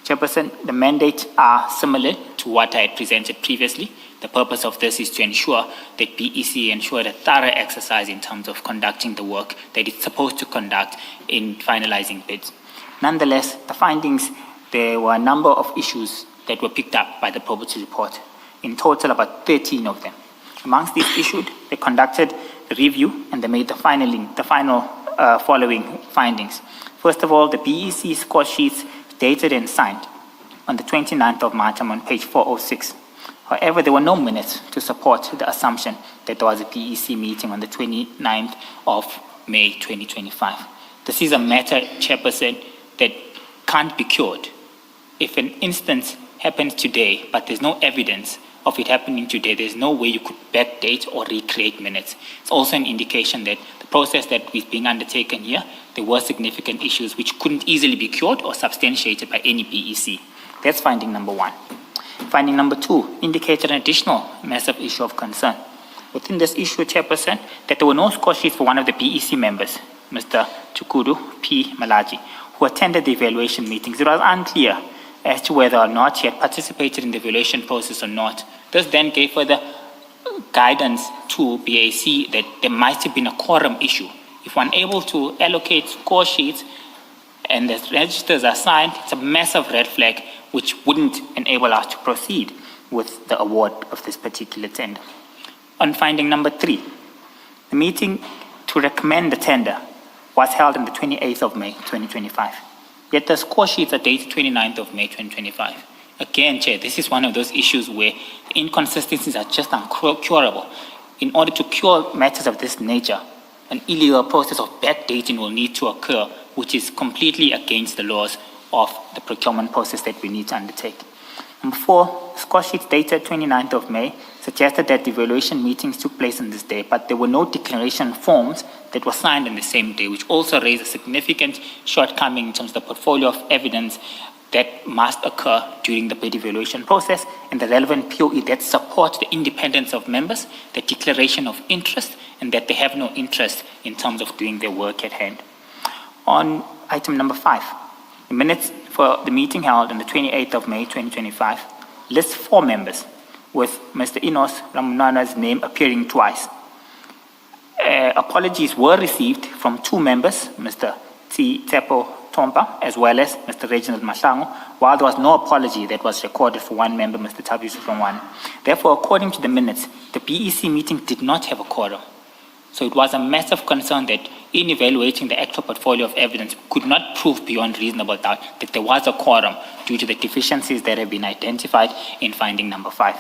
Chairperson, the mandates are similar to what I had presented previously. The purpose of this is to ensure that BEC ensured a thorough exercise in terms of conducting the work that it's supposed to conduct in finalizing bids. Nonetheless, the findings, there were a number of issues that were picked up by the probity report. in total about 13 of them. Amongst these issued, they conducted a review and they made the final following findings. First of all, the BEC score sheets dated and signed on the 29th of March. I'm on page 406. However, there were no minutes to support the assumption that there was a BEC meeting on the 29th of May 2025. This is a matter, Chairperson, that can't be cured. If an instance happens today, but there's no evidence of it happening today, there's no way you could backdate or recreate minutes. It's also an indication that the process that is being undertaken here, there were significant issues which couldn't easily be cured or substantiated by any BEC. That's finding number one. Finding number two indicated an additional massive issue of concern. Within this issue, Chairperson, that there were no score sheets for one of the BEC members, Mr. Chukudu P. Malaji, who attended the evaluation meetings. It was unclear as to whether or not he had participated in the evaluation process or not. This then gave further guidance to BAC that there might have been a quorum issue. If one able to allocate score sheets and the registers are signed, it's a massive red flag which wouldn't enable us to proceed with the award of this particular tender. On finding number three, the meeting to recommend the tender was held on the 28th of May 2025. Yet the score sheets are dated 29th of May 2025. Again, Chair, this is one of those issues where inconsistencies are just uncurable. In order to cure matters of this nature, an illegal process of backdating will need to occur, which is completely against the laws of the procurement process that we need to undertake. Number four, score sheets dated 29th of May suggested that the evaluation meetings took place on this day, but there were no declaration forms that were signed on the same day, which also raised a significant shortcoming in terms of the portfolio of evidence that must occur during the bid evaluation process and the relevant POE that supports the independence of members, the declaration of interest, and that they have no interest in terms of doing their work at hand. On item number 5, the minutes for the meeting held on the 28th of May 2025 lists 4 members, with Mr. Enos Ramunana's name appearing twice. Apologies were received from 2 members, Mr. T. Tepo Tompa, as well as Mr. Reginald Madlanga, while there was no apology that was recorded for 1 member, Mr. Tabiso Hlongwane. Therefore, according to the minutes, the BEC meeting did not have a quorum. So it was a massive concern that in evaluating the actual portfolio of evidence, we could not prove beyond reasonable doubt that there was a quorum due to the deficiencies that have been identified in finding number 5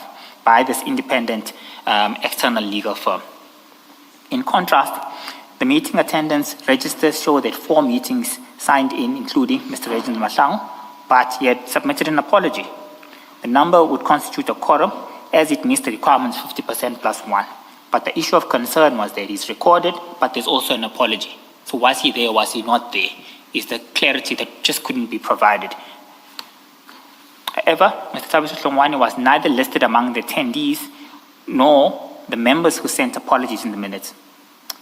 by this independent external legal firm. In contrast, the meeting attendance registers show that 4 meetings signed in, including Mr. Reginald Madlanga, but he had submitted an apology. The number would constitute a quorum as it meets the requirements 50% plus 1. But the issue of concern was that he's recorded, but there's also an apology. So was he there, was he not there? Is the clarity that just couldn't be provided. However, Mr. Tabiso Hlongwane was neither listed among the attendees nor the members who sent apologies in the minutes.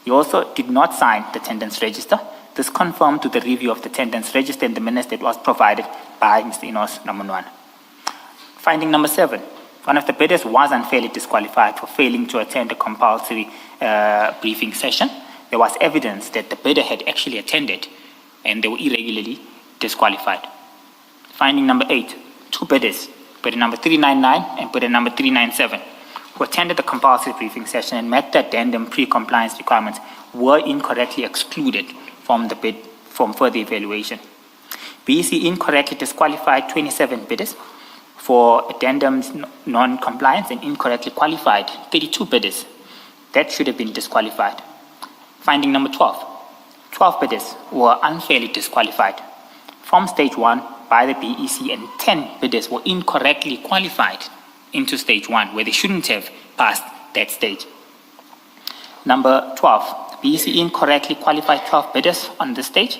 He also did not sign the attendance register. This confirmed to the review of the attendance register in the minutes that was provided by Mr. Enos Ramunwana. Finding number 7. One of the bidders was unfairly disqualified for failing to attend a compulsory briefing session. There was evidence that the bidder had actually attended and they were irregularly disqualified. Finding number 8, 2 bidders, bidder number 399 and bidder number 397, who attended the compulsory briefing session and met the addendum pre-compliance requirements, were incorrectly excluded from the bid from further evaluation. BEC incorrectly disqualified 27 bidders for addendum's non-compliance and incorrectly qualified 32 bidders. That should have been disqualified. Finding number 12. 12 bidders were unfairly disqualified from stage 1 by the BEC and 10 bidders were incorrectly qualified into stage 1 where they shouldn't have passed that stage. Number 12. The BEC incorrectly qualified 12 bidders on the stage.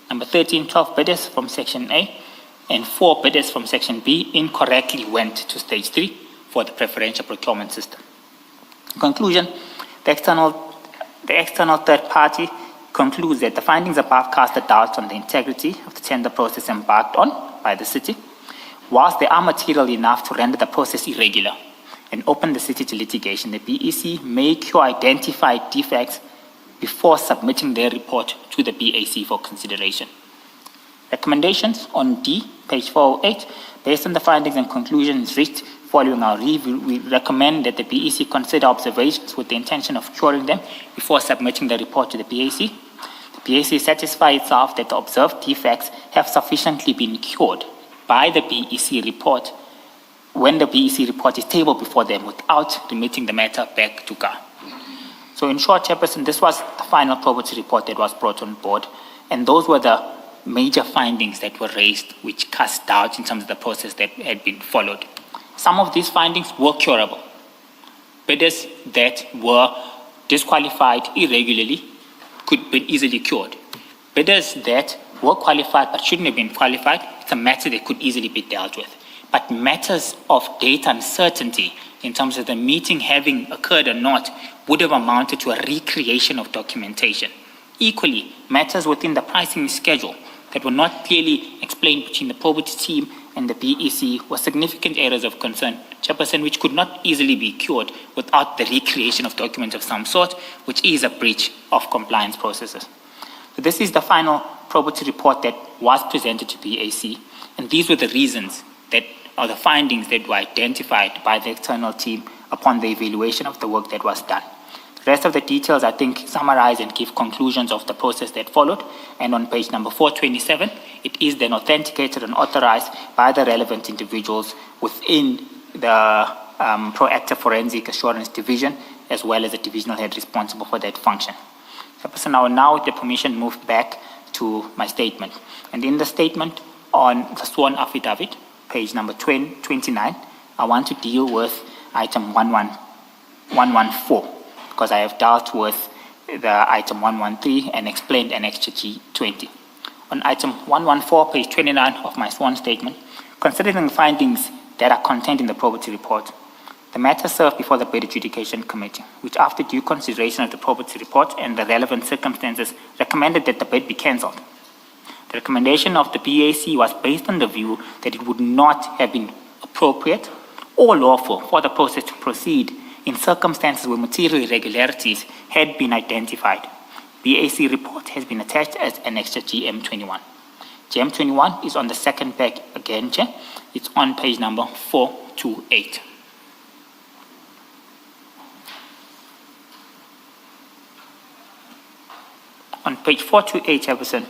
Number 13, 12 bidders from section A and 4 bidders from section B incorrectly went to stage 3 for the preferential procurement system. In conclusion, the external third party concludes that the findings above cast a doubt on the integrity of the tender process embarked on by the city, whilst they are material enough to render the process irregular and open the city to litigation. The BEC may cure identified defects before submitting their report to the BAC for consideration. Recommendations on D, page 408, based on the findings and conclusions reached, Following our review, we recommend that the BEC consider observations with the intention of curing them before submitting the report to the BAC. The BAC satisfies itself that the observed defects have sufficiently been cured by the BEC report when the BEC report is tabled before them without remitting the matter back to GA. So in short, Chairperson, this was the final probity report that was brought on board, and those were the major findings that were raised which cast doubt in terms of the process that had been followed. Some of these findings were curable. Bidders that were disqualified irregularly could be easily cured. Bidders that were qualified but shouldn't have been qualified, it's a matter that could easily be dealt with. But matters of data uncertainty in terms of the meeting having occurred or not would have amounted to a recreation of documentation. Equally, matters within the pricing schedule that were not clearly explained between the probity team and the BEC were significant areas of concern, Chairperson, which could not easily be cured without the recreation of documents of some sort, which is a breach of compliance processes. So this is the final probity report that was presented to BAC, and these were the reasons that are the findings that were identified by the external team upon the evaluation of the work that was done. The rest of the details, I think, summarize and give conclusions of the process that followed. And on page number 427, it is then authenticated and authorized by the relevant individuals within the Proactive Forensic Assurance Division, as well as the divisional head responsible for that function. Chairperson, I will now, with the permission, move back to my statement. And in the statement on the sworn affidavit, page number 29, I want to deal with item 114, because I have dealt with the item 113 and explained Annexure G20. On item 114, page 29 of my sworn statement, considering the findings that are contained in the probity report, the matter served before the Bid Adjudication Committee, which after due consideration of the probity report and the relevant circumstances, recommended that the bid be cancelled. The recommendation of the BAC was based on the view that it would not have been appropriate or lawful for the process to proceed in circumstances where material irregularities had been identified. BAC report has been attached as Annexure GM21. GM21 is on the second page again, Chair. It's on page number 428. On page 428, Chairperson,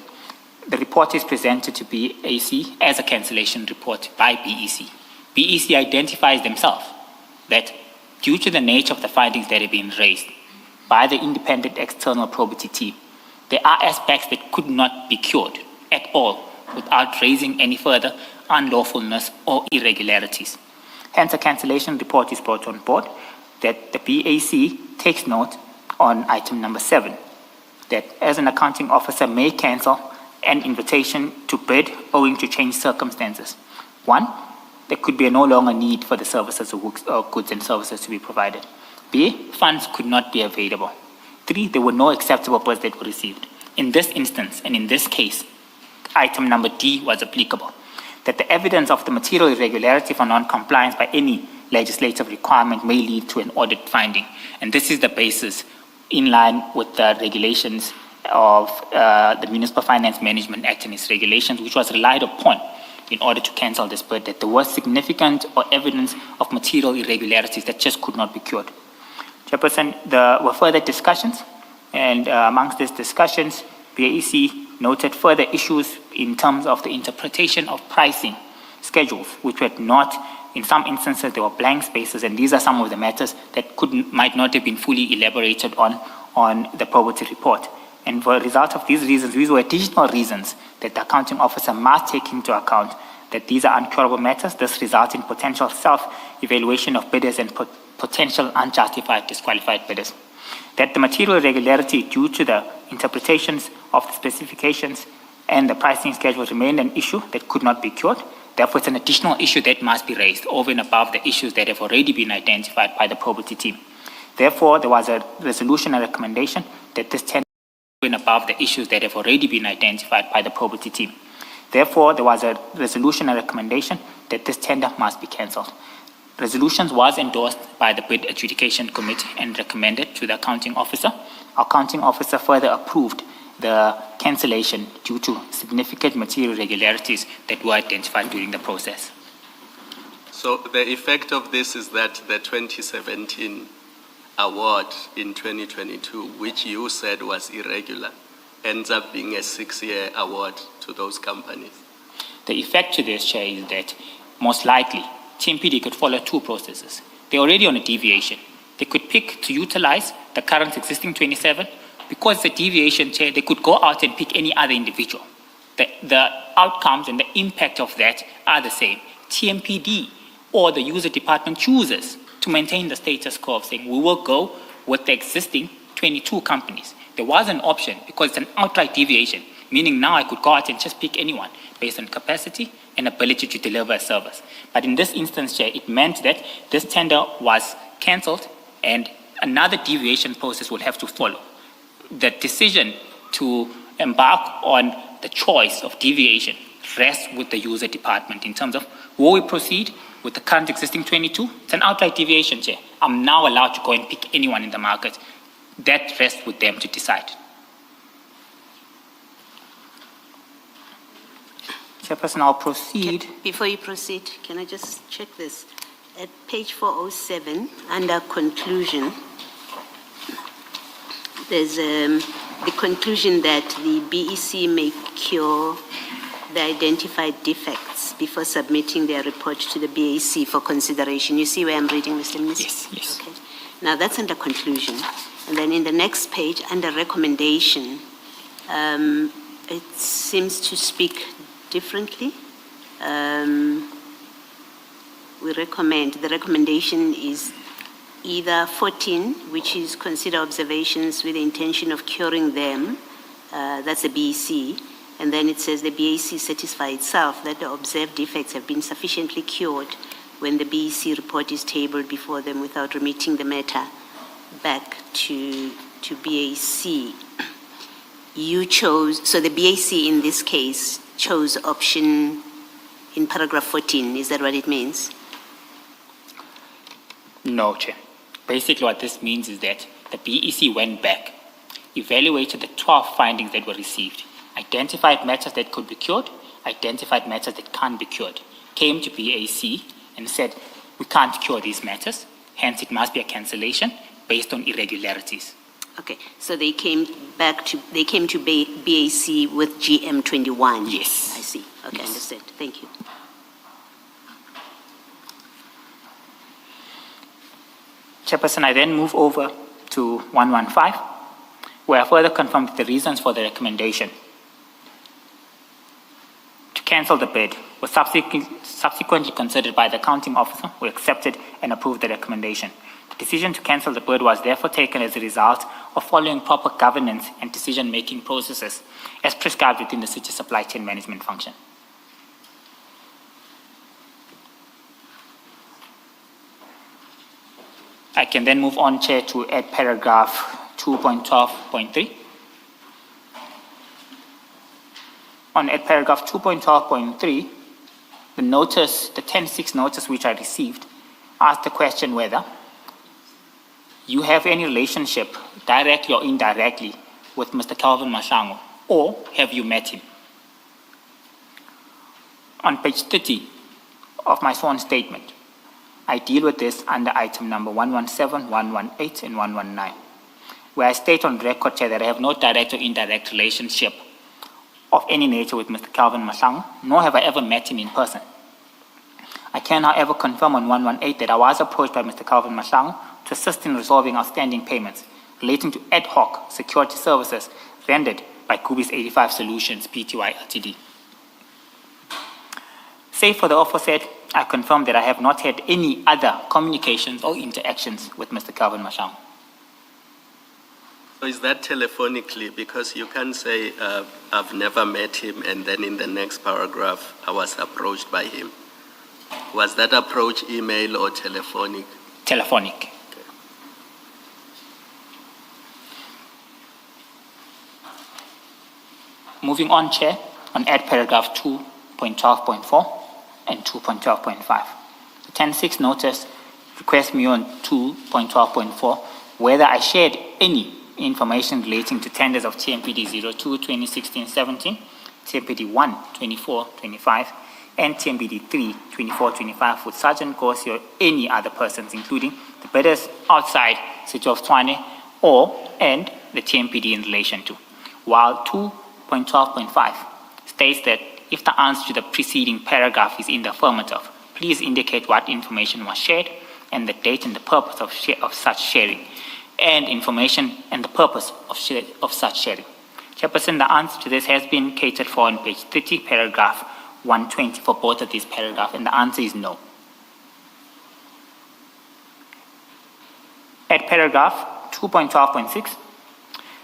the report is presented to BAC as a cancellation report by BEC. BEC identifies themselves that due to the nature of the findings that have been raised by the independent external probity team, there are aspects that could not be cured at all without raising any further unlawfulness or irregularities. Hence, a cancellation report is brought on board that the BAC takes note on item number 7, that as an accounting officer may cancel an invitation to bid owing to changed circumstances. 1, there could be no longer need for the services or goods and services to be provided. B, funds could not be available. 3, there were no acceptable bids that were received. In this instance, and in this case, item number D was applicable, that the evidence of the material irregularity for non-compliance by any legislative requirement may lead to an audit finding. And this is the basis in line with the regulations of the Municipal Finance Management Act and its regulations, which was relied upon in order to cancel this bid, that there was significant or evidence of material irregularities that just could not be cured. Chairperson, there were further discussions, and amongst these discussions, BAC noted further issues in terms of the interpretation of pricing schedules, which were not, in some instances, there were blank spaces, and these are some of the matters that might not have been fully elaborated on the probity report. And for a result of these reasons, these were additional reasons that the accounting officer must take into account that these are uncurable matters. This results in potential self-evaluation of bidders and potential unjustified disqualified bidders. That the material irregularity due to the interpretations of the specifications and the pricing schedule remained an issue that could not be cured. Therefore, it's an additional issue that must be raised over and above the issues that have already been identified by the probity team. Therefore, there was a resolution and recommendation that this tender and above the issues that have already been identified by the probity team. Therefore, there was a resolution and recommendation that this tender must be cancelled. Resolutions was endorsed by the Bid Adjudication Committee and recommended to the accounting officer. Our accounting officer further approved the cancellation due to significant material irregularities that were identified during the process. So the effect of this is that the 2017 award in 2022, which you said was irregular, ends up being a 6-year award to those companies. The effect to this, Chair, is that most likely TMPD could follow two processes. They're already on a deviation. They could pick to utilize the current existing 27. Because it's a deviation, Chair, they could go out and pick any other individual. The outcomes and the impact of that are the same. TMPD or the user department chooses to maintain the status quo of saying we will go with the existing 22 companies. There was an option because it's an outright deviation, meaning now I could go out and just pick anyone based on capacity and ability to deliver a service. But in this instance, Chair, it meant that this tender was cancelled and another deviation process would have to follow. The decision to embark on the choice of deviation rests with the user department in terms of will we proceed with the current existing 22? It's an outright deviation, Chair. I'm now allowed to go and pick anyone in the market. That rests with them to decide. Chairperson, I'll proceed. Before you proceed, can I just check this? At page 407, under conclusion, there's the conclusion that the BEC may cure the identified defects before submitting their report to the BAC for consideration. You see where I'm reading, Mr. Minister? Yes, yes. Okay. Now that's under conclusion. And then in the next page, under recommendation, it seems to speak differently. We recommend, the recommendation is either 14, which is consider observations with the intention of curing them, that's the BEC, and then it says the BAC satisfy itself that the observed defects have been sufficiently cured when the BEC report is tabled before them without remitting the matter back to BAC. You chose, so the BAC in this case chose option in paragraph 14, is that what it means? No, Chair. Basically what this means is that the BEC went back, evaluated the 12 findings that were received, identified matters that could be cured, identified matters that can't be cured, came to BAC and said, we can't cure these matters, hence it must be a cancellation based on irregularities. Okay, so they came to BAC with GM 21? Yes. I see. Okay, Yes. Understood. Thank you. Chairperson, I then move over to 115, where I further confirmed the reasons for the recommendation to cancel the bid was subsequently considered by the accounting officer, who accepted and approved the recommendation. The decision to cancel the bid was therefore taken as a result of following proper governance and decision-making processes as prescribed within the city supply chain management function. I can then move on, Chair, to add paragraph 2.12.3. On at paragraph 2.12.3, the notice, the 10-6 notice which I received, asked the question whether you have any relationship, directly or indirectly, with Mr. Calvin Mashango, or have you met him? On page 30 of my sworn statement, I deal with this under item number 117, 118, and 119, where I state on record, Chair, that I have no direct or indirect relationship of any nature with Mr. Calvin Mashango, nor have I ever met him in person. I can, however, confirm on 118 that I was approached by Mr. Calvin Mashango to assist in resolving outstanding payments relating to ad hoc security services rendered by Kubis 85 Solutions Pty Ltd. Save for the aforesaid, I confirm that I have not had any other communications or interactions with Mr. Calvin Mashango. So is that telephonically? Because you can say, I've never met him, and then in the next paragraph, I was approached by him. Was that approach email or telephonic? Telephonic. Okay. Moving on, Chair, on add paragraph 2.12.4 and 2.12.5. The 10-6 notice requests me on 2.12.4 whether I shared any information relating to tenders of TMPD 02 2016-17, TMPD 1 24-25, and TMPD 3, 24-25 with Sergeant Kosi or any other persons, including the bidders outside City of Tshwane and the TMPD in relation to. While 2.12.5 states that if the answer to the preceding paragraph is in the affirmative, please indicate what information was shared and the date and the purpose of such sharing, and information and the purpose of such sharing. Chairperson, the answer to this has been catered for on page 30, paragraph 120 for both of these paragraphs, and the answer is no. At paragraph 2.12.6,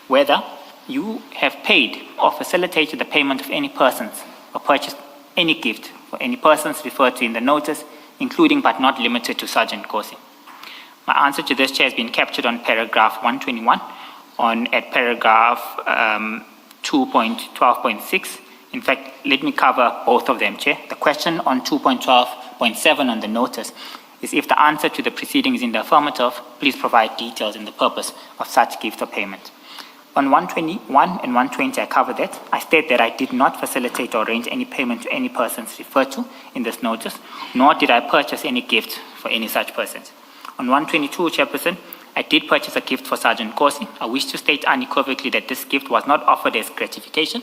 whether you have paid or facilitated the payment of any persons or purchased any gift for any persons referred to in the notice, including but not limited to Sergeant Kosi. My answer to this, Chair, has been captured on paragraph 121 at paragraph 2.12.6. In fact, let me cover both of them, Chair. The question on 2.12.7 on the notice is if the answer to the preceding is in the affirmative, please provide details in the purpose of such gift or payment. On 121 and 120, I covered that. I state that I did not facilitate or arrange any payment to any persons referred to in this notice, nor did I purchase any gift for any such persons. On 122, Chairperson, I did purchase a gift for Sergeant Kosi. I wish to state unequivocally that this gift was not offered as gratification,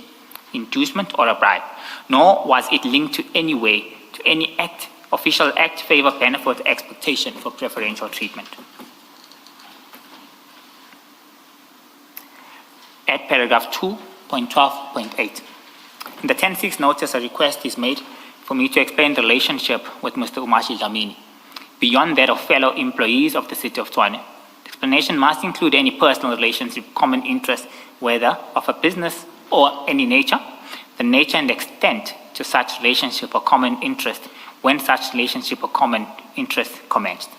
inducement, or a bribe, nor was it linked to any way to any act, official act, favor, benefit, or expectation for preferential treatment. At paragraph 2.12.8. In the 10.6 notice, a request is made for me to explain the relationship with Mr. Umashi Dlamini, beyond that of fellow employees of the City of Tshwane. The explanation must include any personal relationship, common interest, whether of a business or any nature, the nature and extent to such relationship or common interest, when such relationship or common interest commenced.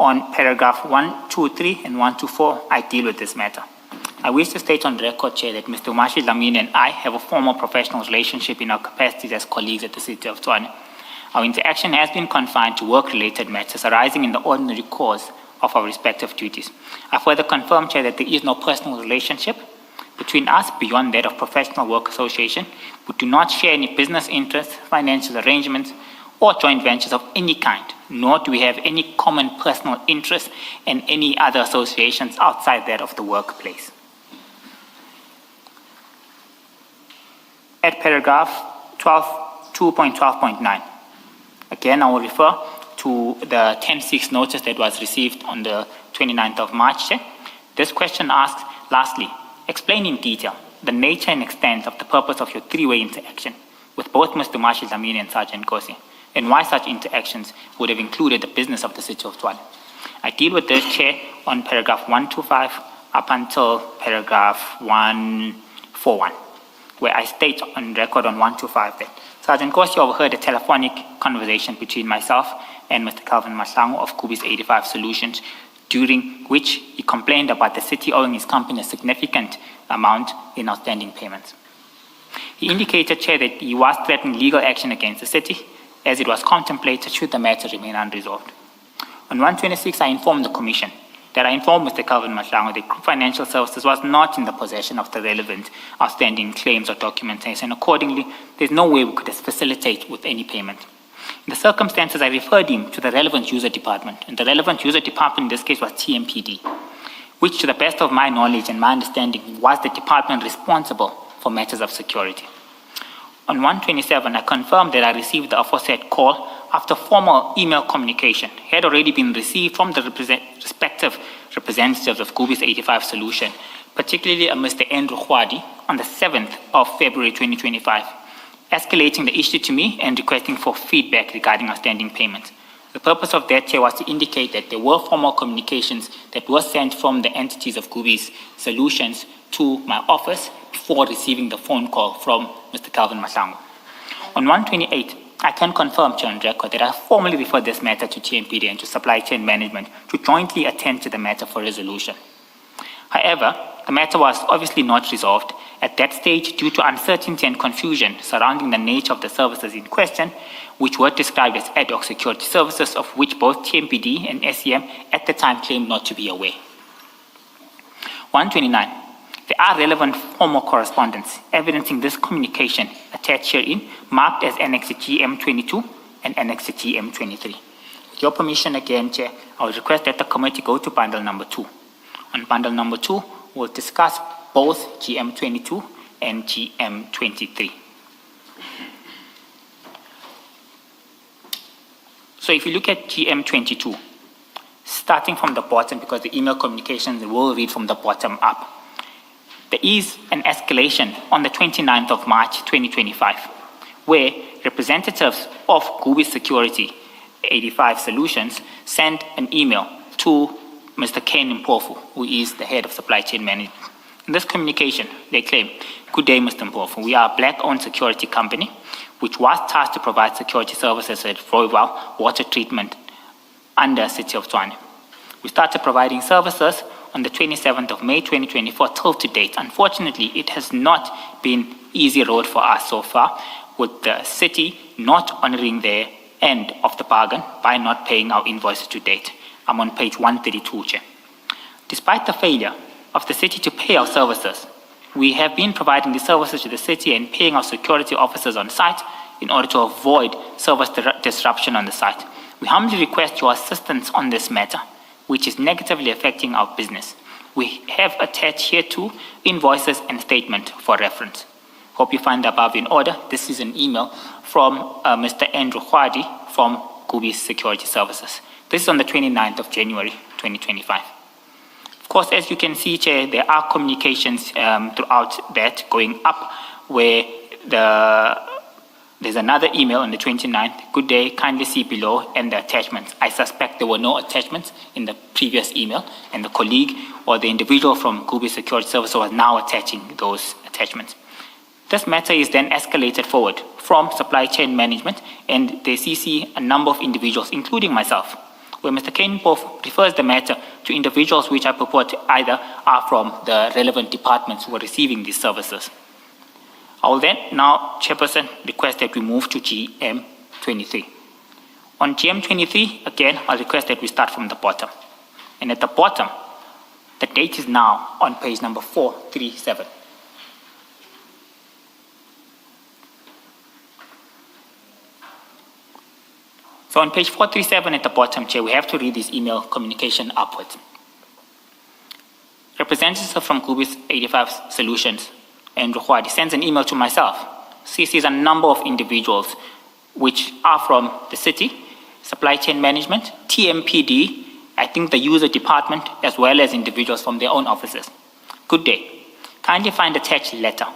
On paragraph 123 and 124, I deal with this matter. I wish to state on record, Chair, that Mr. Umashi Dlamini and I have a formal professional relationship in our capacities as colleagues at the City of Tshwane. Our interaction has been confined to work-related matters arising in the ordinary course of our respective duties. I further confirm, Chair, that there is no personal relationship between us beyond that of professional work association. We do not share any business interests, financial arrangements, or joint ventures of any kind, nor do we have any common personal interests and any other associations outside that of the workplace. At paragraph 2.12.9, again, I will refer to the 10.6 notice that was received on the 29th of March. This question asks, lastly, explain in detail the nature and extent of the purpose of your three-way interaction with both Mr. Umashi Dlamini and Sergeant Kosi, and why such interactions would have included the business of the City of Tshwane. I deal with this, Chair, on paragraph 125 up until paragraph 141. Where I state on record on 125 that Sergeant Kosi overheard a telephonic conversation between myself and Mr. Calvin Madlanga of Kubi's 85 Solutions, during which he complained about the city owing his company a significant amount in outstanding payments. He indicated, Chair, that he was threatening legal action against the city as it was contemplated should the matter remain unresolved. On 126, I informed the Commission that I informed Mr. Calvin Madlanga that Group Financial Services was not in the possession of the relevant outstanding claims or documentation. Accordingly, there's no way we could facilitate with any payment. In the circumstances, I referred him to the relevant user department, and the relevant user department in this case was TMPD, which, to the best of my knowledge and my understanding, was the department responsible for matters of security. On 127, I confirmed that I received the aforesaid call after formal email communication had already been received from the respective representatives of Kubi's 85 Solution, particularly a Mr. Andrew Khwadi, on the 7th of February 2025, escalating the issue to me and requesting for feedback regarding outstanding payments. The purpose of that, Chair, was to indicate that there were formal communications that were sent from the entities of Kubi's Solutions to my office before receiving the phone call from Mr. Calvin Madlanga. On 128, I can confirm, Chair, on record that I formally referred this matter to TMPD and to Supply Chain Management to jointly attend to the matter for resolution. However, the matter was obviously not resolved at that stage due to uncertainty and confusion surrounding the nature of the services in question, which were described as ad hoc security services, of which both TMPD and SEM at the time claimed not to be aware. 129. There are relevant formal correspondence evidencing this communication attached herein, marked as Annex GM22 and Annex GM23. With your permission again, Chair, I would request that the committee go to bundle number 2. On bundle number 2, we'll discuss both GM22 and GM23. So if you look at GM22, starting from the bottom, because the email communications will read from the bottom up, there is an escalation on the 29th of March 2025, where representatives of Gubi Security 85 Solutions sent an email to Mr. Ken Mpofu, who is the head of supply chain management. In this communication, they claim, "Good day, Mr. Mpofu. We are a black-owned security company, which was tasked to provide security services at Royal Water Treatment under City of Tshwane. We started providing services on the 27th of May 2024 till to date. Unfortunately, it has not been easy road for us so far, with the city not honoring their end of the bargain by not paying our invoices to date." I'm on page 132, Chair. Despite the failure of the city to pay our services, we have been providing the services to the city and paying our security officers on site in order to avoid service disruption on the site. We humbly request your assistance on this matter, which is negatively affecting our business. We have attached here too invoices and statement for reference. Hope you find the above in order. This is an email from Mr. Andrew Khwadi from Gubi Security Services. This is on the 29th of January 2025. Of course, as you can see, Chair, there are communications throughout that going up where there's another email on the 29th. "Good day, kindly see below," and the attachments. I suspect there were no attachments in the previous email, and the colleague or the individual from Gubi Security Services was now attaching those attachments. This matter is then escalated forward from supply chain management, and they CC a number of individuals, including myself, where Mr. Kane refers the matter to individuals which I purport either are from the relevant departments who are receiving these services. I will then now, Chairperson, request that we move to GM23. On GM23, again, I'll request that we start from the bottom. And at the bottom, the date is now on page number 437. So on page 437 at the bottom, Chair, we have to read this email communication upwards. Representative from Gubi's 85 Solutions, Andrew Khwadi, sends an email to myself, CCs a number of individuals which are from the city, supply chain management, TMPD, I think the user department, as well as individuals from their own offices. "Good day. Kindly find attached letter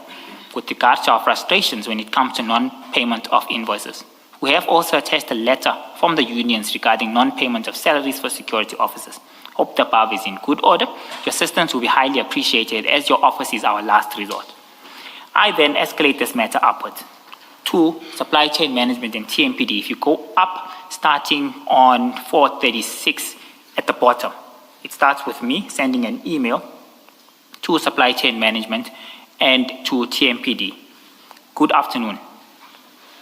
with regards to our frustrations when it comes to non-payment of invoices. We have also attached a letter from the unions regarding non-payment of salaries for security officers. Hope the above is in good order. Your assistance will be highly appreciated as your office is our last resort." I then escalate this matter upwards to supply chain management and TMPD. If you go up, starting on 436 at the bottom, it starts with me sending an email to supply chain management and to TMPD. "Good afternoon.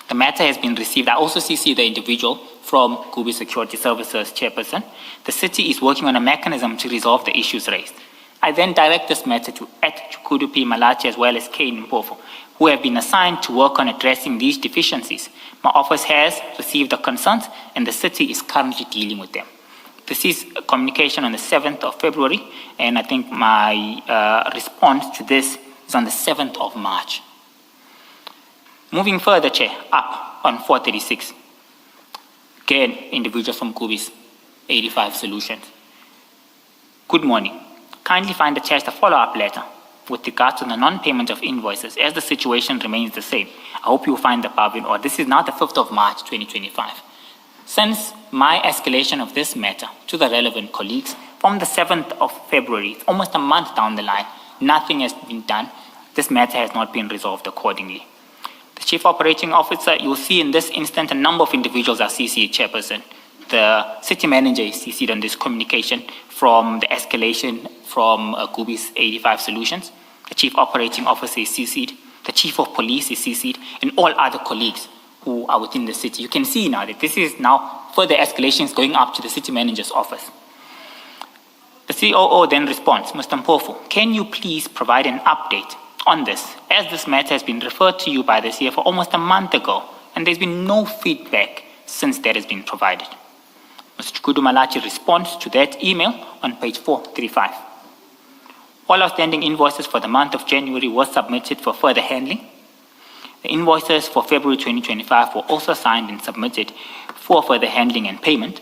The matter has been received." I also CC the individual from Gubi Security Services, Chairperson. "The city is working on a mechanism to resolve the issues raised." I then direct this matter to Chukudupi Malachi as well as Kane Mpofu, who have been assigned to work on addressing these deficiencies. My office has received the concerns and the city is currently dealing with them. This is a communication on the 7th of February, and I think my response to this is on the 7th of March. Moving further, Chair, up on 436. Again, individuals from Gubi's 85 Solutions. "Good morning. Kindly find attached a follow-up letter with regards to the non-payment of invoices as the situation remains the same. I hope you will find the above in order." This is now the 5th of March 2025. Since my escalation of this matter to the relevant colleagues from the 7th of February, it's almost a month down the line, nothing has been done. This matter has not been resolved accordingly. The Chief Operating Officer, you'll see in this instant a number of individuals are CC'd, Chairperson. The City Manager is CC'd on this communication from the escalation from Gubi's 85 Solutions. The Chief Operating Officer is CC'd. The Chief of Police is CC'd, and all other colleagues who are within the city. You can see now that this is now further escalations going up to the City Manager's office. The The COO then responds, Mr. Mpofu, can you please provide an update on this, as this matter has been referred to you by the CFO almost a month ago, and there's been no feedback since that has been provided. Mr. Chukudu Malachi responds to that email on page 435. All outstanding invoices for the month of January were submitted for further handling. The invoices for February 2025 were also signed and submitted for further handling and payment.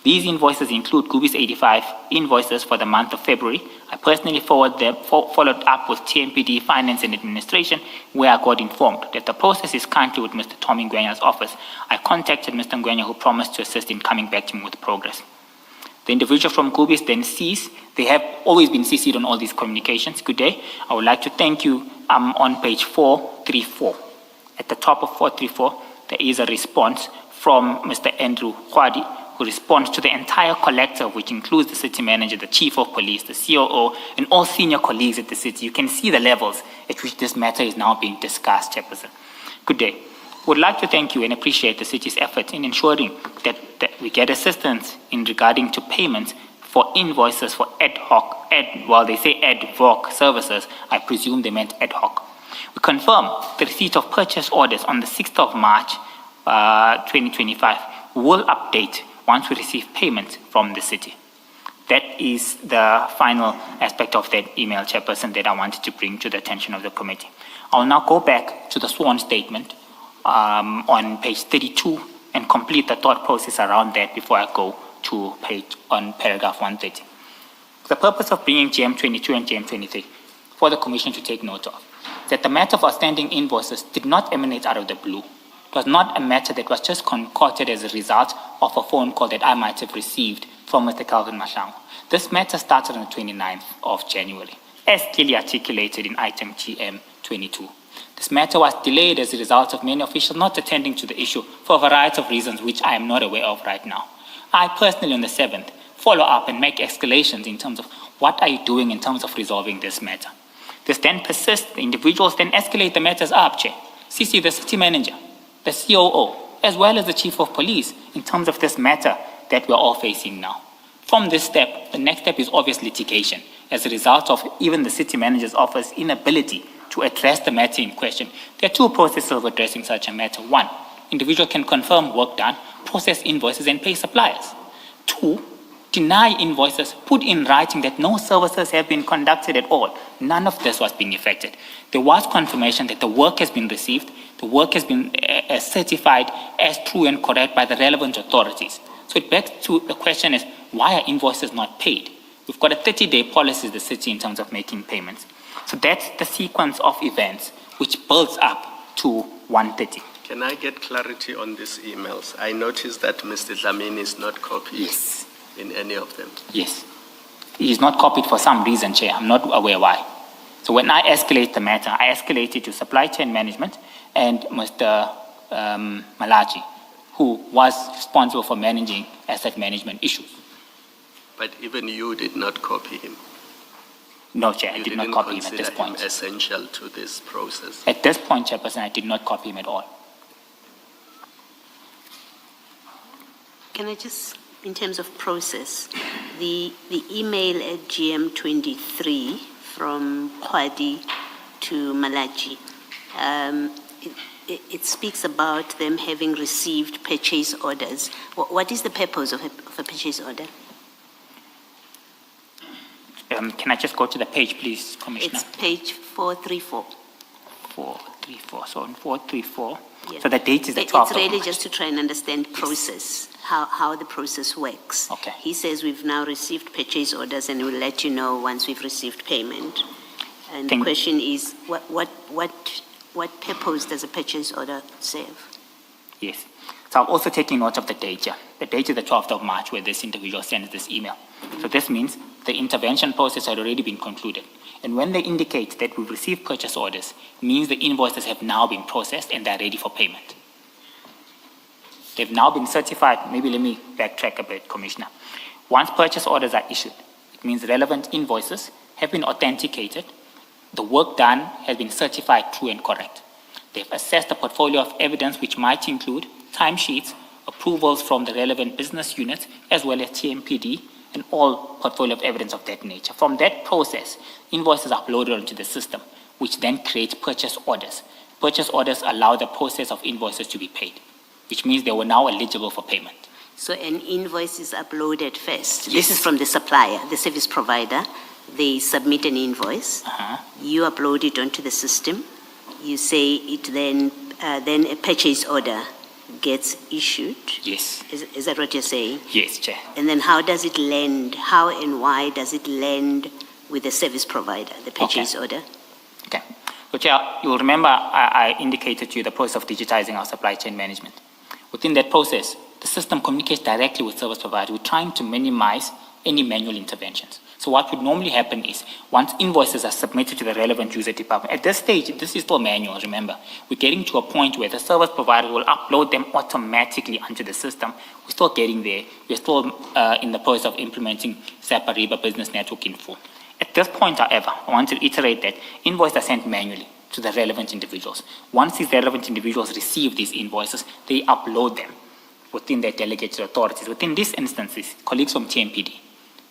These invoices include Gubi's 85 invoices for the month of February. I personally followed up with TMPD Finance and Administration, where I got informed that the process is currently with Mr. Tommy Ngwenya's office. I contacted Mr. Ngwenya, who promised to assist in coming back to me with progress. The individual from Gubi's then sees, they have always been CC'd on all these communications. Good day. I would like to thank you on page 434. At the top of 434, there is a response from Mr. Andrew Khwadi, who responds to the entire collective, which includes the city manager, the chief of police, the COO, and all senior colleagues at the city. You can see the levels at which this matter is now being discussed, Chairperson. Good day. Would like to thank you and appreciate the city's effort in ensuring that we get assistance in regarding to payments for invoices for ad hoc services. I presume they meant ad hoc. We confirm the receipt of purchase orders on the 6th of March 2025. We will update once we receive payment from the city. That is the final aspect of that email, Chairperson, that I wanted to bring to the attention of the committee. I'll now go back to the sworn statement on page 32 and complete the thought process around that before I go to paragraph 130. The purpose of bringing GM22 and GM23 for the Commission to take note of that the matter of outstanding invoices did not emanate out of the blue. It was not a matter that was just concocted as a result of a phone call that I might have received from Mr. Calvin Madlanga. This matter started on the 29th of January, as clearly articulated in item GM22. This matter was delayed as a result of many officials not attending to the issue for a variety of reasons which I am not aware of right now. I personally, on the 7th, follow up and make escalations in terms of what are you doing in terms of resolving this matter. This then persists, the individuals then escalate the matters up, Chair. CC the city manager, the COO, as well as the chief of police in terms of this matter that we're all facing now. From this step, the next step is obvious litigation as a result of even the city manager's office inability to address the matter in question. There are two processes of addressing such a matter. One, individual can confirm work done, process invoices and pay suppliers. Two, deny invoices, put in writing that no services have been conducted at all. None of this was being effected. There was confirmation that the work has been received, the work has been certified as true and correct by the relevant authorities. So it begs to the question is, why are invoices not paid? We've got a 30-day policy in the city in terms of making payments. So that's the sequence of events which builds up to 130. Can I get clarity on these emails? I noticed that Mr. Dlamini is not copied. Yes. In any of them? Yes. He is not copied for some reason, Chair. I'm not aware why. So when I escalate the matter, I escalate it to supply chain management and Mr. Malachi, who was responsible for managing asset management issues. But even you did not copy him? No, Chair, I did not copy him at this point. You didn't consider him essential to this process? At this point, Chairperson, I did not copy him at all. Can I just, in terms of process, the email at GM23 from Khwadi to Malachi, it speaks about them having received purchase orders. What is the purpose of a purchase order? Can I just go to the page, please, Commissioner? It's page 434. 434. So on 434. Yes. So the date is the 12th. It's really just to try and understand process, how the process works. Okay. He says we've now received purchase orders and we'll let you know once we've received payment. And the question is, what purpose does a purchase order serve? Yes. So I'm also taking note of the date. Yeah. The date is the 12th of March where this individual sends this email. So this means the intervention process had already been concluded. And when they indicate that we've received purchase orders, it means the invoices have now been processed and they're ready for payment. They've now been certified. Maybe let me backtrack a bit, Commissioner. Once purchase orders are issued, it means relevant invoices have been authenticated. The work done has been certified true and correct. They've assessed the portfolio of evidence, which might include timesheets, approvals from the relevant business units, as well as TMPD, and all portfolio of evidence of that nature. From that process, invoices are uploaded onto the system, which then creates purchase orders. Purchase orders allow the process of invoices to be paid, which means they were now eligible for payment. So an invoice is uploaded first. Yes. This is from the supplier, the service provider. They submit an invoice. You upload it onto the system. You say it then a purchase order gets issued. Yes. Is that what you're saying? Yes, Chair. And then how does it land? How and why does it land with the service provider, the purchase order? Okay. So, Chair, you'll remember I indicated to you the process of digitizing our supply chain management. Within that process, the system communicates directly with service provider. We're trying to minimize any manual interventions. So what would normally happen is, once invoices are submitted to the relevant user department, at this stage, this is still manual, remember. We're getting to a point where the service provider will upload them automatically onto the system. We're still getting there. We're still in the process of implementing SAP Ariba Business Network in full. At this point, however, I want to reiterate that invoices are sent manually to the relevant individuals. Once these relevant individuals receive these invoices, they upload them within their delegated authorities. Within these instances, colleagues from TMPD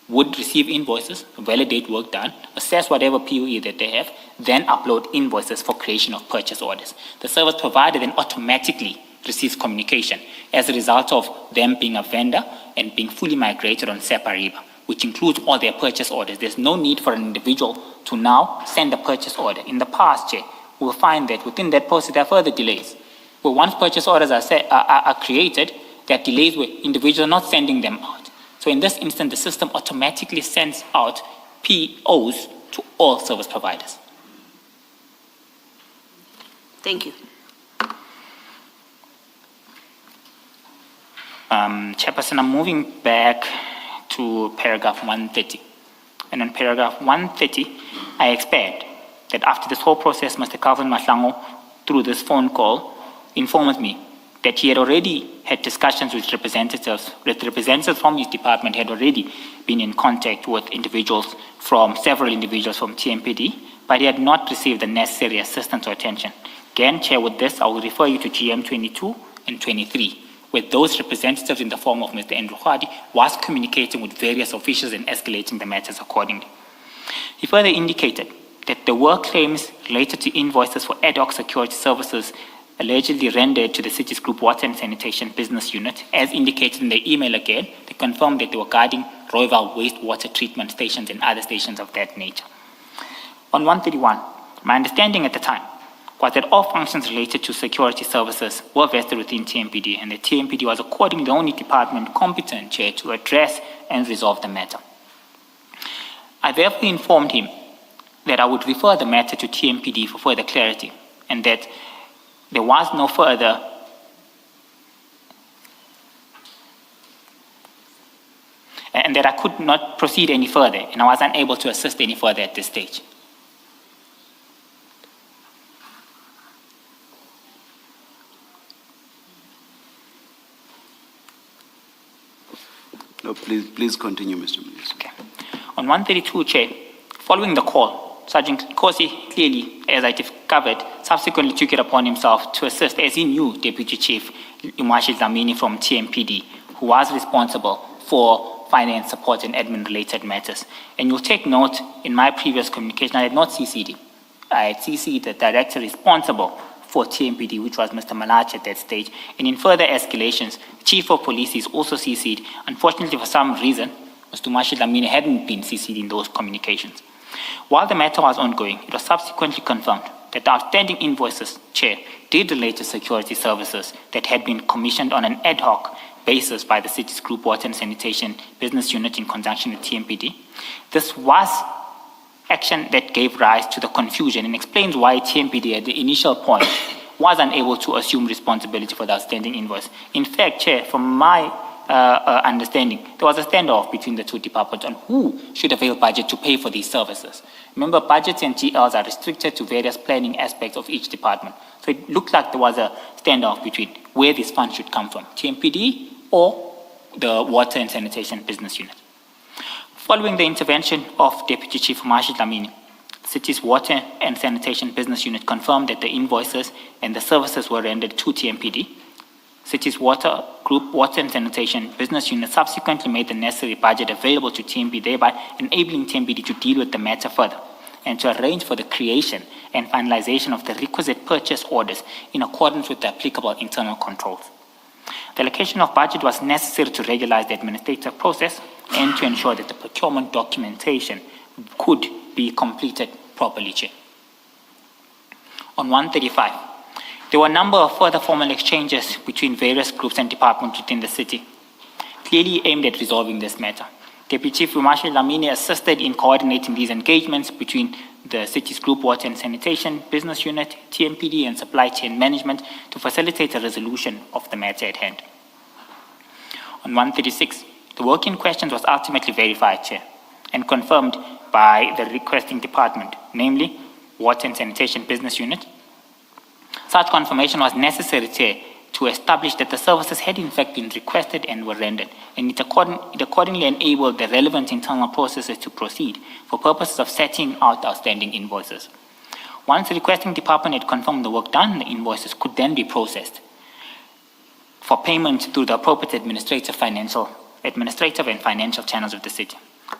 would receive invoices, validate work done, assess whatever POE that they have, then upload invoices for creation of purchase orders. The service provider then automatically receives communication as a result of them being a vendor and being fully migrated on SAP Ariba, which includes all their purchase orders. There's no need for an individual to now send a purchase order. In the past, Chair, we'll find that within that process there are further delays. But once purchase orders are created, there are delays where individuals are not sending them out. So in this instance, the system automatically sends out POs to all service providers. Thank you. Chairperson, I'm moving back to paragraph 130. And on paragraph 130, I expect that after this whole process, Mr. Calvin Madlanga, through this phone call, informed me that he had already had discussions with representatives from his department, had already been in contact with several individuals from TMPD, but he had not received the necessary assistance or attention. Again, Chair, with this, I will refer you to GM 22 and 23, where those representatives in the form of Mr. Andrew Hardy was communicating with various officials and escalating the matters accordingly. He further indicated that there were claims related to invoices for ad hoc security services allegedly rendered to the city's group water and sanitation business unit. As indicated in the email again, they confirmed that they were guarding Royal wastewater treatment stations and other stations of that nature. On 131, my understanding at the time was that all functions related to security services were vested within TMPD, and the TMPD was accordingly the only department competent, Chair, to address and resolve the matter. I therefore informed him that I would refer the matter to TMPD for further clarity, and that there was no further and that I could not proceed any further, and I was unable to assist any further at this stage. No, please continue, Mr. Minister. Okay. On 132, Chair, following the call, Sergeant Kosi clearly, as I discovered, subsequently took it upon himself to assist, as he knew Deputy Chief Umashi Dlamini from TMPD, who was responsible for finance support and admin-related matters. And you'll take note, in my previous communication, I had not CC'd him. I had CC'd the director responsible for TMPD, which was Mr. Malach at that stage. And in further escalations, the Chief of Police is also CC'd. Unfortunately, for some reason, Mr. Umashi Dlamini hadn't been CC'd in those communications. While the matter was ongoing, it was subsequently confirmed that the outstanding invoices, Chair, did relate to security services that had been commissioned on an ad hoc basis by the city's group water and sanitation business unit in conjunction with TMPD. This was action that gave rise to the confusion and explains why TMPD at the initial point was unable to assume responsibility for the outstanding invoice. In fact, Chair, from my understanding, there was a standoff between the two departments on who should avail budget to pay for these services. Remember, budgets and GLs are restricted to various planning aspects of each department. So it looked like there was a standoff between where these funds should come from, TMPD or the Water and Sanitation Business Unit. Following the intervention of Deputy Chief Umashi Dlamini, City's Water and Sanitation Business Unit confirmed that the invoices and the services were rendered to TMPD. City's water group, water and sanitation business unit subsequently made the necessary budget available to TMPD, thereby enabling TMPD to deal with the matter further and to arrange for the creation and finalization of the requisite purchase orders in accordance with the applicable internal controls. The allocation of budget was necessary to regularize the administrative process and to ensure that the procurement documentation could be completed properly, Chair. On 135, there were a number of further formal exchanges between various groups and departments within the city, clearly aimed at resolving this matter. Deputy Chief Marshal Lamini assisted in coordinating these engagements between the city's group water and sanitation business unit, TMPD, and supply chain management to facilitate a resolution of the matter at hand. On 136, the work in question was ultimately verified, Chair, and confirmed by the requesting department, namely Water and Sanitation Business Unit. Such confirmation was necessary, Chair, to establish that the services had in fact been requested and were rendered, and it accordingly enabled the relevant internal processes to proceed for purposes of setting out outstanding invoices. Once the requesting department had confirmed the work done, the invoices could then be processed for payment through the appropriate administrative and financial channels of the city.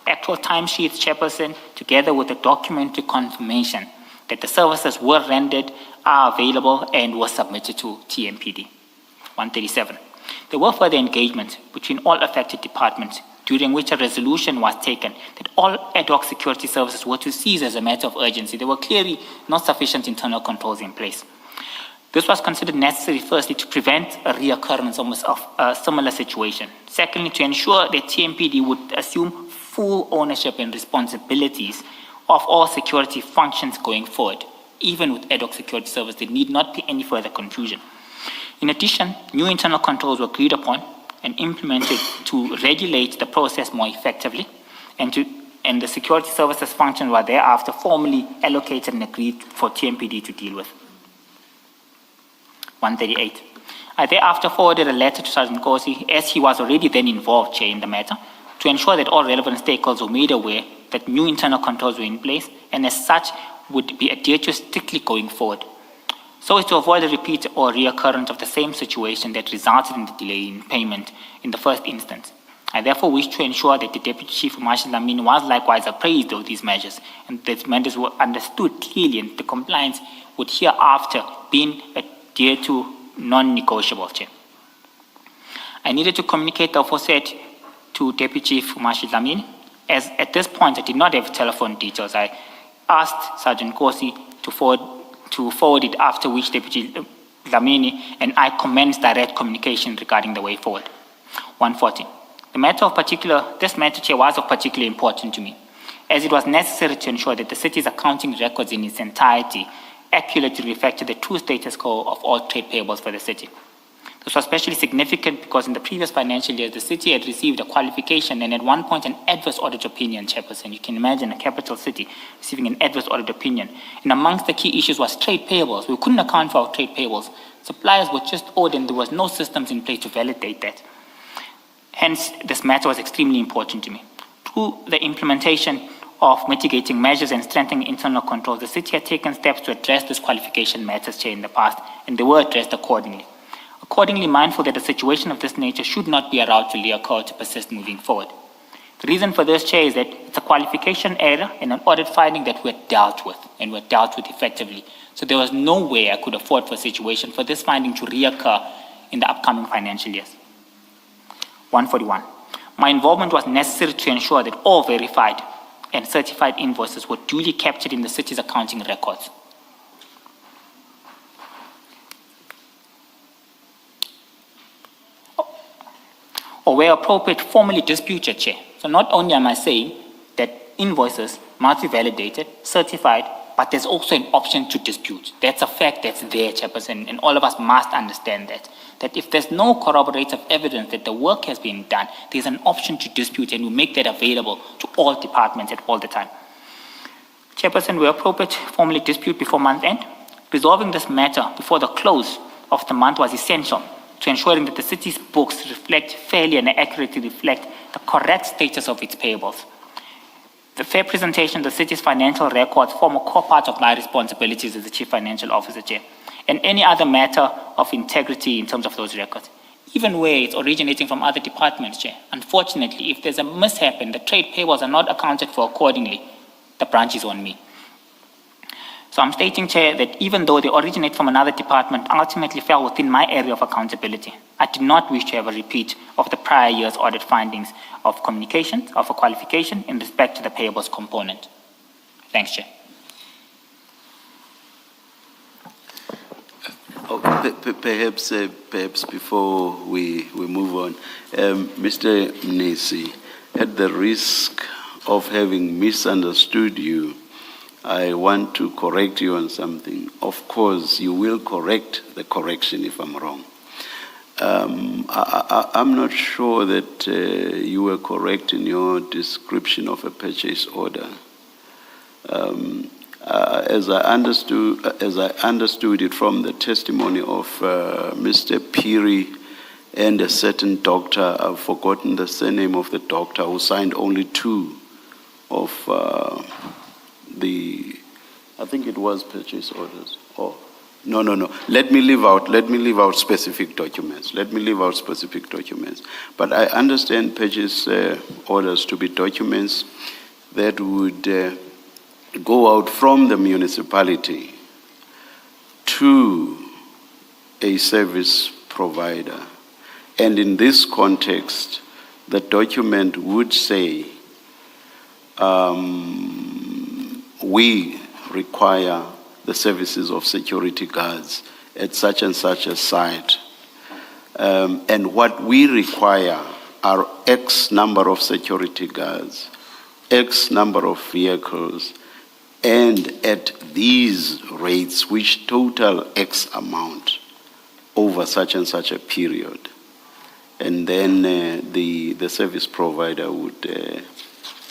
Actual timesheets, Chairperson, together with the documentary confirmation that the services were rendered, are available and were submitted to TMPD. 137. There were further engagements between all affected departments, during which a resolution was taken that all ad hoc security services were to cease as a matter of urgency. There were clearly not sufficient internal controls in place. This was considered necessary, firstly, to prevent a reoccurrence almost of a similar situation. Secondly, to ensure that TMPD would assume full ownership and responsibilities of all security functions going forward. Even with ad hoc security service, there need not be any further confusion. In addition, new internal controls were agreed upon and implemented to regulate the process more effectively, and the security services function were thereafter formally allocated and agreed for TMPD to deal with. 138. I thereafter forwarded a letter to Sergeant Kosi, as he was already then involved, Chair, in the matter, to ensure that all relevant stakeholders were made aware that new internal controls were in place and as such would be adhered to strictly going forward, so as to avoid a repeat or reoccurrence of the same situation that resulted in the delay in payment in the first instance. I therefore wish to ensure that the Deputy Chief Marshal Amin was likewise appraised of these measures and that measures were understood clearly and the compliance would hereafter be adhered to non-negotiable, Chair. I needed to communicate the aforesaid to Deputy Chief Marshal Amin, as at this point I did not have telephone details. I asked Sergeant Kosi to forward it, after which Deputy Lamini and I commenced direct communication regarding the way forward. 140. This matter, Chair, was of particular importance to me, as it was necessary to ensure that the city's accounting records in its entirety accurately reflected the true status quo of all trade payables for the city. This was especially significant because in the previous financial year, the city had received a qualification and at one point an adverse audit opinion, Chairperson. You can imagine a capital city receiving an adverse audit opinion. And amongst the key issues was trade payables. We couldn't account for our trade payables. Suppliers were just owed and there was no systems in place to validate that. Hence, this matter was extremely important to me. Through the implementation of mitigating measures and strengthening internal controls, the city had taken steps to address this qualification matters, Chair, in the past, and they were addressed accordingly. Accordingly, mindful that a situation of this nature should not be allowed to reoccur to persist moving forward. The reason for this, Chair, is that it's a qualification error and an audit finding that we're dealt with, and we're dealt with effectively. So there was no way I could afford for a situation for this finding to reoccur in the upcoming financial years. 141. My involvement was necessary to ensure that all verified and certified invoices were duly captured in the city's accounting records. Or where appropriate, formally disputed, Chair. So not only am I saying that invoices must be validated, certified, but there's also an option to dispute. That's a fact that's there, Chairperson, and all of us must understand that if there's no corroborative evidence that the work has been done, there's an option to dispute, and we make that available to all departments at all the time. Chairperson, where appropriate, formally dispute before month end. Resolving this matter before the close of the month was essential to ensuring that the city's books reflect fairly and accurately reflect the correct status of its payables. The fair presentation of the city's financial records form a core part of my responsibilities as the Chief Financial Officer, Chair, and any other matter of integrity in terms of those records. even where it's originating from other departments, Chair. Unfortunately, if there's a mishap and the trade payables are not accounted for accordingly, the branch is on me. So I'm stating, Chair, that even though they originate from another department, ultimately fell within my area of accountability. I do not wish to have a repeat of the prior year's audit findings of communications of a qualification in respect to the payables component. Thanks, Chair. Perhaps before we move on, Mr. Mnisi, at the risk of having misunderstood you, I want to correct you on something. Of course, you will correct the correction if I'm wrong. I'm not sure that you were correct in your description of a purchase order. As I understood it from the testimony of Mr. Phiri and a certain doctor, I've forgotten the surname of the doctor, who signed only 2 of I think it was purchase orders. Oh, no. Let me leave out specific documents. But I understand purchase orders to be documents that would go out from the municipality to a service provider. And in this context, the document would say, we require the services of security guards at such and such a site. And what we require are X number of security guards, X number of vehicles, and at these rates which total X amount over such and such a period. And then the service provider would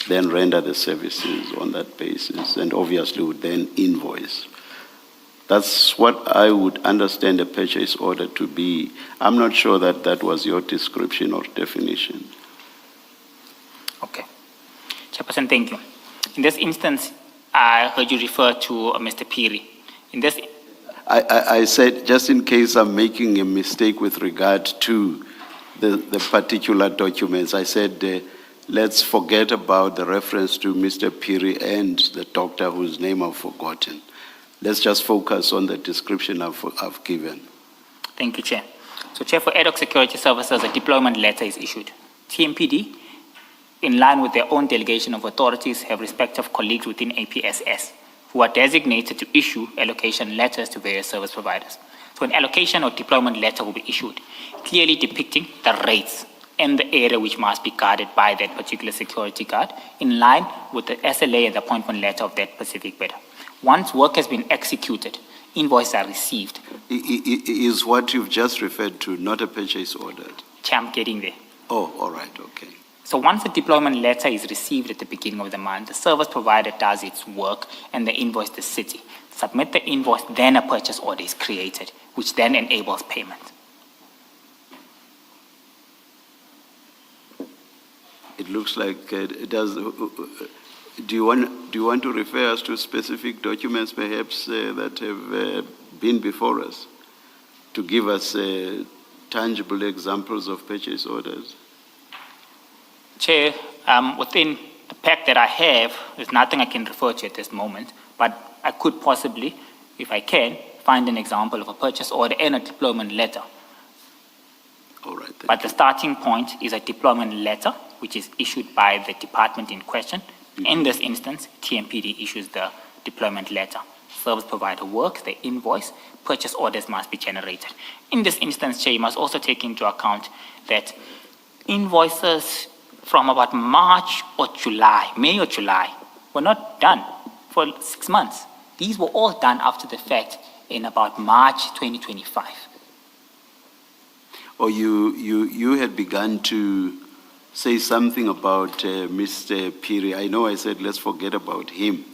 then render the services on that basis, and obviously would then invoice. That's what I would understand a purchase order to be. I'm not sure that that was your description or definition. Okay. Chairperson, thank you. In this instance, I heard you refer to Mr. Phiri. In this, I said, just in case I'm making a mistake with regard to the particular documents, I said, let's forget about the reference to Mr. Phiri and the doctor whose name I've forgotten. Let's just focus on the description I've given. Thank you, Chair. So, Chair, for ad hoc security services, a deployment letter is issued. TMPD, in line with their own delegation of authorities, have respective colleagues within APSS who are designated to issue allocation letters to various service providers. So an allocation or deployment letter will be issued, clearly depicting the rates and the area which must be guarded by that particular security guard, in line with the SLA and the appointment letter of that specific bidder. Once work has been executed, invoices are received. Is what you've just referred to not a purchase order? Chair, I'm getting there. Oh, all right, okay. So once the deployment letter is received at the beginning of the month, the service provider does its work and they invoice the city. Submit the invoice, then a purchase order is created, which then enables payment. It looks like it does. Do you want to refer us to specific documents, perhaps that have been before us, to give us tangible examples of purchase orders? Chair, within the pack that I have, there's nothing I can refer to at this moment, but I could possibly, if I can, find an example of a purchase order and a deployment letter. All right. But the starting point is a deployment letter, which is issued by the department in question. Mm-hmm. In this instance, TMPD issues the deployment letter. Service provider works, they invoice, purchase orders must be generated. In this instance, Chair, you must also take into account that invoices from about March or July, May or July, were not done for 6 months. These were all done after the fact in about March 2025. Or you had begun to say something about Mr. Phiri. I know I said let's forget about him.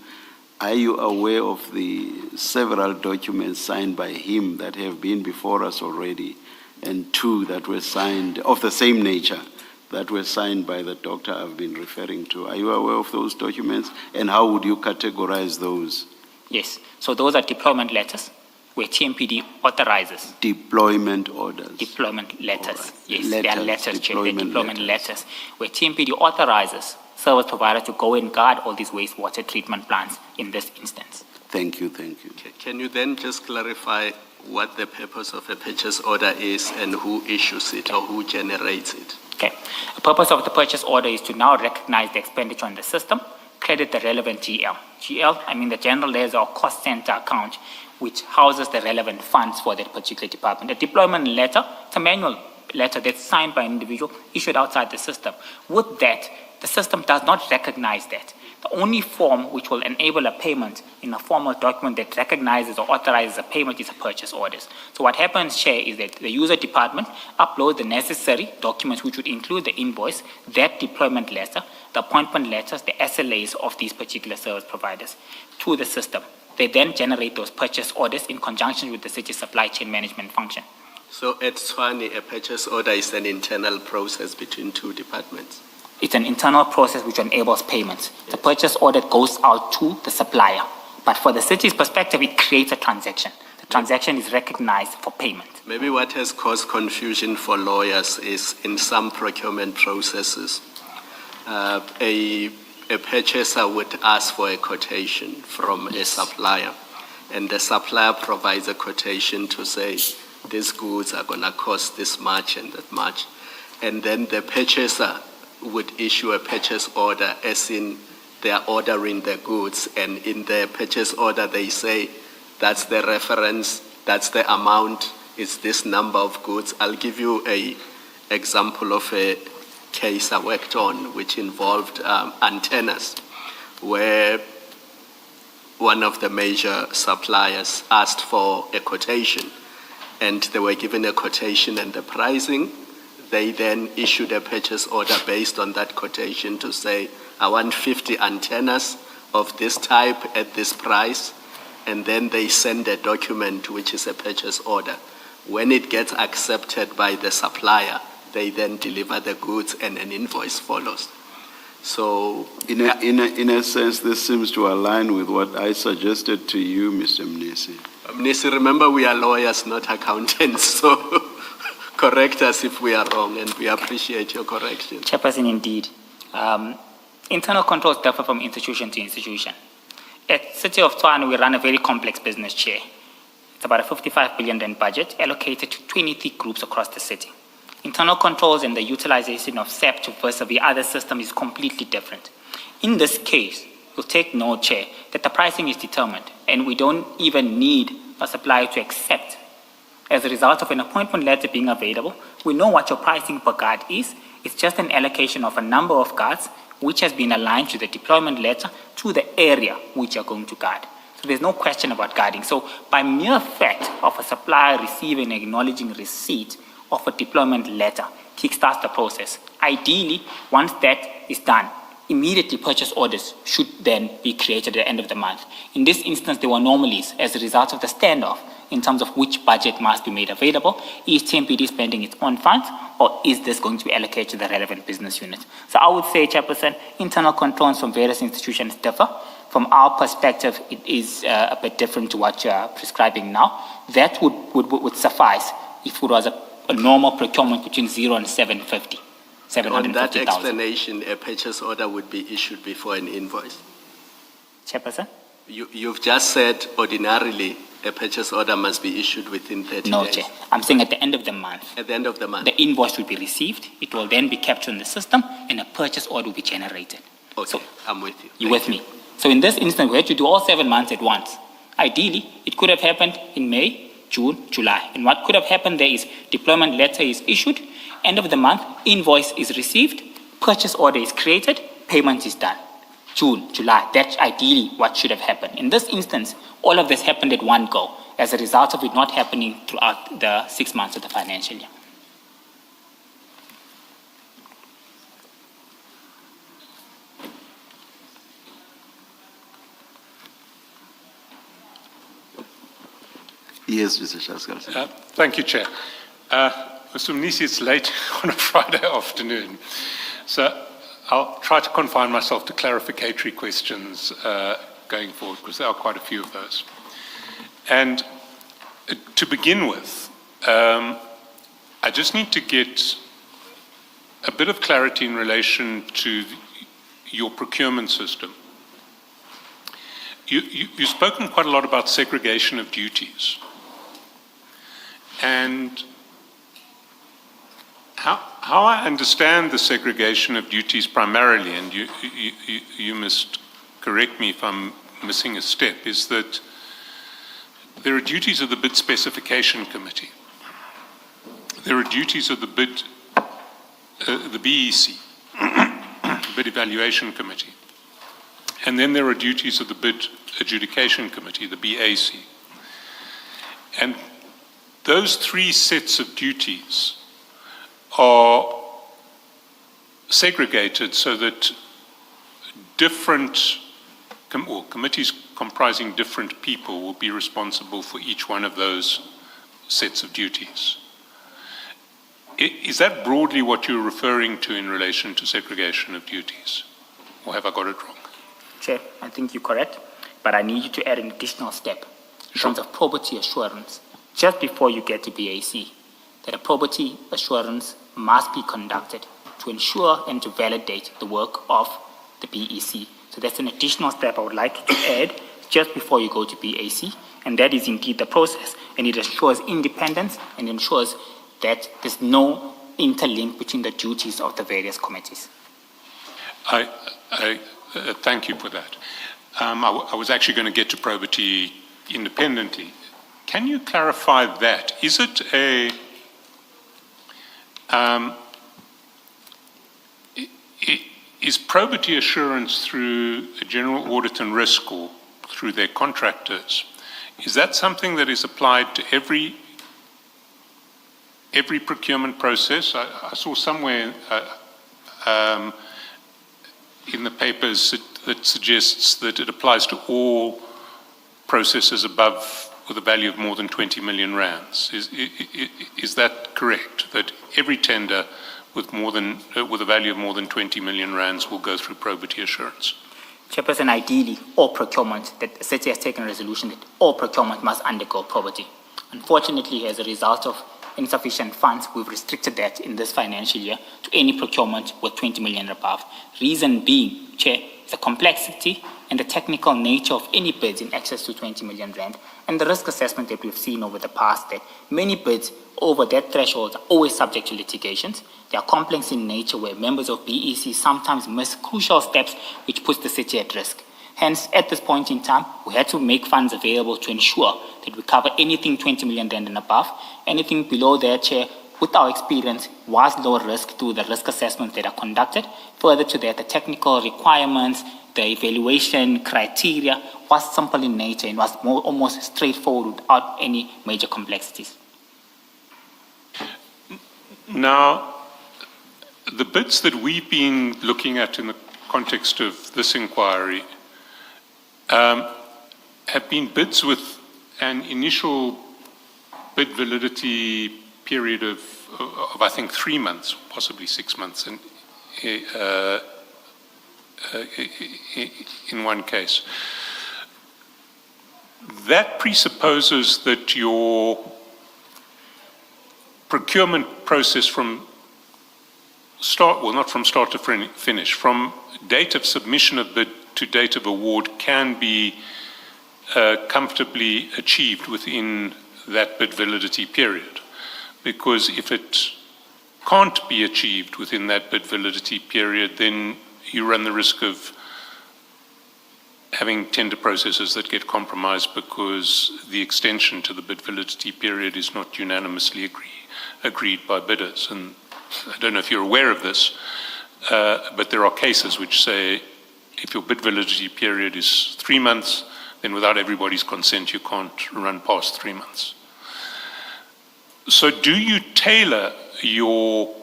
Are you aware of the several documents signed by him that have been before us already, and 2 that were signed of the same nature that were signed by the doctor I've been referring to? Are you aware of those documents, and how would you categorize those? Yes, so those are deployment letters where TMPD authorizes Deployment orders. deployment letters. All right. Yes, they are letters, Chair. They're Deployment deployment letters. letters, where TMPD authorizes service provider to go and guard all these wastewater treatment plants in this instance. Thank you, thank you. Can you then just clarify what the purpose of a purchase order is and who issues it or who generates it? Okay. The purpose of the purchase order is to now recognize the expenditure on the system, credit the relevant GL. GL, I mean the general ledger or cost center account, which houses the relevant funds for that particular department. The deployment letter, it's a manual letter that's signed by an individual, issued outside the system. With that, the system does not recognize that. The only form which will enable a payment in a formal document that recognizes or authorizes a payment is a purchase orders. So what happens, Chair, is that the user department uploads the necessary documents, which would include the invoice, that deployment letter, the appointment letters, the SLAs of these particular service providers to the system. They then generate those purchase orders in conjunction with the city supply chain management function. So at Tshwane, a purchase order is an internal process between two departments. It's an internal process which enables payments. The purchase order goes out to the supplier. But for the city's perspective, it creates a transaction. The transaction is recognized for payment. Maybe what has caused confusion for lawyers is in some procurement processes, a purchaser would ask for a quotation from a supplier, and the supplier provides a quotation to say, these goods are going to cost this much and that much. And then the purchaser would issue a purchase order, as in they are ordering the goods, and in the purchase order they say, that's the reference, that's the amount, it's this number of goods. I'll give you an example of a case I worked on which involved antennas, where one of the major suppliers asked for a quotation, and they were given a quotation and the pricing. They then issued a purchase order based on that quotation to say, I want 50 antennas of this type at this price, and then they send a document which is a purchase order. When it gets accepted by the supplier, they then deliver the goods and an invoice follows. So, In a sense, this seems to align with what I suggested to you, Mr. Mnisi. Mnisi, remember we are lawyers, not accountants, so correct us if we are wrong, and we appreciate your correction. Chairperson, indeed. Internal controls differ from institution to institution. At City of Tshwane, we run a very complex business, Chair. It's about a 55 billion rand budget allocated to 23 groups across the city. Internal controls and the utilization of SAP to vis-a-vis other systems is completely different. In this case, you'll take note, Chair, that the pricing is determined, and we don't even need a supplier to accept. As a result of an appointment letter being available, we know what your pricing per guard is. It's just an allocation of a number of guards which has been aligned to the deployment letter to the area which you're going to guard. So there's no question about guarding. So by mere fact of a supplier receiving and acknowledging receipt of a deployment letter kickstarts the process. Ideally, once that is done, immediately purchase orders should then be created at the end of the month. In this instance, there were anomalies as a result of the standoff in terms of which budget must be made available. Is TMPD spending its own funds, or is this going to be allocated to the relevant business unit? So I would say, Chairperson, internal controls from various institutions differ. From our perspective, it is a bit different to what you're prescribing now. That would suffice if it was a normal procurement between 0 and 750. On that explanation, a purchase order would be issued before an invoice. Chairperson? You've just said ordinarily a purchase order must be issued within 30 days. No, Chair. I'm saying at the end of the month. At the end of the month. The invoice will be received. It will then be captured in the system, and a purchase order will be generated. Okay, So, I'm with you. you with me? So in this instance, we had to do all 7 months at once. Ideally, it could have happened in May, June, July. And what could have happened there is deployment letter is issued, end of the month, invoice is received, purchase order is created, payment is done. June, July, that's ideally what should have happened. In this instance, all of this happened at one go as a result of it not happening throughout the 6 months of the financial year. Yes, Mr. Shaskar. Thank you, Chair. Mr. Mnisi, it's late on a Friday afternoon, so I'll try to confine myself to clarificatory questions going forward, because there are quite a few of those. And To begin with, I just need to get a bit of clarity in relation to your procurement system. You've spoken quite a lot about segregation of duties. And how I understand the segregation of duties primarily, and you must correct me if I'm missing a step, is that there are duties of the bid specification committee. There are duties of the BEC, bid evaluation committee. And then there are duties of the bid adjudication committee, the BAC. And those three sets of duties are segregated so that different committees comprising different people will be responsible for each one of those sets of duties. Is that broadly what you're referring to in relation to segregation of duties? Or have I got it wrong? Chair, I think you're correct, but I need you to add an additional step in terms of probity assurance, just before you get to BAC, that a probity assurance must be conducted to ensure and to validate the work of the BEC. So that's an additional step I would like you to add just before you go to BAC, and that is indeed the process, and it ensures independence and ensures that there's no interlink between the duties of the various committees. Thank you for that. I was actually going to get to probity independently. Can you clarify that? Is it is probity assurance through a general audit and risk or through their contractors, is that something that is applied to every procurement process? I saw somewhere in the papers that suggests that it applies to all processes above with a value of more than 20 million rands. Is that correct? That every tender with a value of more than 20 million rands will go through probity assurance? Chairperson, ideally, all procurement, that the city has taken a resolution that all procurement must undergo probity. Unfortunately, as a result of insufficient funds, we've restricted that in this financial year to any procurement with 20 million and above. Reason being, Chair, the complexity and the technical nature of any bids in excess to 20 million rand, and the risk assessment that we've seen over the past, that many bids over that threshold are always subject to litigations. They are complex in nature, where members of BEC sometimes miss crucial steps which puts the city at risk. Hence, at this point in time, we had to make funds available to ensure that we cover anything 20 million rand and above. Anything below that, Chair, with our experience, was low risk through the risk assessments that are conducted. Further to that, the technical requirements, the evaluation criteria was simple in nature and was almost straightforward without any major complexities. Now, the bids that we've been looking at in the context of this inquiry have been bids with an initial bid validity period of I think 3 months, possibly 6 months in one case. That presupposes that your procurement process from start, well, not from start to finish, from date of submission of bid to date of award can be comfortably achieved within that bid validity period. Because if it can't be achieved within that bid validity period, then you run the risk of having tender processes that get compromised because the extension to the bid validity period is not unanimously agreed by bidders. And I don't know if you're aware of this, but there are cases which say if your bid validity period is 3 months, then without everybody's consent, you can't run past 3 months. So do you tailor your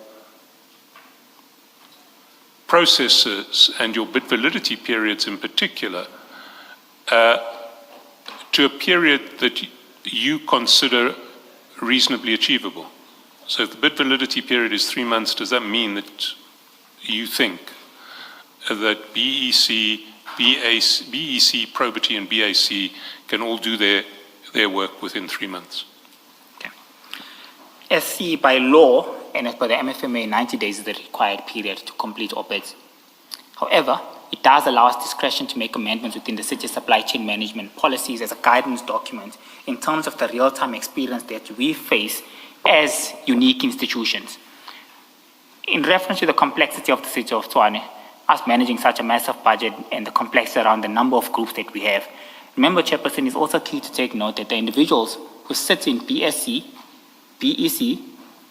processes and your bid validity periods in particular to a period that you consider reasonably achievable? So if the bid validity period is 3 months, does that mean that you think that BEC, probity and BAC can all do their work within 3 months? SC by law, and as per the MFMA, 90 days is the required period to complete all bids. However, it does allow us discretion to make amendments within the city supply chain management policies as a guidance document in terms of the real-time experience that we face as unique institutions. In reference to the complexity of the city of Tshwane, us managing such a massive budget and the complexity around the number of groups that we have, remember, Chairperson, it's also key to take note that the individuals who sit in BSC, BEC,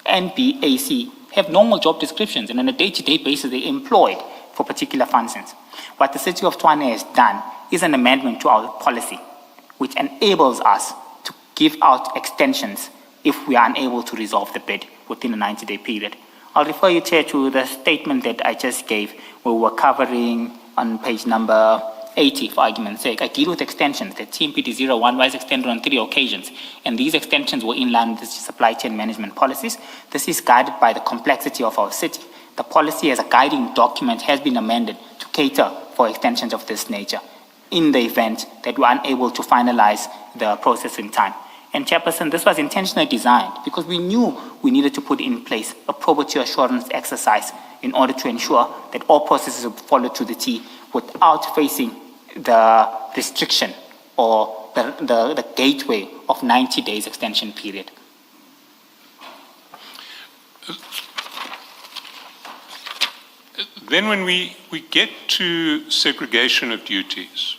and BAC have normal job descriptions, and on a day-to-day basis they're employed for particular functions. What the city of Tshwane has done is an amendment to our policy, which enables us to give out extensions if we are unable to resolve the bid within a 90-day period. I'll refer you, Chair, to the statement that I just gave, where we're covering on page number 80, for argument's sake. I deal with extensions. The TMPD-01 was extended on 3 occasions, and these extensions were in line with the supply chain management policies. This is guided by the complexity of our city. The policy as a guiding document has been amended to cater for extensions of this nature in the event that we're unable to finalize the process in time. And Chairperson, this was intentionally designed because we knew we needed to put in place a probity assurance exercise in order to ensure that all processes are followed to the T without facing the restriction or the gateway of 90 days extension period. Then when we get to segregation of duties.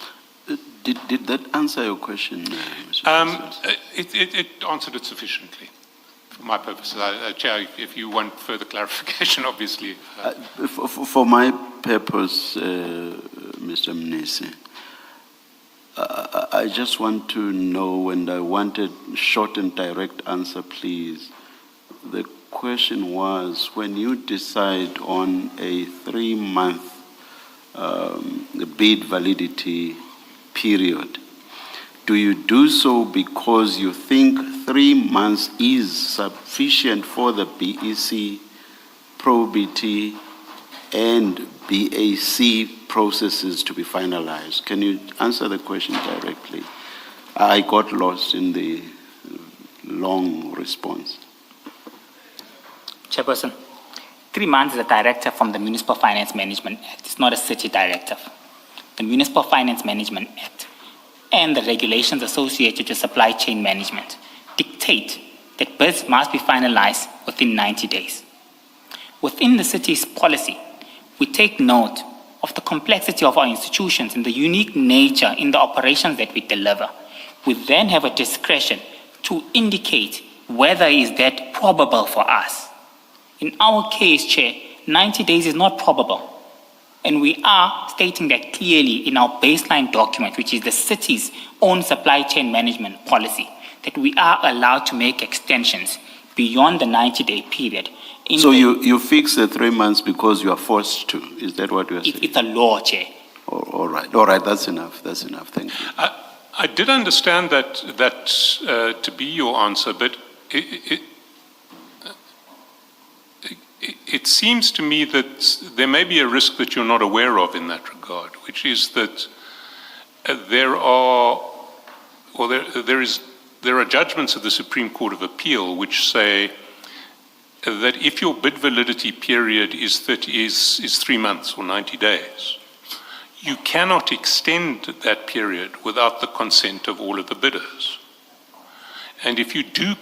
Did that answer your question, Mr. President? It answered it sufficiently for my purposes. Chair, if you want further clarification, obviously. For my purpose, Mr. Mnisi, I just want to know, and I wanted short and direct answer, please. The question was, when you decide on a 3-month bid validity period, do you do so because you think 3 months is sufficient for the BEC, probity, and BAC processes to be finalized? Can you answer the question directly? I got lost in the long response. Chairperson, 3 months is a directive from the Municipal Finance Management Act. It's not a city directive. The Municipal Finance Management Act and the regulations associated with supply chain management dictate that bids must be finalized within 90 days. Within the city's policy, we take note of the complexity of our institutions and the unique nature in the operations that we deliver. We then have a discretion to indicate whether is that probable for us. In our case, Chair, 90 days is not probable. And we are stating that clearly in our baseline document, which is the city's own supply chain management policy, that we are allowed to make extensions beyond the 90-day period. So you fix the 3 months because you are forced to. Is that what you are saying? It's a law, Chair. All right, that's enough. Thank you. I did understand that to be your answer, but it seems to me that there may be a risk that you're not aware of in that regard, which is that there are judgments of the Supreme Court of Appeal which say that if your bid validity period is 3 months or 90 days, you cannot extend that period without the consent of all of the bidders. And if you do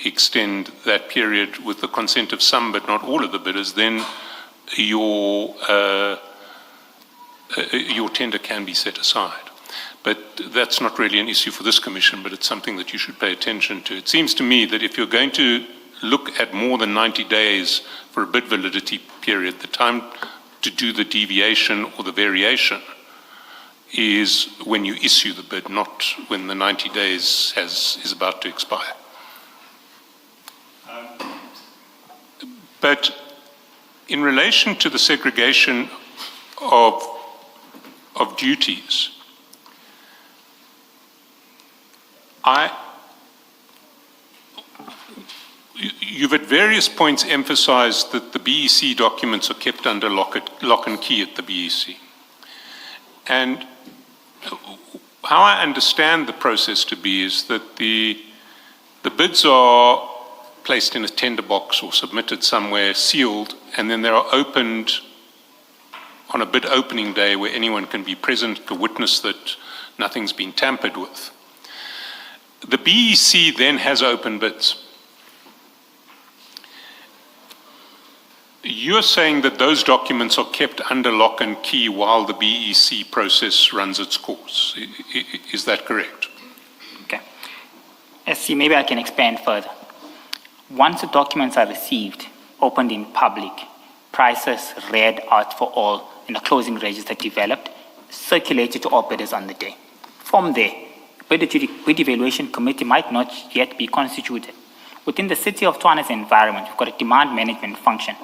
extend that period with the consent of some but not all of the bidders, then your tender can be set aside. But that's not really an issue for this commission, but it's something that you should pay attention to. It seems to me that if you're going to look at more than 90 days for a bid validity period, the time to do the deviation or the variation is when you issue the bid, not when the 90 days is about to expire. But in relation to the segregation of duties, you've at various points emphasized that the BEC documents are kept under lock and key at the BEC. And how I understand the process to be is that the bids are placed in a tender box or submitted somewhere, sealed, and then they are opened on a bid opening day where anyone can be present to witness that nothing's been tampered with. The BEC then has open bids. You're saying that those documents are kept under lock and key while the BEC process runs its course. Is that correct? Okay. Let's see, maybe I can expand further. Once the documents are received, opened in public, prices read out for all, and a closing register developed, circulated to all bidders on the day. From there, bid evaluation committee might not yet be constituted. Within the City of Tshwane's environment, we've got a demand management function,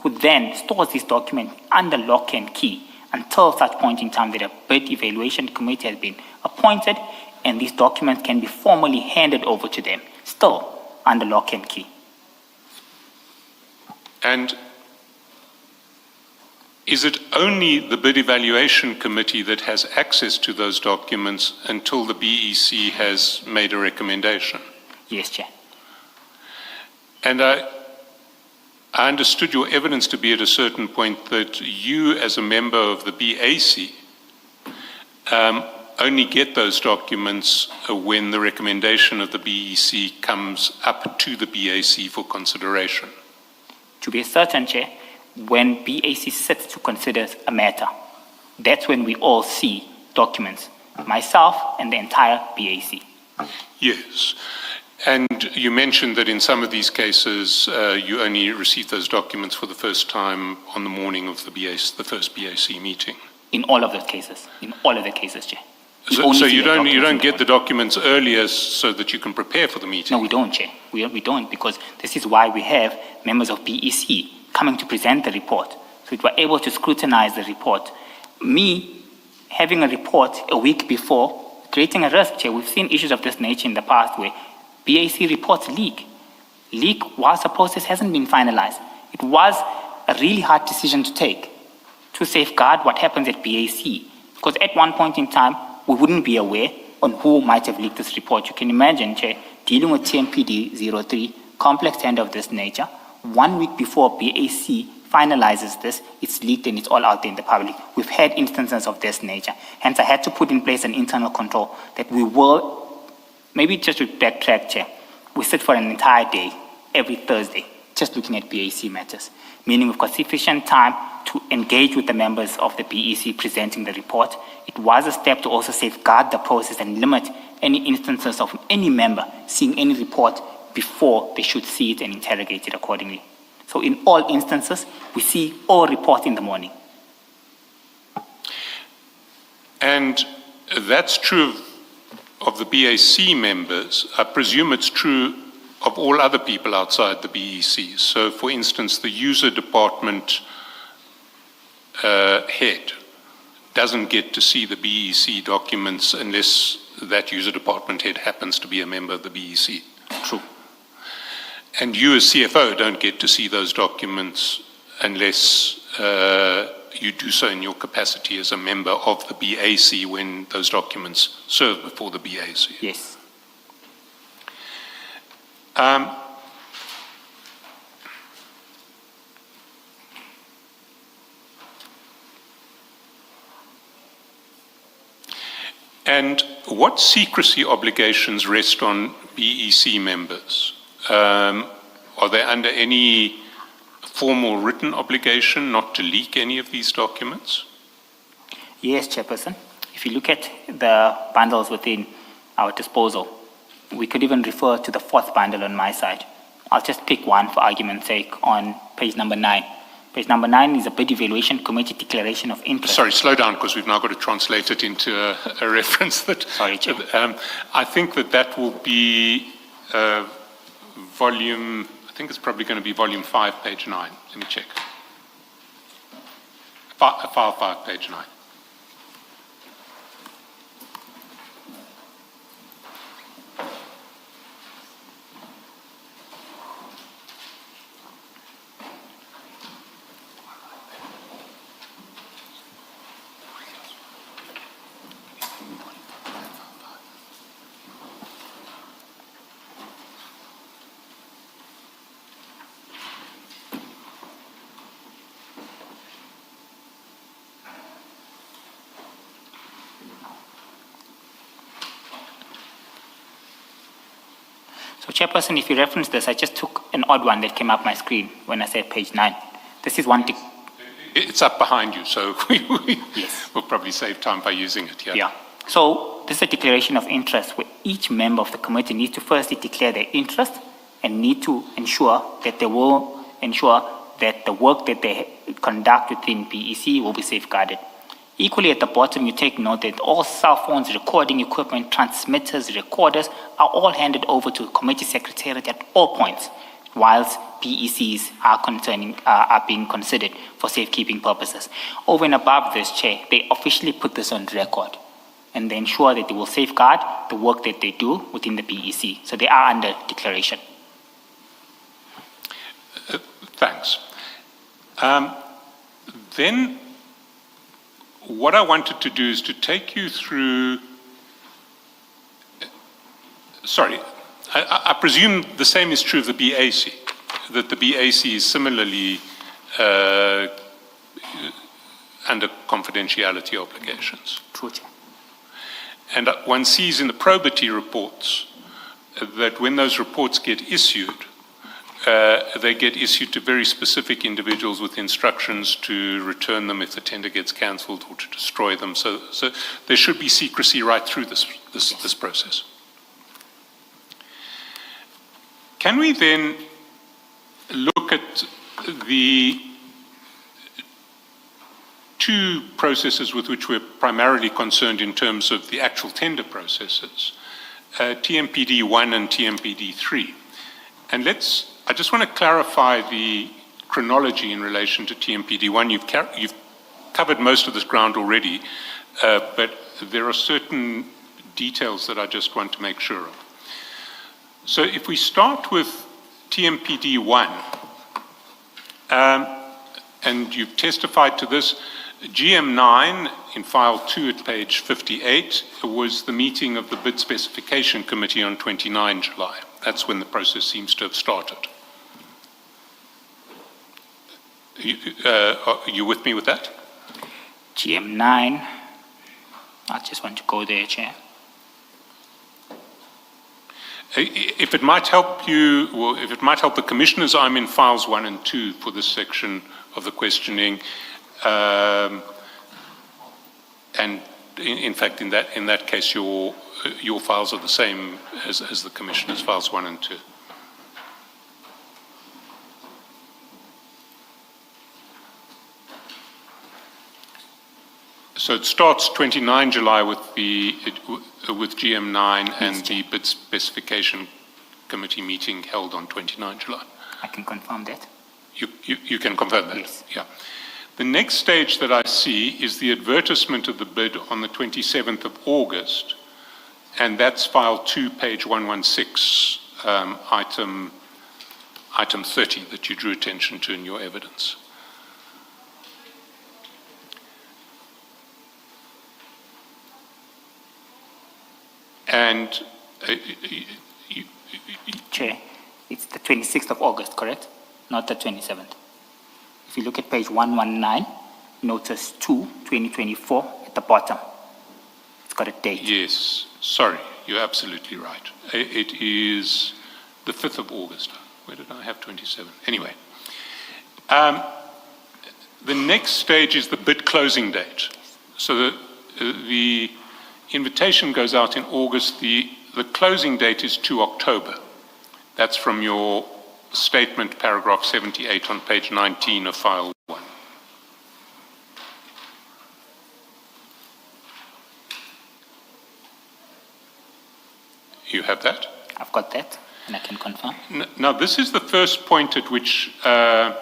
who then stores this document under lock and key until such point in time that a bid evaluation committee has been appointed and these documents can be formally handed over to them, still under lock and key. And is it only the bid evaluation committee that has access to those documents until the BEC has made a recommendation? Yes, Chair. And I understood your evidence to be at a certain point that you, as a member of the BAC, only get those documents when the recommendation of the BEC comes up to the BAC for consideration. To be certain, Chair, when BAC sits to consider a matter, that's when we all see documents, myself and the entire BAC. Yes. And you mentioned that in some of these cases, you only received those documents for the first time on the morning of the first BAC meeting. In all of those cases. In all of the cases, Chair. So you don't get the documents earlier so that you can prepare for the meeting? No, we don't, Chair. We don't, because this is why we have members of BEC coming to present the report. So that we're able to scrutinize the report. Me having a report a week before, creating a risk, Chair. We've seen issues of this nature in the past where BAC reports leak whilst the process hasn't been finalized. It was a really hard decision to take to safeguard what happens at BAC. Because at one point in time, we wouldn't be aware on who might have leaked this report. You can imagine, Chair, dealing with TMPD 03, complex tender of this nature, 1 week before BAC finalizes this, it's leaked and it's all out there in the public. We've had instances of this nature. Hence, I had to put in place an internal control that we will, maybe just to backtrack, Chair, we sit for an entire day, every Thursday, just looking at BAC matters, meaning we've got sufficient time to engage with the members of the BEC presenting the report. It was a step to also safeguard the process and limit any instances of any member seeing any report before they should see it and interrogate it accordingly. So in all instances, we see all reports in the morning. And that's true of the BAC members. I presume it's true of all other people outside the BEC. So, for instance, the user department head doesn't get to see the BEC documents unless that user department head happens to be a member of the BEC. True. And you as CFO don't get to see those documents unless you do so in your capacity as a member of the BAC when those documents serve before the BAC. Yes. And what secrecy obligations rest on BEC members? Are they under any formal written obligation not to leak any of these documents? Yes, Chairperson. If you look at the bundles within our disposal, we could even refer to the fourth bundle on my side. I'll just pick one for argument's sake on page number 9. Page number 9 is a bid evaluation committee declaration of interest. Sorry, slow down because we've now got to translate it into a reference that... Sorry, Chair. I think that will be volume, I think it's probably going to be volume 5, page 9. Let me check. File 5, page 9. So Chairperson, if you reference this, I just took an odd one that came up my screen when I said page 9. This is one. It's up behind you, so Yes. we'll probably save time by using it. Yeah. So this is a declaration of interest where each member of the committee needs to firstly declare their interest and need to ensure that they will ensure that the work that they conduct within PEC will be safeguarded. Equally, at the bottom, you take note that all cell phones, recording equipment, transmitters, recorders are all handed over to committee secretariat at all points, whilst PECs are being considered for safekeeping purposes. Over and above this, Chair, they officially put this on record and they ensure that they will safeguard the work that they do within the PEC. So they are under declaration. Thanks. Then what I wanted to do is to take you through, I presume the same is true of the BAC, that the BAC is similarly under confidentiality obligations. True, Chair. And one sees in the probity reports that when those reports get issued, they get issued to very specific individuals with instructions to return them if the tender gets cancelled or to destroy them. So there should be secrecy right through this process. Can we then look at the two processes with which we're primarily concerned in terms of the actual tender processes, TMPD 1 and TMPD 3? And I just want to clarify the chronology in relation to TMPD 1. You've covered most of this ground already, but there are certain details that I just want to make sure of. So if we start with TMPD 1, and you've testified to this, GM9 in file 2 at page 58 was the meeting of the bid specification committee on 29 July. That's when the process seems to have started. Are you with me with that? GM9, I just want to go there, Chair. If it might help you, or if it might help the commissioners, I'm in files 1 and 2 for this section of the questioning. And in fact, in that case, your files are the same as the commissioners' files 1 and 2. So it starts 29 July with GM9 and the bid specification committee meeting held on 29 July. I can confirm that. You can confirm that? Yes. Yeah. The next stage that I see is the advertisement of the bid on the 27th of August, and that's file 2, page 116, item 30 that you drew attention to in your evidence. And Chair, it's the 26th of August, correct? Not the 27th. If you look at page 119, notice 2, 2024 at the bottom. It's got a date. yes, sorry, you're absolutely right. It is the 5th of August. Where did I have 27? Anyway. The next stage is the bid closing date. So the invitation goes out in August. The closing date is 2 October. That's from your statement, paragraph 78 on page 19 of file 1. You have that? I've got that, and I can confirm. Now, this is the first point at which I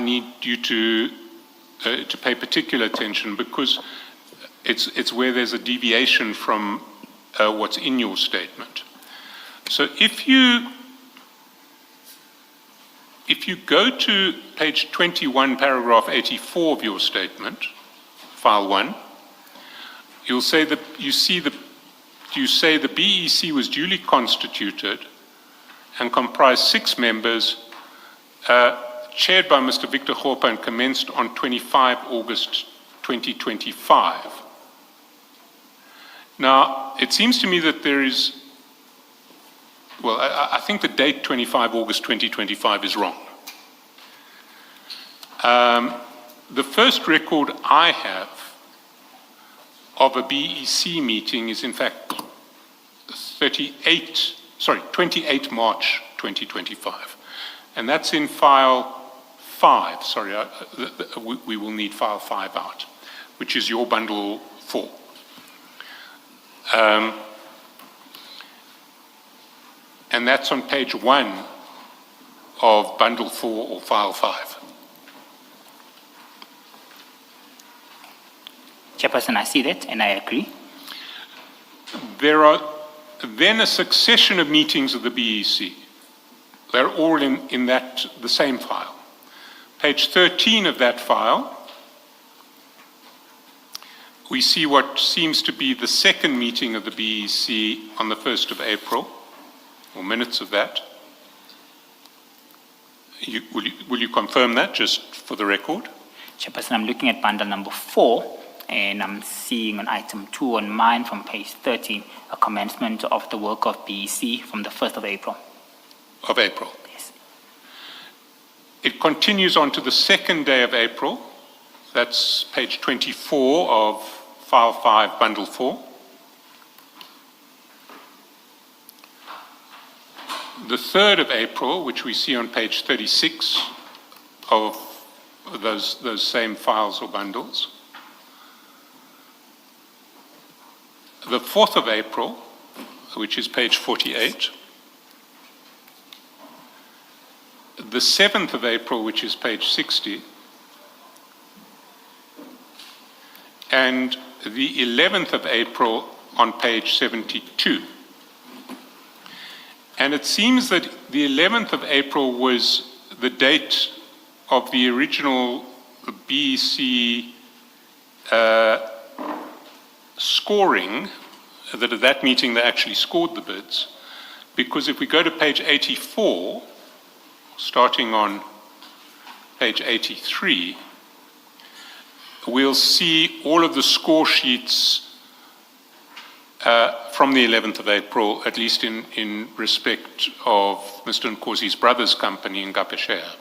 need you to pay particular attention, because it's where there's a deviation from what's in your statement. So if you go to page 21, paragraph 84 of your statement, file 1, you'll say that you say the BEC was duly constituted and comprised 6 members, chaired by Mr. Victor Hopa, and commenced on 25 August 2025. Now, it seems to me that there is Well, I think the date 25 August 2025 is wrong. The first record I have of a BEC meeting is in fact 28 March 2025. And that's in file 5. Sorry, we will need file 5 out, which is your bundle 4. And that's on page 1 of bundle 4 or file 5. Chairperson, I see that and I agree. There are then a succession of meetings of the BEC. They're all in the same file. Page 13 of that file, we see what seems to be the second meeting of the BEC on the 1st of April, or minutes of that. Will you confirm that, just for the record? Chairperson, I'm looking at bundle number 4, and I'm seeing on item 2 on mine from page 13, a commencement of the work of BEC from the 1st of April. Of April. Yes. It continues on to the second day of April. That's page 24 of file 5, bundle 4. The 3rd of April, which we see on page 36 of those same files or bundles. The 4th of April, which is page 48. The 7th of April, which is page 60. And the 11th of April on page 72. And it seems that the 11th of April was the date of the original BEC scoring, that at that meeting they actually scored the bids, because if we go to page 84, starting on page 83, we'll see all of the score sheets from the 11th of April, at least in respect of Mr. Nkozi's brother's company in Ngapesheya.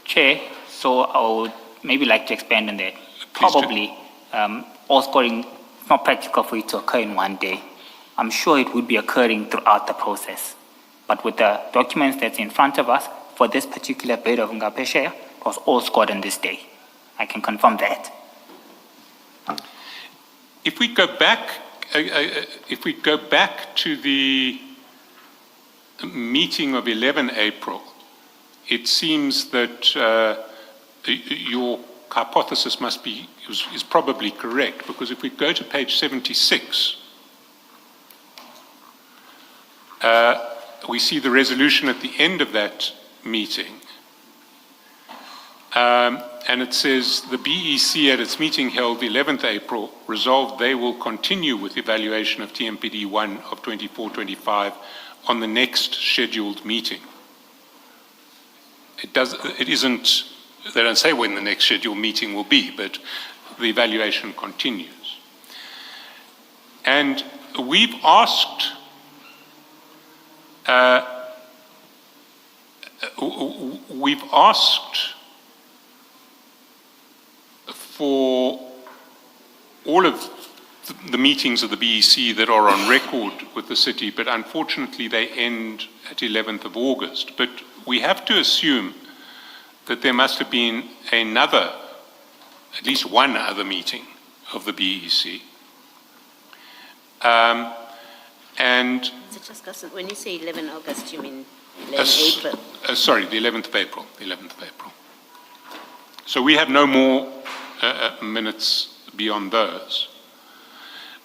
Chair, so I would maybe like to expand on that. Please do. Probably all scoring is not practical for it to occur in one day. I'm sure it would be occurring throughout the process. But with the documents that's in front of us, for this particular bid of Ngapesheya, it was all scored on this day. I can confirm that. If we go back to the meeting of 11 April, it seems that your hypothesis is probably correct, because if we go to page 76, we see the resolution at the end of that meeting. And it says, the BEC at its meeting held 11th April resolved they will continue with evaluation of TMPD 1 of 24-25 on the next scheduled meeting. They don't say when the next scheduled meeting will be, but the evaluation continues. And we've asked for all of the meetings of the BEC that are on record with the city, but unfortunately they end at 11th of August. But we have to assume that there must have been at least one other meeting of the BEC. And Mr. Chairperson, when you say 11 August, you mean 11 April? Sorry, the 11th of April. The 11th of April. So we have no more minutes beyond those.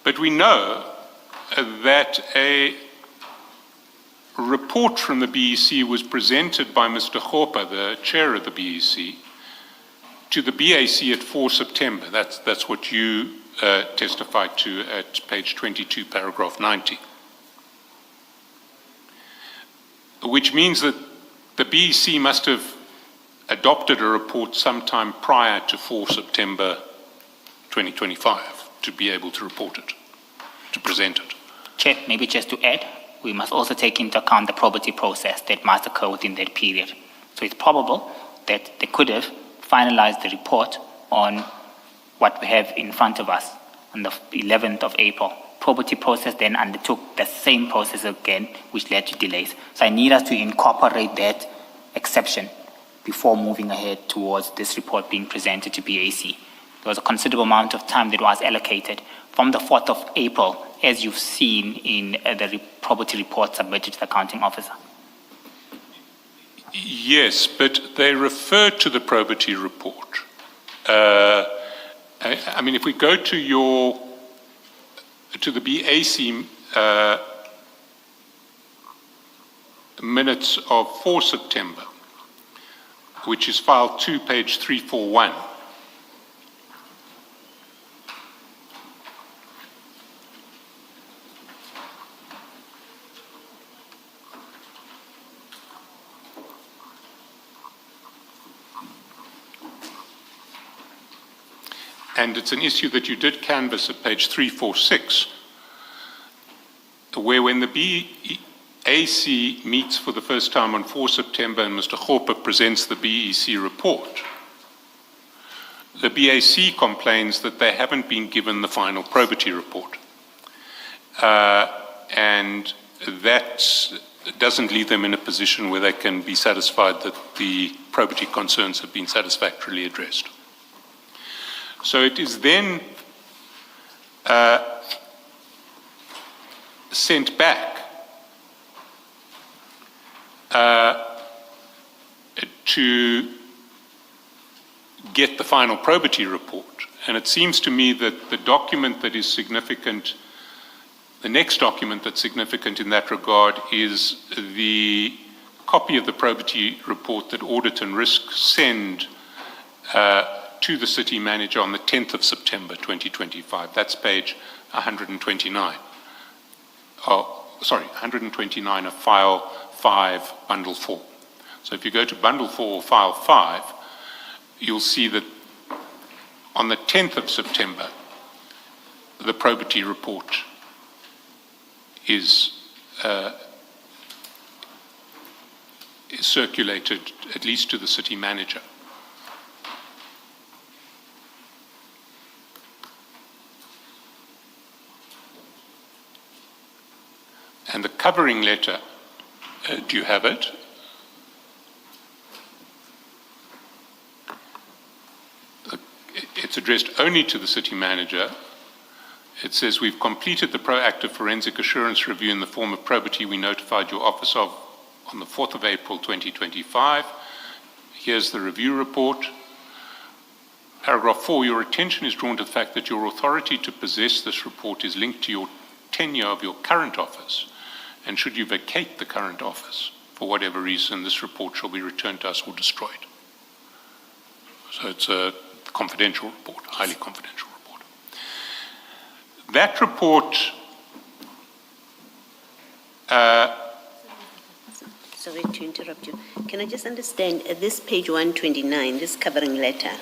But we know that a report from the BEC was presented by Mr. Khopa, the chair of the BEC, to the BAC at 4 September. That's what you testified to at page 22, paragraph 90. Which means that the BEC must have adopted a report sometime prior to 4 September 2025 to be able to report it, to present it. Chair, maybe just to add, we must also take into account the probity process that must occur within that period. So it's probable that they could have finalized the report on what we have in front of us on the 11th of April. Probity process then undertook the same process again, which led to delays. So I need us to incorporate that exception before moving ahead towards this report being presented to BAC. There was a considerable amount of time that was allocated from the 4th of April, as you've seen in the probity report submitted to the accounting officer. Yes, but they refer to the probity report. I mean, if we go to the BAC minutes of 4 September, which is file 2, page 341. And it's an issue that you did canvass at page 346, where when the BAC meets for the first time on 4 September and Mr. Hopper presents the BEC report, the BAC complains that they haven't been given the final probity report. And that doesn't leave them in a position where they can be satisfied that the probity concerns have been satisfactorily addressed. So it is then sent back to get the final probity report. And it seems to me that the document that is significant, the next document that's significant in that regard is the copy of the probity report that Audit and Risk send to the city manager on the 10th of September 2025. That's page 129. Oh, sorry, 129 of file 5, bundle 4. So if you go to bundle 4, file 5, you'll see that on the 10th of September, the probity report is circulated, at least to the city manager. And the covering letter, do you have it? It's addressed only to the city manager. It says, we've completed the proactive forensic assurance review in the form of probity we notified your office of on the 4th of April 2025. Here's the review report. Paragraph 4, your attention is drawn to the fact that your authority to possess this report is linked to your tenure of your current office. And should you vacate the current office, for whatever reason, this report shall be returned to us or destroyed. So it's a confidential report, highly confidential report. That report, sorry to interrupt you. Can I just understand, at this page 129, this covering letter,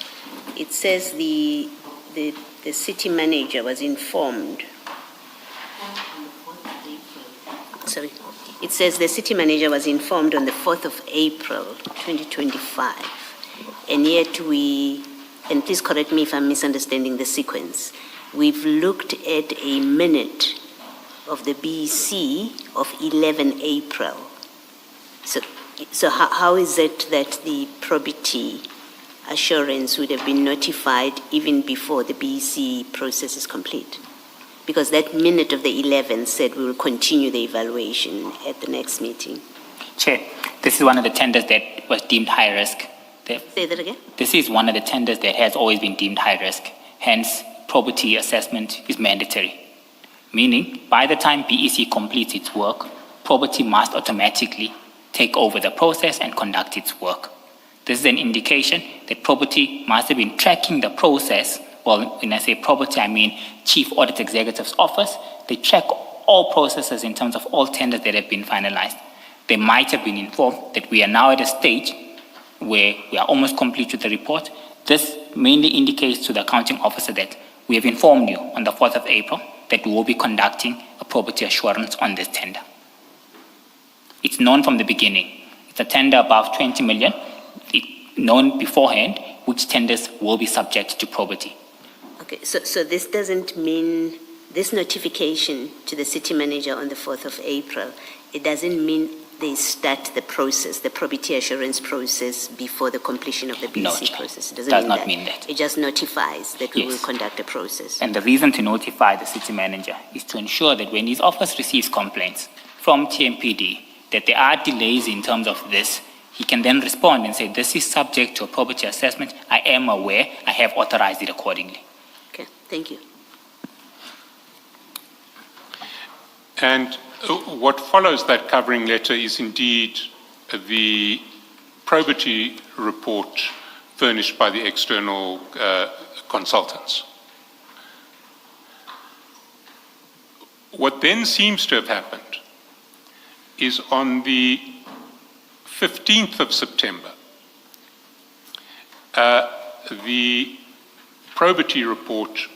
it says the city manager was informed. Sorry. It says the city manager was informed on the 4th of April, 2025. And yet and please correct me if I'm misunderstanding the sequence, we've looked at a minute of the BEC of 11 April. So how is it that the probity assurance would have been notified even before the BEC process is complete? Because that minute of the 11th said we will continue the evaluation at the next meeting. Chair, this is one of the tenders that was deemed high risk. Say that again? This is one of the tenders that has always been deemed high risk. Hence, probity assessment is mandatory. Meaning, by the time BEC completes its work, probity must automatically take over the process and conduct its work. This is an indication that probity must have been tracking the process. Well, when I say probity, I mean Chief Audit Executive's office. They track all processes in terms of all tenders that have been finalized. They might have been informed that we are now at a stage where we are almost complete with the report. This mainly indicates to the accounting officer that we have informed you on the 4th of April that we will be conducting a probity assurance on this tender. It's known from the beginning. It's a tender above 20 million, known beforehand, which tenders will be subject to probity. Okay, so this doesn't mean, this notification to the city manager on the 4th of April, it doesn't mean they start the process, the probity assurance process before the completion of the BC No, Chair. process. It Does doesn't not mean that. It just notifies that we will Yes. conduct a process. And the reason to notify the city manager is to ensure that when his office receives complaints from TMPD that there are delays in terms of this, he can then respond and say, this is subject to a probity assessment. I am aware. I have authorized it accordingly. Okay, thank you. And what follows that covering letter is indeed the probity report furnished by the external consultants. What then seems to have happened is on the 15th of September, the probity report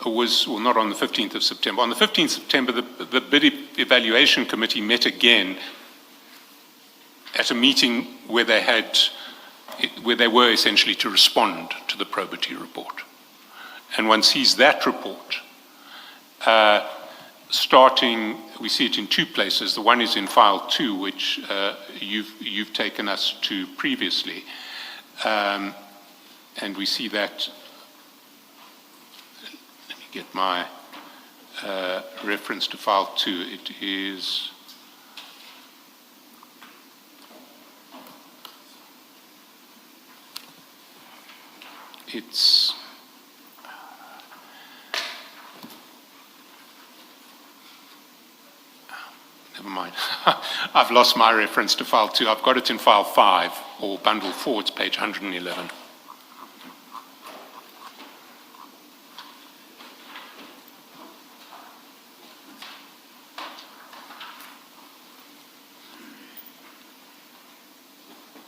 was, well, not on the 15th of September. On the 15th of September, the bid evaluation committee met again at a meeting where they were essentially to respond to the probity report. And one sees that report starting, we see it in two places. The one is in file 2, which you've taken us to previously. And we see that, let me get my reference to file 2. It is, it's, never mind. I've lost my reference to file 2. I've got it in file 5 or bundle 4. It's page 111.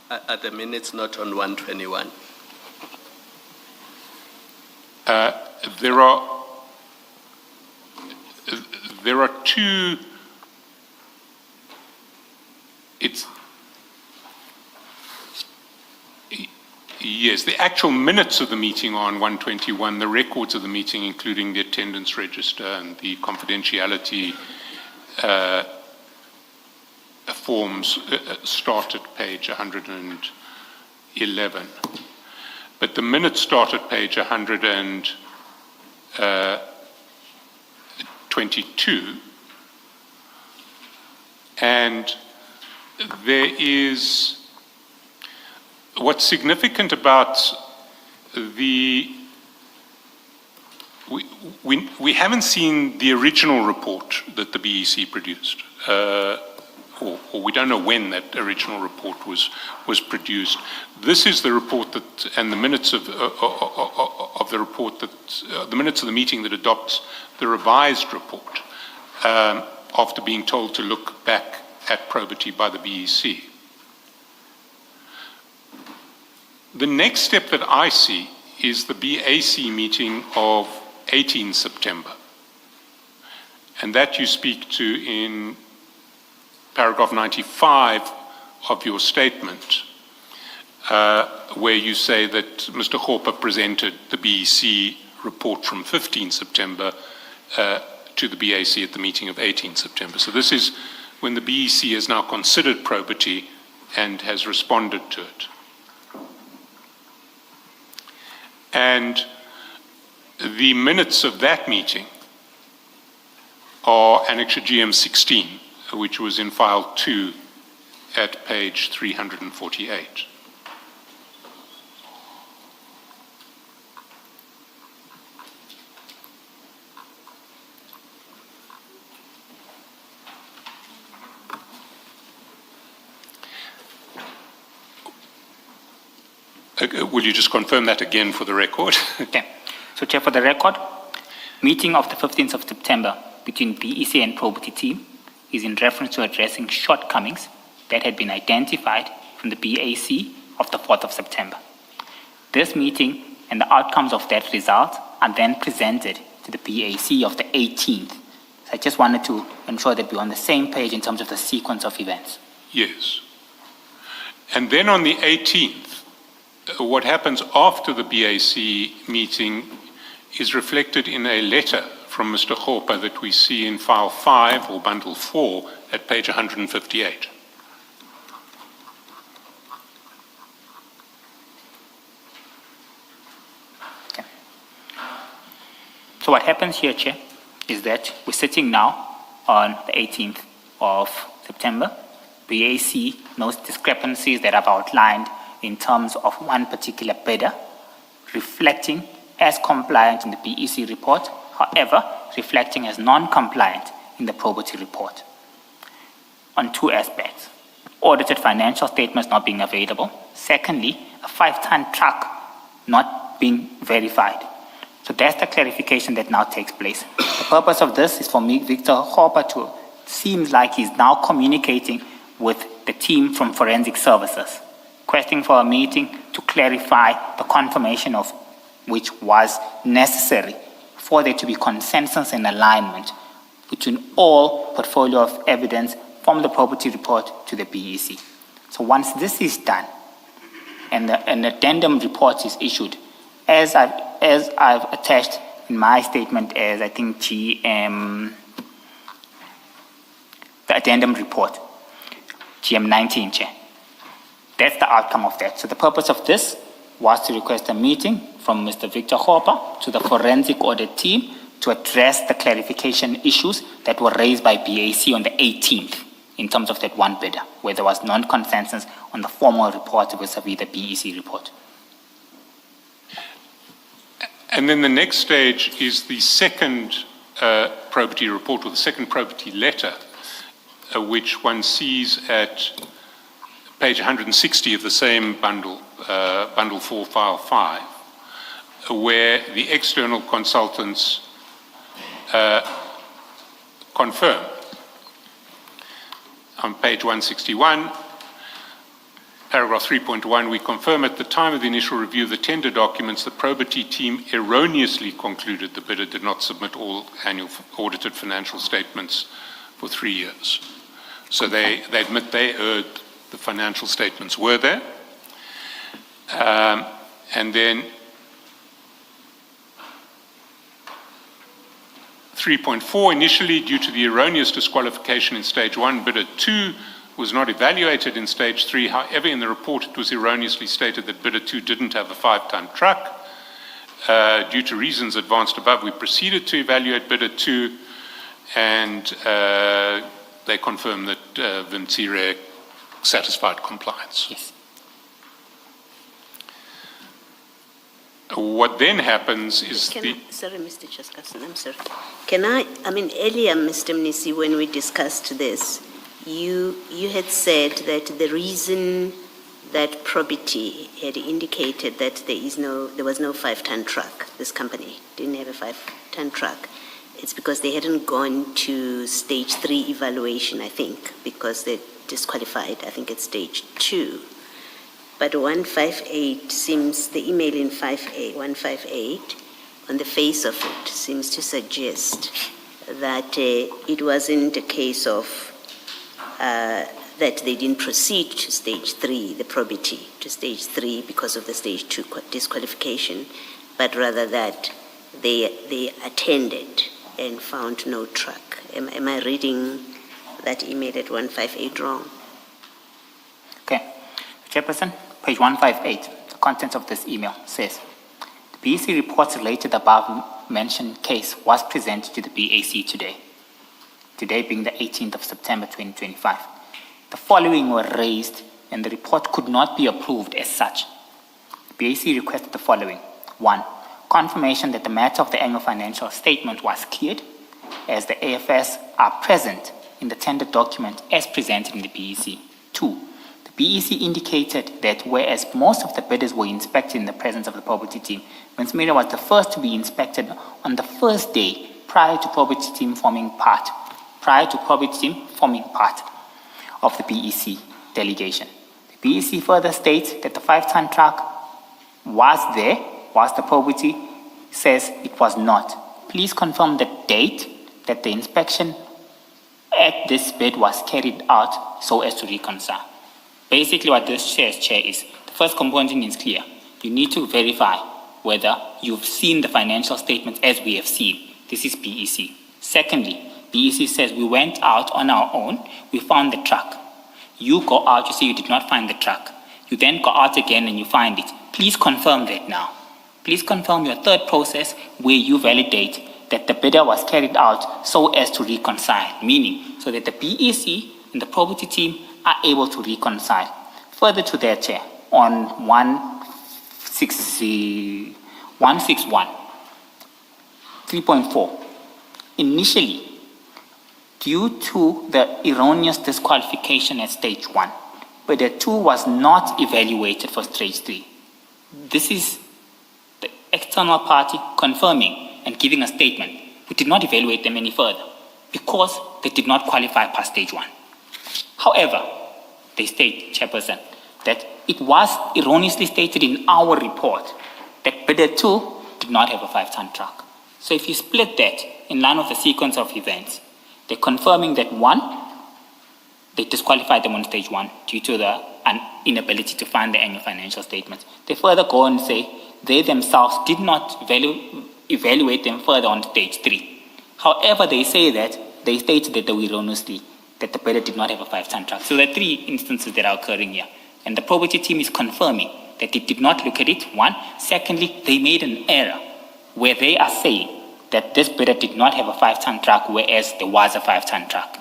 Are the minutes not on 121? There are two. Yes, the actual minutes of the meeting are on 121. The records of the meeting, including the attendance register and the confidentiality forms, start at page 111. But the minutes start at page 122. And there is, what's significant about we haven't seen the original report that the BEC produced, or we don't know when that original report was produced. This is the report that, and the minutes of the report that, the minutes of the meeting that adopts the revised report after being told to look back at probity by the BEC. The next step that I see is the BAC meeting of 18 September. And that you speak to in paragraph 95 of your statement, where you say that Mr. Hopper presented the BEC report from 15 September to the BAC at the meeting of 18 September. So this is when the BEC has now considered probity and has responded to it. And the minutes of that meeting are Annexure GM 16, which was in file 2 at page 348. Will you just confirm that again for the record? Okay. So, Chair, for the record, meeting of the 15th of September between BEC and probity team is in reference to addressing shortcomings that had been identified from the BAC of the 4th of September. This meeting and the outcomes of that result are then presented to the BAC of the 18th. So I just wanted to ensure that we're on the same page in terms of the sequence of events. Yes. And then on the 18th, what happens after the BAC meeting is reflected in a letter from Mr. Khopa that we see in file 5 or bundle 4 at page 158. Okay. So what happens here, Chair, is that we're sitting now on the 18th of September. BAC notes discrepancies that I've outlined in terms of one particular bidder, reflecting as compliant in the BEC report, however, reflecting as non-compliant in the probity report. On two aspects: audited financial statements not being available. Secondly, a 5-ton truck not being verified. So that's the clarification that now takes place. The purpose of this is for me, Victor Khopa, to seems like he's now communicating with the team from Forensic Services, requesting for a meeting to clarify the confirmation of which was necessary for there to be consensus and alignment between all portfolio of evidence from the property report to the BEC. So once this is done and an addendum report is issued, as I've attached in my statement as I think GM, the addendum report, GM 19, Chair. That's the outcome of that. So the purpose of this was to request a meeting from Mr. Victor Khopa to the forensic audit team to address the clarification issues that were raised by BAC on the 18th in terms of that one bidder, where there was non-consensus on the formal report vis-a-vis the BEC report. And then the next stage is the second probity report, or the second probity letter, which one sees at page 160 of the same bundle, bundle 4, file 5, where the external consultants confirm. On page 161, paragraph 3.1, we confirm at the time of the initial review of the tender documents, the probity team erroneously concluded the bidder did not submit all annual audited financial statements for 3 years. So they admit they erred, the financial statements were there. And then 3.4, initially due to the erroneous disqualification in stage 1, bidder 2 was not evaluated in stage 3. However, in the report it was erroneously stated that bidder 2 didn't have a 5-ton truck. Due to reasons advanced above, we proceeded to evaluate bidder 2, and they confirmed that Vincere satisfied compliance. Yes. What then happens is Sorry, Mr. Chaskasan, I'm sorry. Earlier, Mr. Mnisi, when we discussed this, you had said that the reason that probity had indicated that there was no 5-ton truck, this company didn't have a 5-ton truck, it's because they hadn't gone to stage 3 evaluation, I think, because they disqualified, I think it's stage 2. But 158 seems, the email in 158, on the face of it, seems to suggest that it wasn't a case of that they didn't proceed to stage 3, the probity to stage 3 because of the stage 2 disqualification, but rather that they attended and found no truck. Am I reading that email at 158 wrong? Okay. Chairperson, page 158, the contents of this email says, the BAC reports related above mentioned case was presented to the BAC today being the 18th of September 2025. The following were raised and the report could not be approved as such. The BAC requested the following. 1, confirmation that the matter of the annual financial statement was cleared as the AFS are present in the tender document as presented in the BEC. 2, the BEC indicated that whereas most of the bidders were inspected in the presence of the probity team, Vincere was the first to be inspected on the first day prior to probity team forming part of the BEC delegation. The BEC further states that the 5-ton truck was there whilst the probity says it was not. Please confirm the date that the inspection at this bid was carried out so as to reconcile. Basically what this says, Chair, is the first component is clear. You need to verify whether you've seen the financial statements as we have seen. This is BEC. Secondly, BEC says we went out on our own, we found the truck. You go out, you say you did not find the truck. You then go out again and you find it. Please confirm that now. Please confirm your third process where you validate that the bidder was carried out so as to reconcile, meaning so that the BEC and the probity team are able to reconcile. Further to that, Chair, on 161, 3.4, initially, due to the erroneous disqualification at stage 1, bidder 2 was not evaluated for stage 3. This is the external party confirming and giving a statement. We did not evaluate them any further because they did not qualify past stage 1. However, they state, Chairperson, that it was erroneously stated in our report that bidder 2 did not have a 5-ton truck. So if you split that in line with the sequence of events, they're confirming that 1, they disqualified them on stage 1 due to the inability to find the annual financial statements. They further go and say they themselves did not evaluate them further on stage 3. However, they say that they stated that they were erroneously, that the bidder did not have a 5-ton truck. So there are 3 instances that are occurring here. And the probity team is confirming that they did not look at it, 1. Secondly, they made an error where they are saying that this bidder did not have a 5-ton truck, whereas there was a 5-ton truck.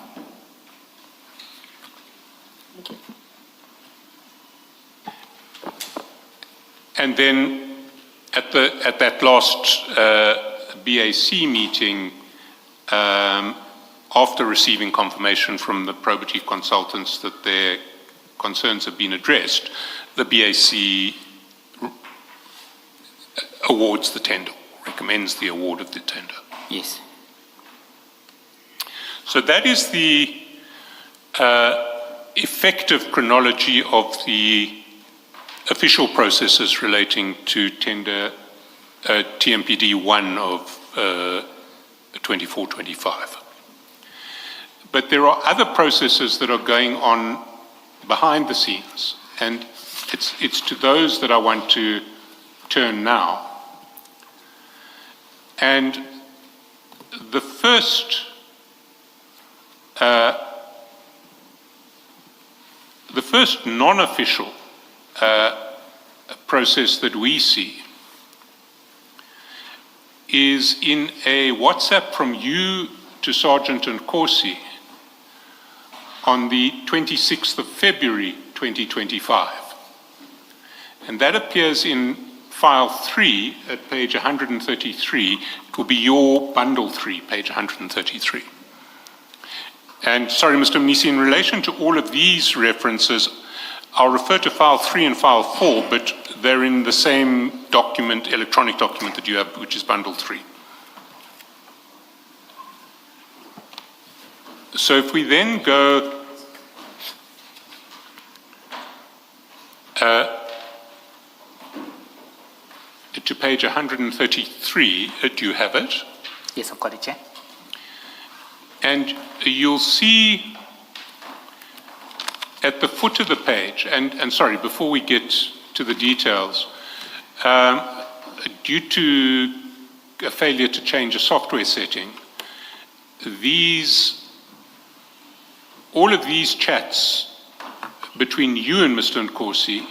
Thank you. And then at that last BAC meeting, after receiving confirmation from the probity consultants that their concerns have been addressed, the BAC awards the tender, recommends the award of the tender. Yes. So that is the effective chronology of the official processes relating to tender TMPD 1 of 24-25. But there are other processes that are going on behind the scenes, and it's to those that I want to turn now. And the first non-official process that we see is in a WhatsApp from you to Sergeant Nkosi on the 26th of February 2025. And that appears in file 3 at page 133. It will be your bundle 3, page 133. And sorry, Mr. Mnisi, in relation to all of these references, I'll refer to file 3 and file 4, but they're in the same document, electronic document that you have, which is bundle 3. So if we then go to page 133, do you have it? Yes, I've got it, Chair. And you'll see at the foot of the page, and sorry, before we get to the details, due to a failure to change a software setting, all of these chats between you and Mr. Nkosi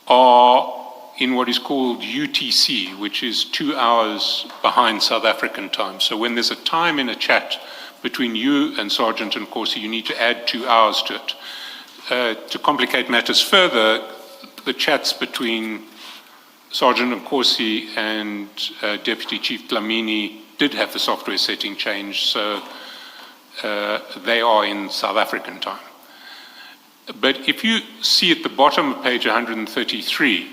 are in what is called UTC, which is 2 hours behind South African time. So when there's a time in a chat between you and Sergeant Nkosi, you need to add 2 hours to it. To complicate matters further, the chats between Sergeant Nkosi and Deputy Chief Dlamini did have the software setting changed, so they are in South African time. But if you see at the bottom of page 133,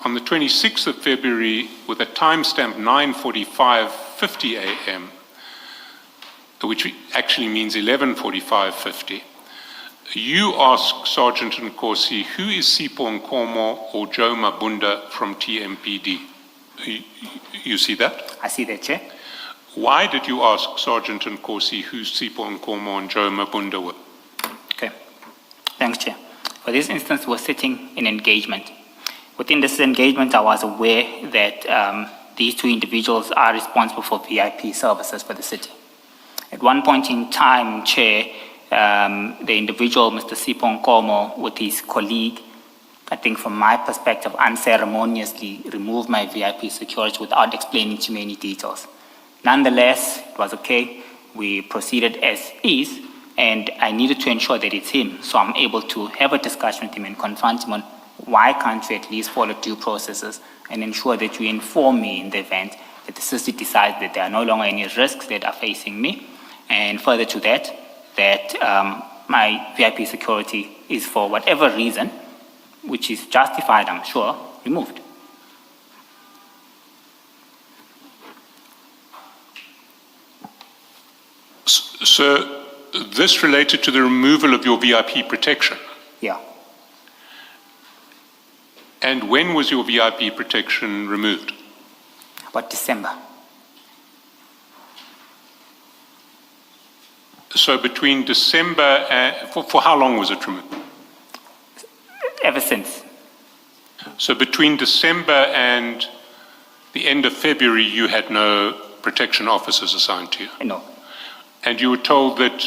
on the 26th of February, with a timestamp 9:45:50 a.m., which actually means 11:45:50, you ask Sergeant Nkosi, who is Sipho Nkomo or Joe Mabunda from TMPD? You see that? I see that, Chair. Why did you ask Sergeant Nkosi who Sipho Nkomo and Joe Mabunda were? Okay. Thanks, Chair. For this instance, we're sitting in engagement. Within this engagement, I was aware that these two individuals are responsible for VIP services for the city. At one point in time, Chair, the individual, Mr. Sipho Nkomo, with his colleague, I think from my perspective, unceremoniously removed my VIP security without explaining to me any details. Nonetheless, it was okay. We proceeded as is, and I needed to ensure that it's him, so I'm able to have a discussion with him and confront him on why can't you at least follow due processes and ensure that you inform me in the event that the city decides that there are no longer any risks that are facing me, and further to that, my VIP security is for whatever reason, which is justified, I'm sure, removed. So this related to the removal of your VIP protection? Yeah. And when was your VIP protection removed? About December. So between December and, for how long was it removed? Ever since. So between December and the end of February, you had no protection officers assigned to you? No. And you were told that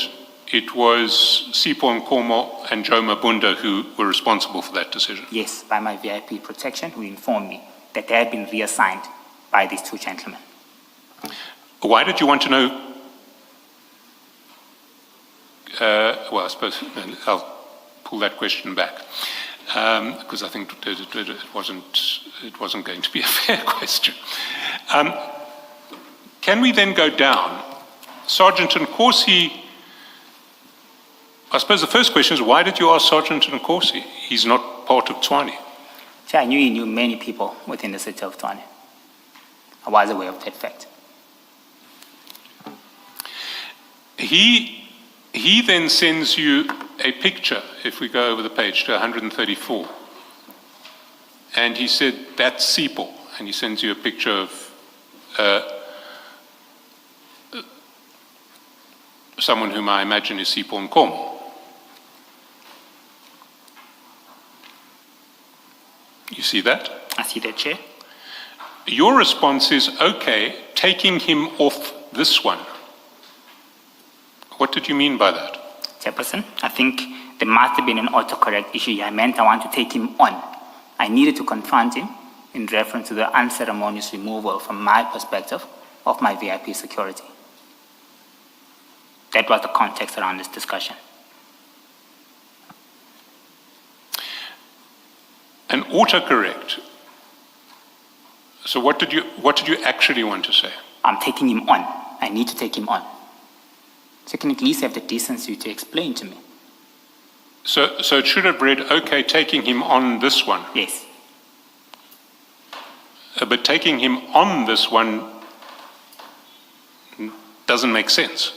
it was Sipho Nkomo and Joe Mabunda who were responsible for that decision? Yes, by my VIP protection, who informed me that they had been reassigned by these two gentlemen. Why did you want to know? Well, I suppose I'll pull that question back, because I think it wasn't going to be a fair question. Can we then go down? Sergeant Nkosi, I suppose the first question is, why did you ask Sergeant Nkosi? He's not part of Tshwane. So I knew he knew many people within the city of Tshwane. I was aware of that fact. He then sends you a picture, if we go over the page to 134. And he said, that's Sipho. And he sends you a picture of someone whom I imagine is Sipho Nkomo. You see that? I see that, Chair. Your response is, okay, taking him off this one. What did you mean by that? Chairperson, I think there must have been an autocorrect issue here. I meant I want to take him on. I needed to confront him in reference to the unceremonious removal, from my perspective, of my VIP security. That was the context around this discussion. An autocorrect. So what did you actually want to say? I'm taking him on. I need to take him on. So you can at least have the decency to explain to me. So it should have read, okay, taking him on this one. Yes. But taking him on this one doesn't make sense.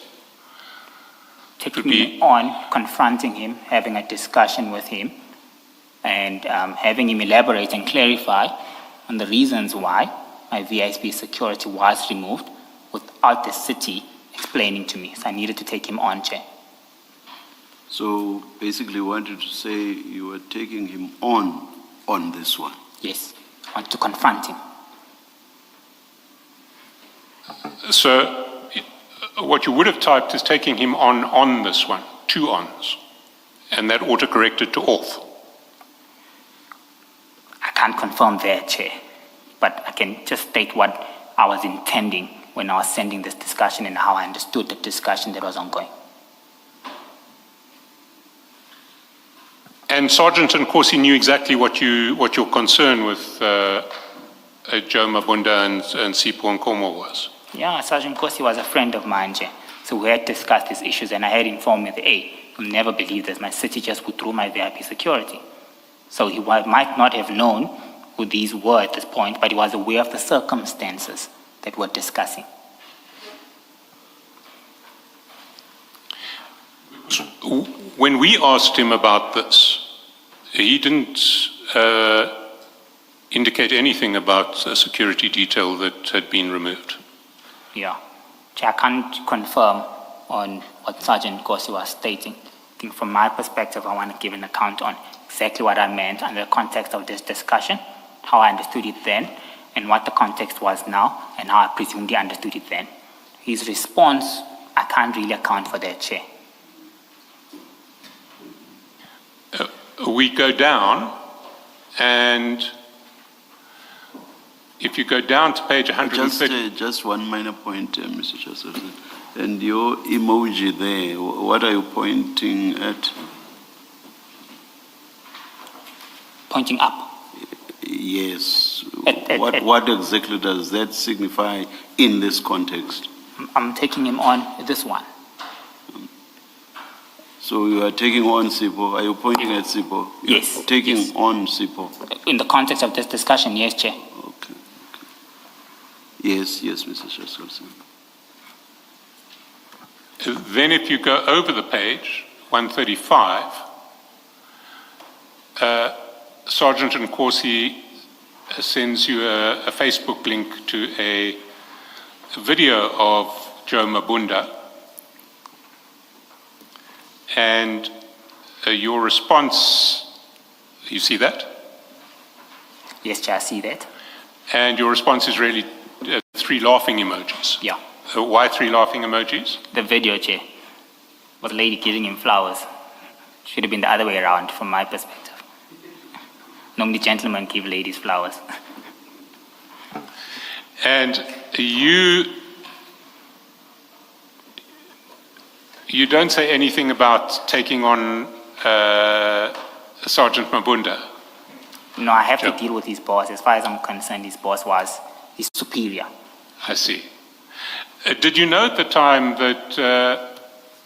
Taking him on, confronting him, having a discussion with him, and having him elaborate and clarify on the reasons why my VIP security was removed without the city explaining to me. So I needed to take him on, Chair. So basically you wanted to say you were taking him on this one. Yes, I want to confront him. So what you would have typed is taking him on this one, two ons, and that autocorrected to off. I can't confirm that, Chair, but I can just state what I was intending when I was sending this discussion and how I understood the discussion that was ongoing. And Sergeant Nkosi knew exactly what your concern with Joe Mabunda and Sipho Nkomo was. Yeah, Sergeant Nkosi was a friend of mine, Chair. So we had discussed these issues, and I had informed him that, you'll never believe this, my city just withdrew my VIP security. So he might not have known who these were at this point, but he was aware of the circumstances that we're discussing. When we asked him about this, he didn't indicate anything about a security detail that had been removed? Yeah. Chair, I can't confirm on what Sergeant Nkosi was stating. I think from my perspective, I want to give an account on exactly what I meant under the context of this discussion, how I understood it then, and what the context was now, and how I presumably understood it then. His response, I can't really account for that, Chair. We go down, and if you go down to page 130... Just one minor point, Mr. Joseph. And your emoji there, what are you pointing at? Pointing up. Yes. What exactly does that signify in this context? I'm taking him on this one. So you are taking on Sipo. Are you pointing at Sipo? Yes. Taking yes. on Sipo. In the context of this discussion, yes, Chair. Okay. Yes, Mr. Joseph. Then if you go over the page, 135, Sergeant Nkosi sends you a Facebook link to a video of Joe Mabunda, and your response, you see that? Yes, Chair, I see that. And your response is really 3 laughing emojis. Yeah. Why 3 laughing emojis? The video, Chair, was a lady giving him flowers. Should have been the other way around from my perspective. Normally gentlemen give ladies flowers. And you don't say anything about taking on Sergeant Mabunda? No, I have to deal with his boss. As far as I'm concerned, his boss was his superior. I see. Did you know at the time that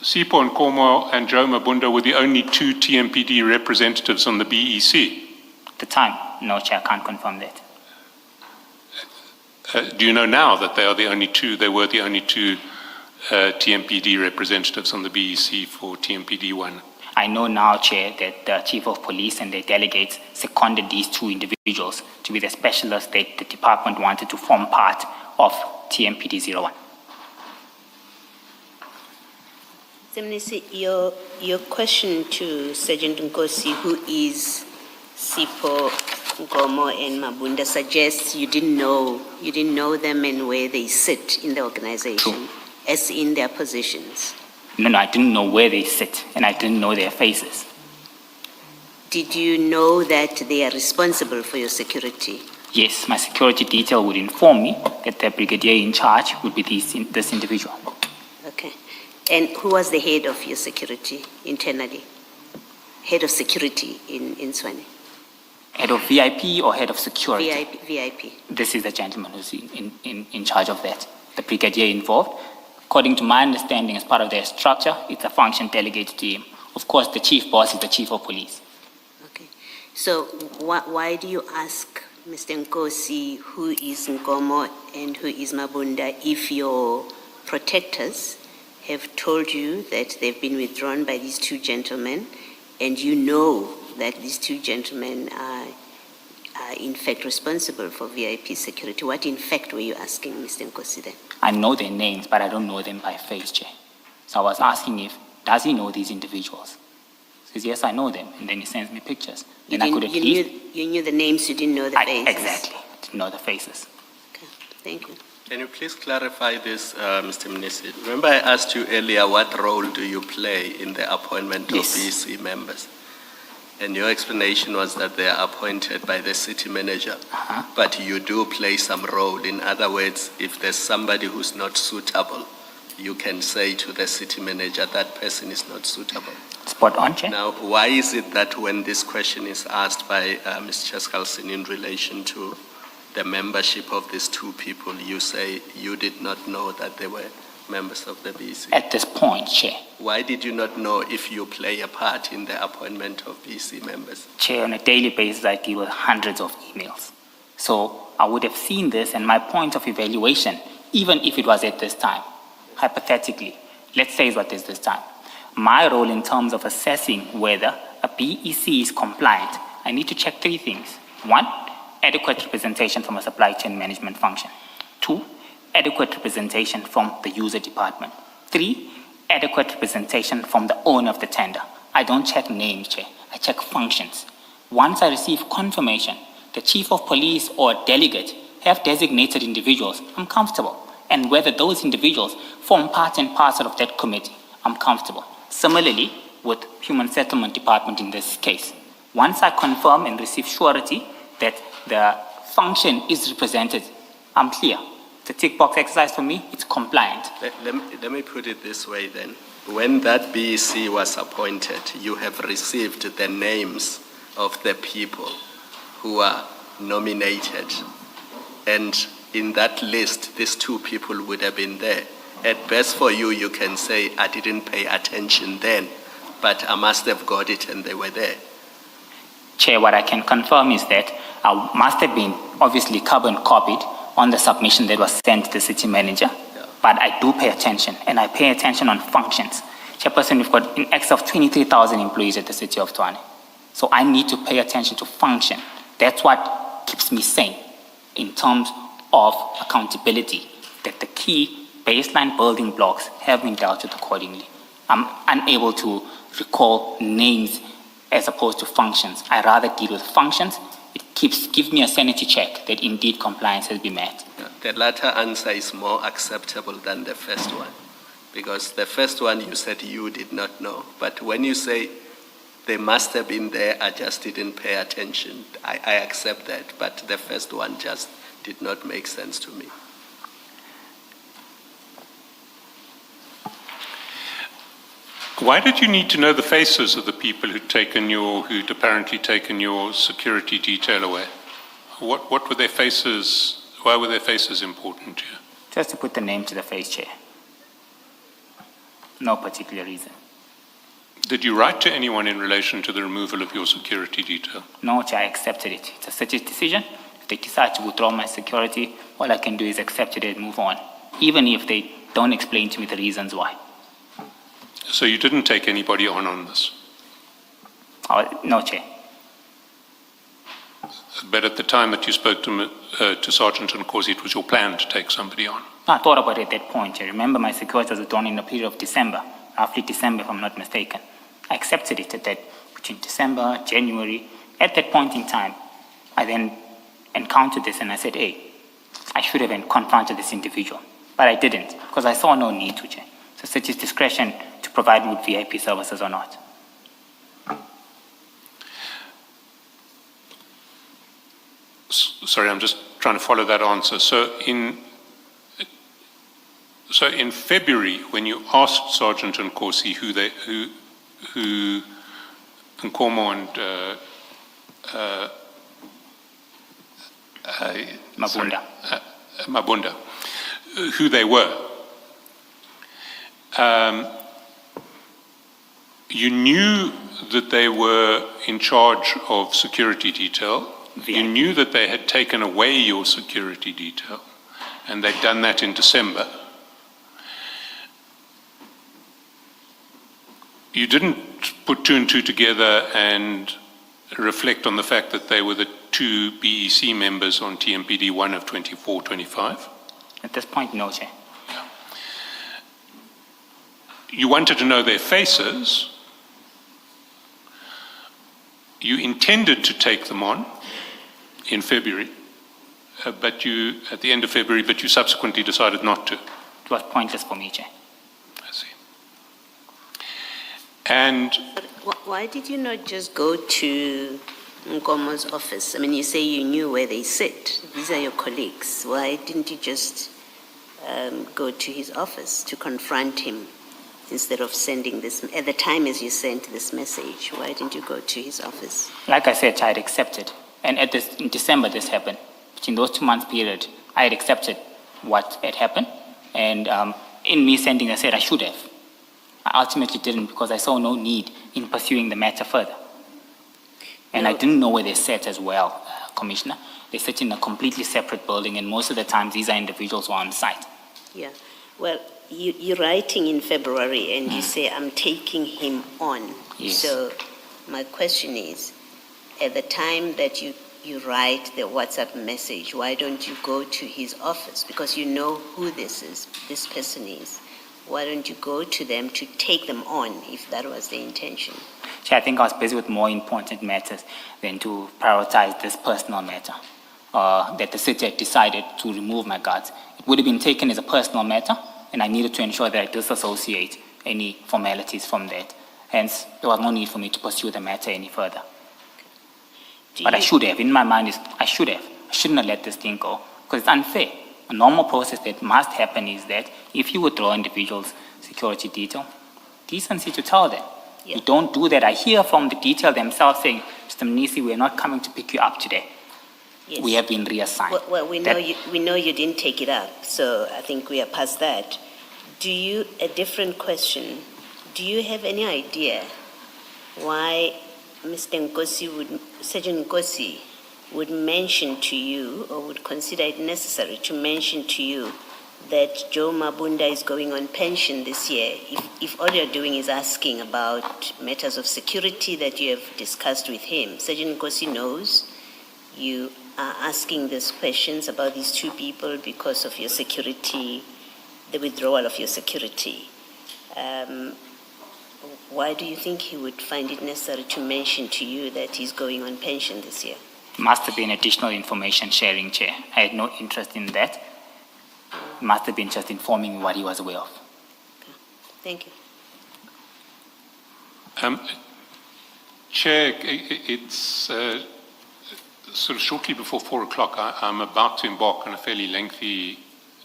Sipho Nkomo and Joe Mabunda were the only 2 TMPD representatives on the BEC? At the time, no, Chair, I can't confirm that. Do you know now that they were the only 2 TMPD representatives on the BEC for TMPD 1? I know now, Chair, that the Chief of Police and their delegates seconded these 2 individuals to be the specialists that the department wanted to form part of TMPD 01. Your question to Sergeant Nkosi, who is Sipho, Nkomo, and Mabunda, suggests you didn't know them and where they sit in the organization, True. as in their positions. No, I didn't know where they sit, and I didn't know their faces. Did you know that they are responsible for your security? Yes, my security detail would inform me that the brigadier in charge would be this individual. Okay. And who was the head of your security internally? Head of security in Swane? Head of VIP or head of security? VIP. This is the gentleman who's in charge of that. The brigadier involved. According to my understanding, as part of their structure, it's a function delegated to him. Of course, the chief boss is the chief of police. Okay. So why do you ask Mr. Nkosi who is Nkomo and who is Mabunda if your protectors have told you that they've been withdrawn by these 2 gentlemen and you know that these 2 gentlemen are in fact responsible for VIP security? What in fact were you asking Mr. Nkosi then? I know their names, but I don't know them by face, Chair. So I was asking does he know these individuals? He says, yes, I know them. And then he sends me pictures. You knew the names, you didn't know the faces? Exactly. Didn't know the faces. Okay, thank you. Can you please clarify this, Mr. Mnisi? Remember I asked you earlier what role do you play in the appointment of BEC members? And your explanation was that they are appointed by the city manager, but you do play some role. In other words, if there's somebody who's not suitable, you can say to the city manager that person is not suitable. Spot on, Chair. Now, why is it that when this question is asked by Ms. Cheskalsin in relation to the membership of these 2 people, you say you did not know that they were members of the BEC? At this point, Chair. Why did you not know if you play a part in the appointment of BEC members? Chair, on a daily basis, I deal with hundreds of emails. So I would have seen this, and my point of evaluation, even if it was at this time, hypothetically, let's say what is this time. My role in terms of assessing whether a BEC is compliant, I need to check 3 things. 1, adequate representation from a supply chain management function. 2, adequate representation from the user department. 3, adequate representation from the owner of the tender. I don't check names, Chair. I check functions. Once I receive confirmation, the chief of police or delegate have designated individuals, I'm comfortable. And whether those individuals form part and parcel of that committee, I'm comfortable. Similarly, with Human Settlement Department in this case, once I confirm and receive surety that the function is represented, I'm clear. It's a tick box exercise for me, it's compliant. Let me put it this way then. When that BEC was appointed, you have received the names of the people who are nominated. And in that list, these 2 people would have been there. At best for you, you can say, I didn't pay attention then, but I must have got it and they were there. Chair, what I can confirm is that I must have been obviously carbon copied on the submission that was sent to the city manager, but I do pay attention, and I pay attention on functions. Chairperson, we've got in excess of 23,000 employees at the city of Tshwane. So I need to pay attention to function. That's what keeps me sane in terms of accountability, that the key baseline building blocks have been dealt with accordingly. I'm unable to recall names as opposed to functions. I rather deal with functions. It gives me a sanity check that indeed compliance has been met. The latter answer is more acceptable than the first one, because the first one you said you did not know. But when you say they must have been there, I just didn't pay attention, I accept that. But the first one just did not make sense to me. Why did you need to know the faces of the people who'd apparently taken your security detail away? What were their faces? Why were their faces important to you? Just to put the name to the face, Chair. No particular reason. Did you write to anyone in relation to the removal of your security detail? No, Chair, I accepted it. It's a city's decision. If they decide to withdraw my security, all I can do is accept it and move on, even if they don't explain to me the reasons why. So you didn't take anybody on this? No, Chair. But at the time that you spoke to Sergeant Nkosi, it was your plan to take somebody on? I thought about it at that point, Chair. Remember, my security was withdrawn in the period of December, roughly December, if I'm not mistaken. I accepted it at that, between December, January. At that point in time, I then encountered this and I said, hey, I should have confronted this individual. But I didn't, because I saw no need to, Chair. So such is discretion to provide me with VIP services or not. Sorry, I'm just trying to follow that answer. So in February, when you asked Sergeant Nkosi who Nkomo and Mabunda, who they were, you knew that they were in charge of security detail. You knew that they had taken away your security detail, and they'd done that in December. You didn't put 2 and 2 together and reflect on the fact that they were the 2 BEC members on TMPD 1 of 24-25? At this point, no, Chair. Yeah. You wanted to know their faces. You intended to take them on in February, at the end of February, but you subsequently decided not to. It was pointless for me, Chair. I see. And Why did you not just go to Nkomo's office? I mean, you say you knew where they sit. These are your colleagues. Why didn't you just go to his office to confront him instead of sending this, at the time as you sent this message? Why didn't you go to his office? Like I said, I had accepted. And in December, this happened. In those 2 months period, I had accepted what had happened. And in me sending, I said I should have. I ultimately didn't, because I saw no need in pursuing the matter further. And I didn't know where they sat as well, Commissioner. They sit in a completely separate building, and most of the times these are individuals who are on site. Yeah. Well, you're writing in February, and you say, I'm taking him on. Yes. So my question is, at the time that you you write the WhatsApp message? Why don't you go to his office? Because you know who this person is. Why don't you go to them to take them on, if that was the intention? Chair, I think I was busy with more important matters than to prioritize this personal matter. That the city had decided to remove my guards. It would have been taken as a personal matter, and I needed to ensure that I disassociate any formalities from that. Hence, there was no need for me to pursue the matter any further. But I should have. In my mind, I should have. I shouldn't have let this thing go, because it's unfair. A normal process that must happen is that if you withdraw individuals' security detail, decency to tell them. Yeah. You don't do that. I hear from the detail themselves saying, Mr. Mnisi, we're not coming to pick you up today. Yes. We have been reassigned. Well, we know you didn't take it up, so I think we are past that. A different question, do you have any idea why Mr. Sergeant Nkosi would mention to you, or would consider it necessary to mention to you, that Joe Mabunda is going on pension this year, if all you're doing is asking about matters of security that you have discussed with him? Sergeant Nkosi knows you are asking these questions about these two people because of your security, the withdrawal of your security. Why do you think he would find it necessary to mention to you that he's going on pension this year? Must have been additional information sharing, Chair. I had no interest in that. Must have been just informing me what he was aware of. Okay. Thank you. Chair, it's sort of shortly before 4 o'clock. I'm about to embark on a fairly lengthy,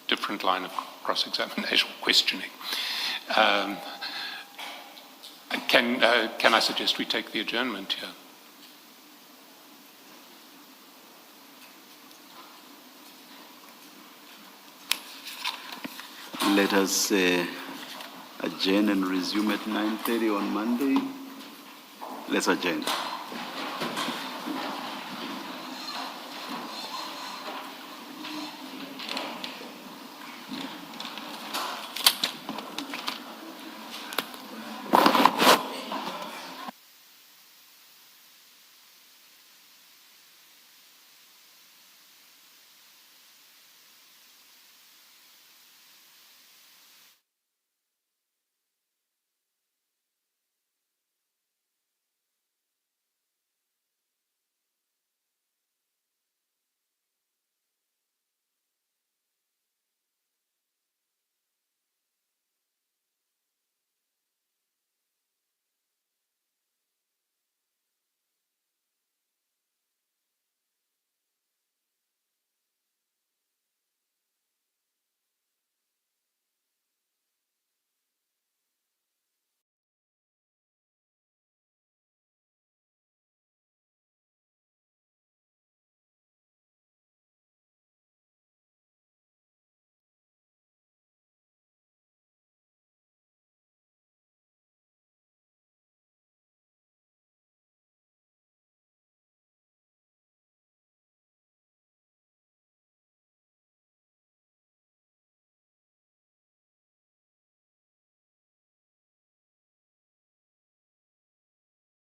different line of cross-examination questioning. Can I suggest we take the adjournment here? Let us adjourn and resume at 9:30 on Monday. Let's adjourn.